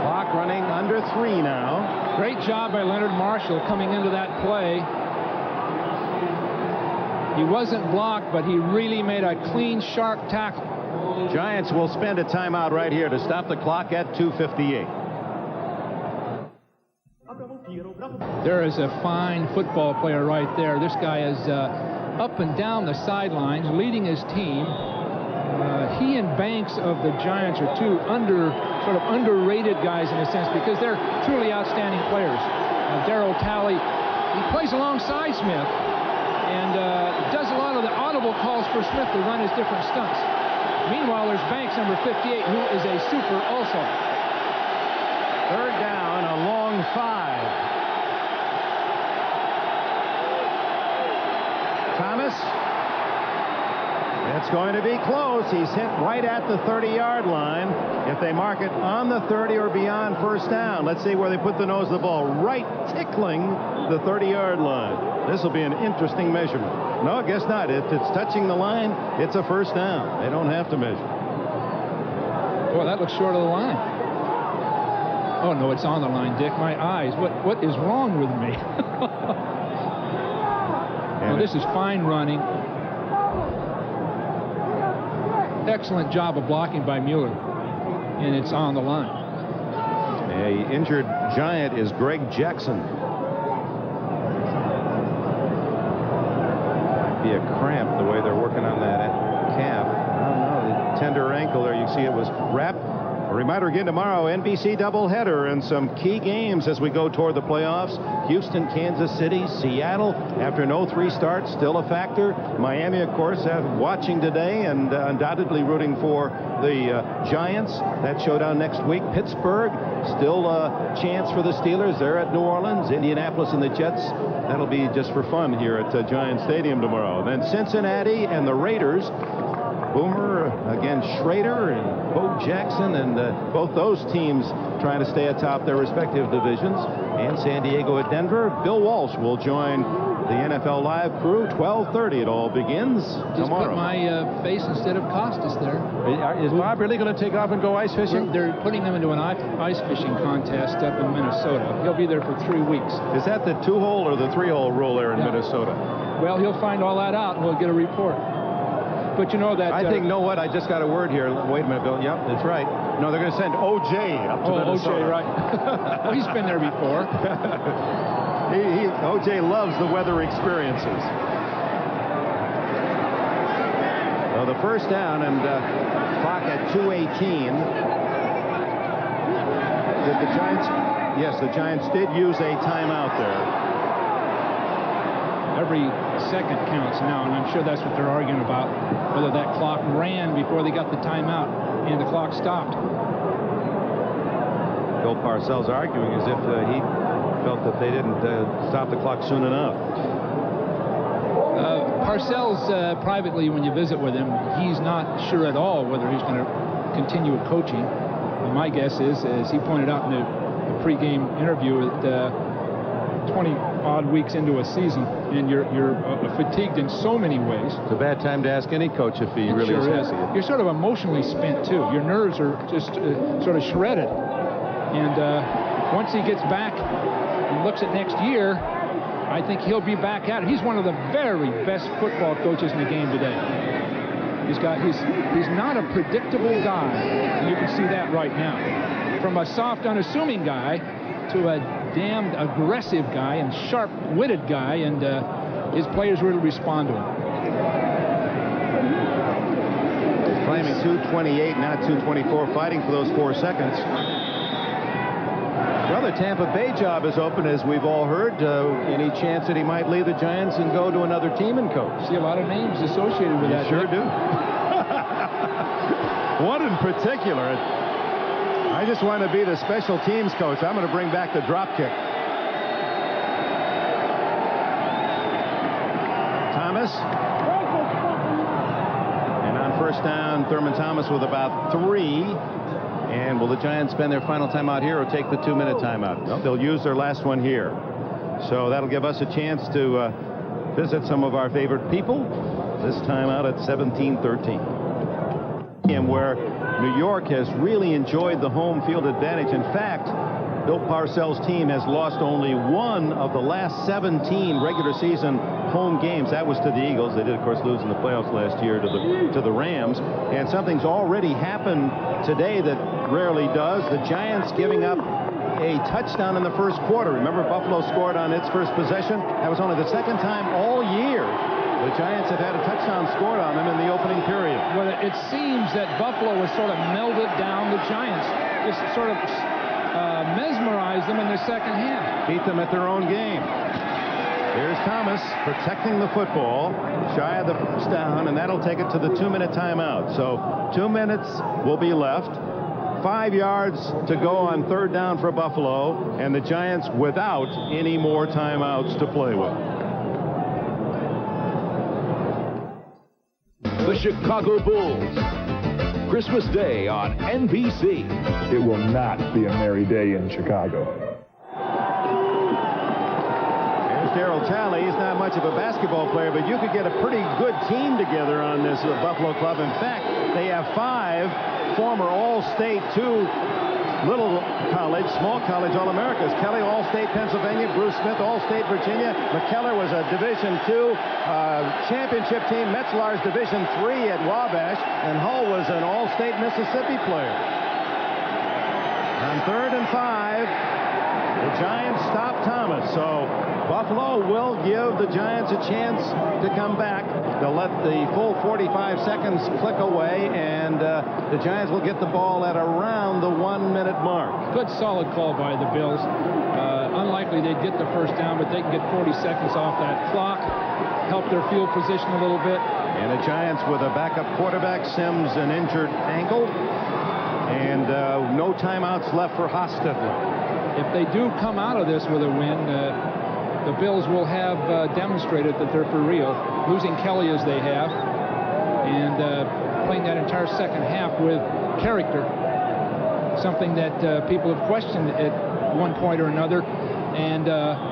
S3: Clock running under 3 now.
S4: Great job by Leonard Marshall coming into that play. He wasn't blocked, but he really made a clean, sharp tackle.
S3: Giants will spend a timeout right here to stop the clock at 2:58.
S4: There is a fine football player right there. This guy is up and down the sidelines, leading his team. He and Banks of the Giants are 2 sort of underrated guys in a sense because they're truly outstanding players. Darryl Talley, he plays alongside Smith and does a lot of the audible calls for Smith to run his different stunts. Meanwhile, there's Banks, number 58, who is a super also.
S3: Third down, a long 5. Thomas. It's going to be close. He's hit right at the 30-yard line. If they mark it on the 30 or beyond first down, let's see where they put the nose of the ball. Right tickling the 30-yard line. This will be an interesting measurement. No, I guess not. If it's touching the line, it's a first down. They don't have to measure.
S4: Boy, that looks short of the line. Oh, no, it's on the line, Dick. My eyes. What is wrong with me? Well, this is fine running. Excellent job of blocking by Mueller. And it's on the line.
S3: A injured Giant is Greg Jackson. Might be a cramp the way they're working on that calf. I don't know. The tender ankle there, you see it was wrapped. A reminder again tomorrow, NBC doubleheader and some key games as we go toward the playoffs. Houston, Kansas City, Seattle, after an 0-3 start, still a factor. Miami, of course, watching today and undoubtedly rooting for the Giants. That showdown next week. Pittsburgh, still a chance for the Steelers. They're at New Orleans. Indianapolis and the Jets. That'll be just for fun here at Giant Stadium tomorrow. Then Cincinnati and the Raiders. Boomer against Schrader and Bo Jackson, and both those teams trying to stay atop their respective divisions. And San Diego at Denver. Bill Walsh will join the NFL Live crew. 12:30 it all begins tomorrow.
S4: Just put my face instead of Costas there.
S3: Is Bob really going to take off and go ice fishing?
S4: They're putting him into an ice fishing contest up in Minnesota. He'll be there for 3 weeks.
S3: Is that the 2-hole or the 3-hole rule there in Minnesota?
S4: Well, he'll find all that out and we'll get a report. But you know that...
S3: I think, know what? I just got a word here. Wait a minute, Bill. Yep, that's right. No, they're going to send O.J. up to Minnesota.
S4: O.J., right. Well, he's been there before.
S3: O.J. loves the weather experiences. So the first down and clock at 2:18. Did the Giants... Yes, the Giants did use a timeout there.
S4: Every second counts now, and I'm sure that's what they're arguing about, whether that clock ran before they got the timeout and the clock stopped.
S3: Bill Parcells arguing as if he felt that they didn't stop the clock soon enough.
S4: Parcells, privately, when you visit with him, he's not sure at all whether he's going to continue with coaching. And my guess is, as he pointed out in the pregame interview, that 20-odd weeks into a season, and you're fatigued in so many ways.
S3: It's a bad time to ask any coach if he really is happy.
S4: You're sort of emotionally spent, too. Your nerves are just sort of shredded. And once he gets back and looks at next year, I think he'll be back at it. He's one of the very best football coaches in the game today. He's not a predictable guy, and you can see that right now. From a soft, unassuming guy to a damned aggressive guy and sharp-witted guy, and his players really respond to him.
S3: He's claiming 2:28, not 2:24, fighting for those 4 seconds. Well, the Tampa Bay job is open, as we've all heard. Any chance that he might leave the Giants and go to another team and coach?
S4: See a lot of names associated with that.
S3: Sure do. One in particular. I just want to be the special teams coach. I'm going to bring back the drop kick. Thomas. And on first down, Thurman Thomas with about 3. And will the Giants spend their final timeout here or take the 2-minute timeout? Nope. They'll use their last one here. So that'll give us a chance to visit some of our favorite people. This timeout at 17:13. Where New York has really enjoyed the home field advantage. In fact, Bill Parcells' team has lost only one of the last 17 regular season home games. That was to the Eagles. They did, of course, lose in the playoffs last year to the Rams. And something's already happened today that rarely does. The Giants giving up a touchdown in the first quarter. Remember, Buffalo scored on its first possession. That was only the second time all year the Giants have had a touchdown scored on them in the opening period.
S4: Well, it seems that Buffalo has sort of melded down the Giants. Just sort of mesmerized them in the second half.
S3: Beat them at their own game. Here's Thomas protecting the football, shy of the first down, and that'll take it to the 2-minute timeout. So 2 minutes will be left. 5 yards to go on third down for Buffalo, and the Giants without any more timeouts to play with.
S8: The Chicago Bulls. Christmas Day on NBC.
S12: It will not be a merry day in Chicago.
S3: There's Darryl Talley. He's not much of a basketball player, but you could get a pretty good team together on this Buffalo club. In fact, they have 5 former All-State, 2 little college, small college All-Americas. Kelly, All-State Pennsylvania. Bruce Smith, All-State Virginia. McKellar was a Division II championship team. Metzlar's Division III at Wabash. And Hull was an All-State Mississippi player. On 3rd and 5, the Giants stop Thomas. So Buffalo will give the Giants a chance to come back. They'll let the full 45 seconds click away, and the Giants will get the ball at around the 1-minute mark.
S4: Good, solid call by the Bills. Unlikely they'd get the first down, but they can get 40 seconds off that clock, help their field position a little bit.
S3: And the Giants with a backup quarterback, Sims an injured ankle, and no timeouts left for Hostetler.
S4: If they do come out of this with a win, the Bills will have demonstrated that they're for real, losing Kelly as they have, and playing that entire second half with character, something that people have questioned at one point or another, and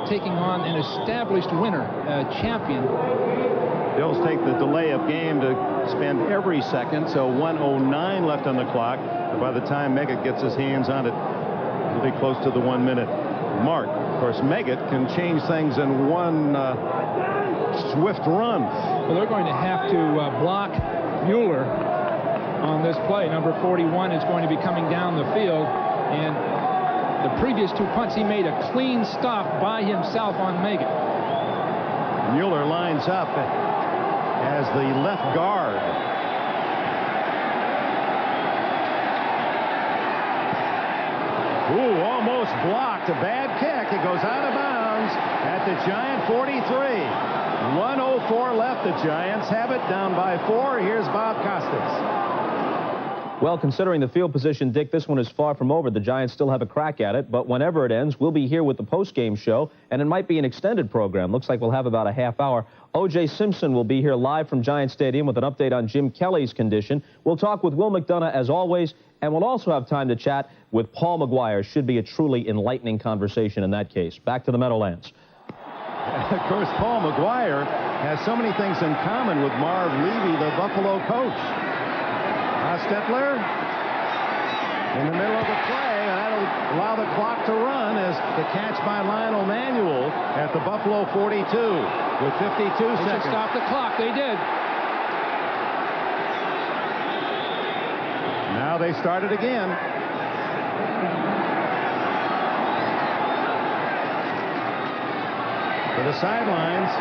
S4: taking on an established winner, champion.
S3: Bills take the delay of game to spend every second, so 1:09 left on the clock. By the time Meggett gets his hands on it, it'll be close to the 1-minute mark. Of course, Meggett can change things in one swift run.
S4: Well, they're going to have to block Mueller on this play. Number 41 is going to be coming down the field, and the previous 2 punts he made a clean stop by himself on Meggett.
S3: Mueller lines up as the left guard. Ooh, almost blocked. A bad kick. It goes out of bounds at the Giant 43. 1:04 left. The Giants have it down by 4. Here's Bob Costas.
S13: Well, considering the field position, Dick, this one is far from over. The Giants still have a crack at it, but whenever it ends, we'll be here with the post-game show, and it might be an extended program. Looks like we'll have about a half hour. O.J. Simpson will be here live from Giant Stadium with an update on Jim Kelly's condition. We'll talk with Will McDonough, as always, and we'll also have time to chat with Paul McGuire. Should be a truly enlightening conversation in that case. Back to the Meadowlands.
S3: Of course, Paul McGuire has so many things in common with Marv Levy, the Buffalo coach. Hostetler in the middle of the play, and that'll allow the clock to run as the catch by Lionel Manuel at the Buffalo 42 with 52 seconds.
S4: They should stop the clock. They did.
S3: Now they start it again. To the sidelines,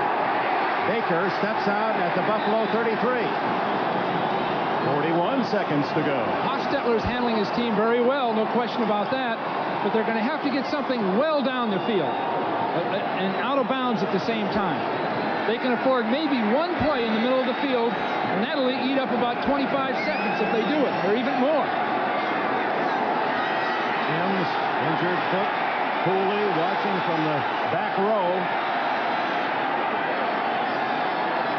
S3: Baker steps out at the Buffalo 33. 41 seconds to go.
S4: Hostetler's handling his team very well, no question about that. But they're going to have to get something well down the field and out of bounds at the same time. They can afford maybe one play in the middle of the field, and that'll eat up about 25 seconds if they do it, or even more.
S3: Sims, injured foot. Cooley watching from the back row.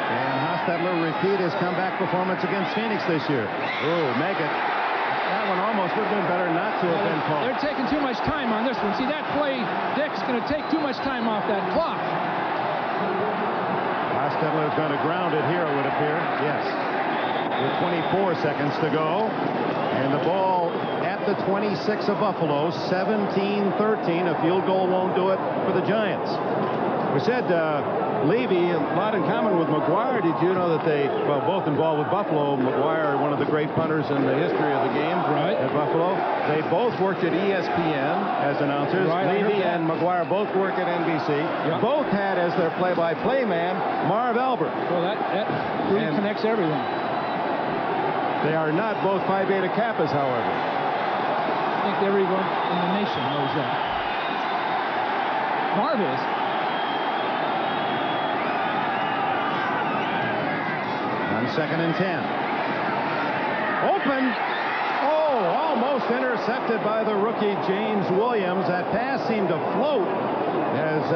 S3: And Hostetler repeat his comeback performance against Phoenix this year. Oh, Meggett. That one almost would have been better not to have been called.
S4: They're taking too much time on this one. See, that play, Dick's going to take too much time off that clock.
S3: Hostetler is going to ground it here, it would appear. Yes. With 24 seconds to go. And the ball at the 26 of Buffalo, 17-13. A field goal won't do it for the Giants. We said Levy, a lot in common with McGuire. Did you know that they, well, both involved with Buffalo. McGuire, one of the great punters in the history of the game at Buffalo. They both worked at ESPN as announcers. Levy and McGuire both work at NBC. Both had as their play-by-play man Marv Albert.
S4: Well, that really connects everyone.
S3: They are not both Phi Beta Kappas, however.
S4: I think everyone in the nation knows that. Marv is.
S3: On 2nd and 10. Open. Oh, almost intercepted by the rookie James Williams. That pass seemed to float as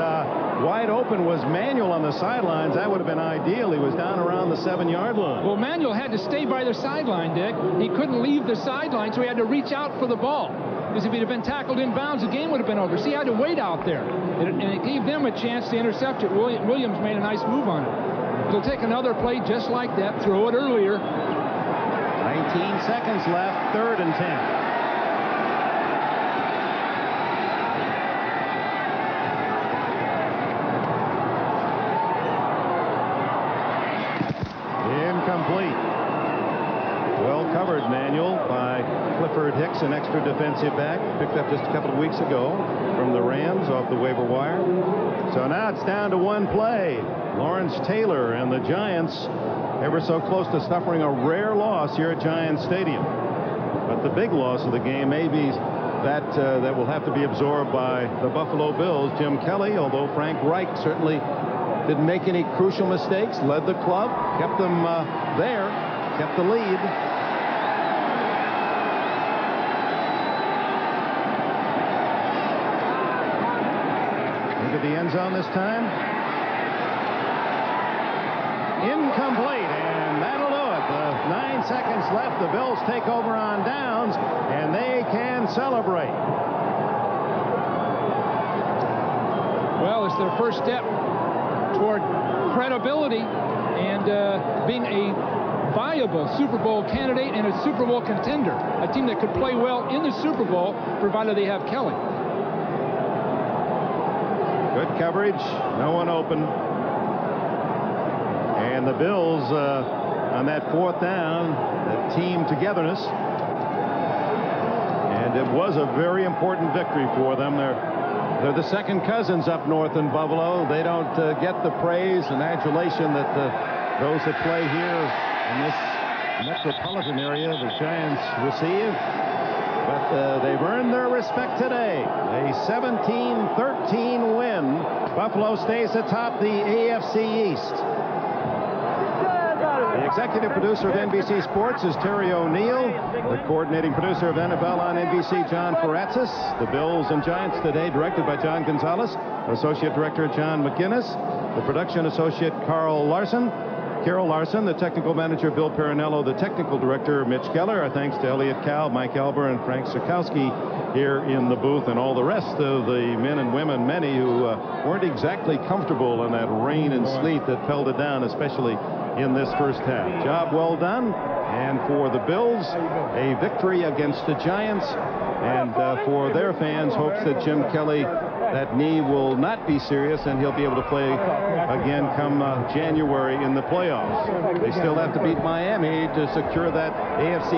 S3: wide open was Manuel on the sidelines. That would have been ideal. He was down around the 7-yard line.
S4: Well, Manuel had to stay by the sideline, Dick. He couldn't leave the sideline, so he had to reach out for the ball. Because if he'd have been tackled in bounds, the game would have been over. So he had to wait out there. And it gave them a chance to intercept it. Williams made a nice move on it. He'll take another play just like that, throw it earlier.
S3: 19 seconds left, 3rd and 10. Incomplete. Well covered, Manuel, by Clifford Hicks, an extra defensive back. Picked up just a couple of weeks ago from the Rams off the waiver wire. So now it's down to one play. Lawrence Taylor and the Giants ever so close to suffering a rare loss here at Giants Stadium. But the big loss of the game may be that that will have to be absorbed by the Buffalo Bills. Jim Kelly, although Frank Reich certainly didn't make any crucial mistakes, led the club, kept them there, kept the lead. Into the end zone this time. Incomplete, and that'll do it. 9 seconds left. The Bills take over on downs, and they can celebrate.
S4: Well, it's their first step toward credibility and being a viable Super Bowl candidate and a Super Bowl contender. A team that could play well in the Super Bowl, provided they have Kelly.
S3: Good coverage. No one open. And the Bills on that 4th down, the team togetherness. And it was a very important victory for them. They're the second cousins up north in Buffalo. They don't get the praise and adulation that those that play here in this metropolitan area, the Giants, receive. But they've earned their respect today. A 17-13 win. Buffalo stays atop the AFC East. The executive producer of NBC Sports is Terry O'Neill. The coordinating producer of NFL on NBC, John Faratzis. The Bills and Giants today, directed by John Gonzalez. Associate Director John McGinnis. The production associate, Carl Larson. Carol Larson, the technical manager, Bill Perinello, the technical director, Mitch Keller. Our thanks to Elliot Cow, Mike Elber, and Frank Sirkowski here in the booth, and all the rest of the men and women, many who weren't exactly comfortable in that rain and sleet that pelted down, especially in this first half. Job well done. And for the Bills, a victory against the Giants. And for their fans, hopes that Jim Kelly, that knee will not be serious and he'll be able to play again come January in the playoffs. They still have to beat Miami to secure that AFC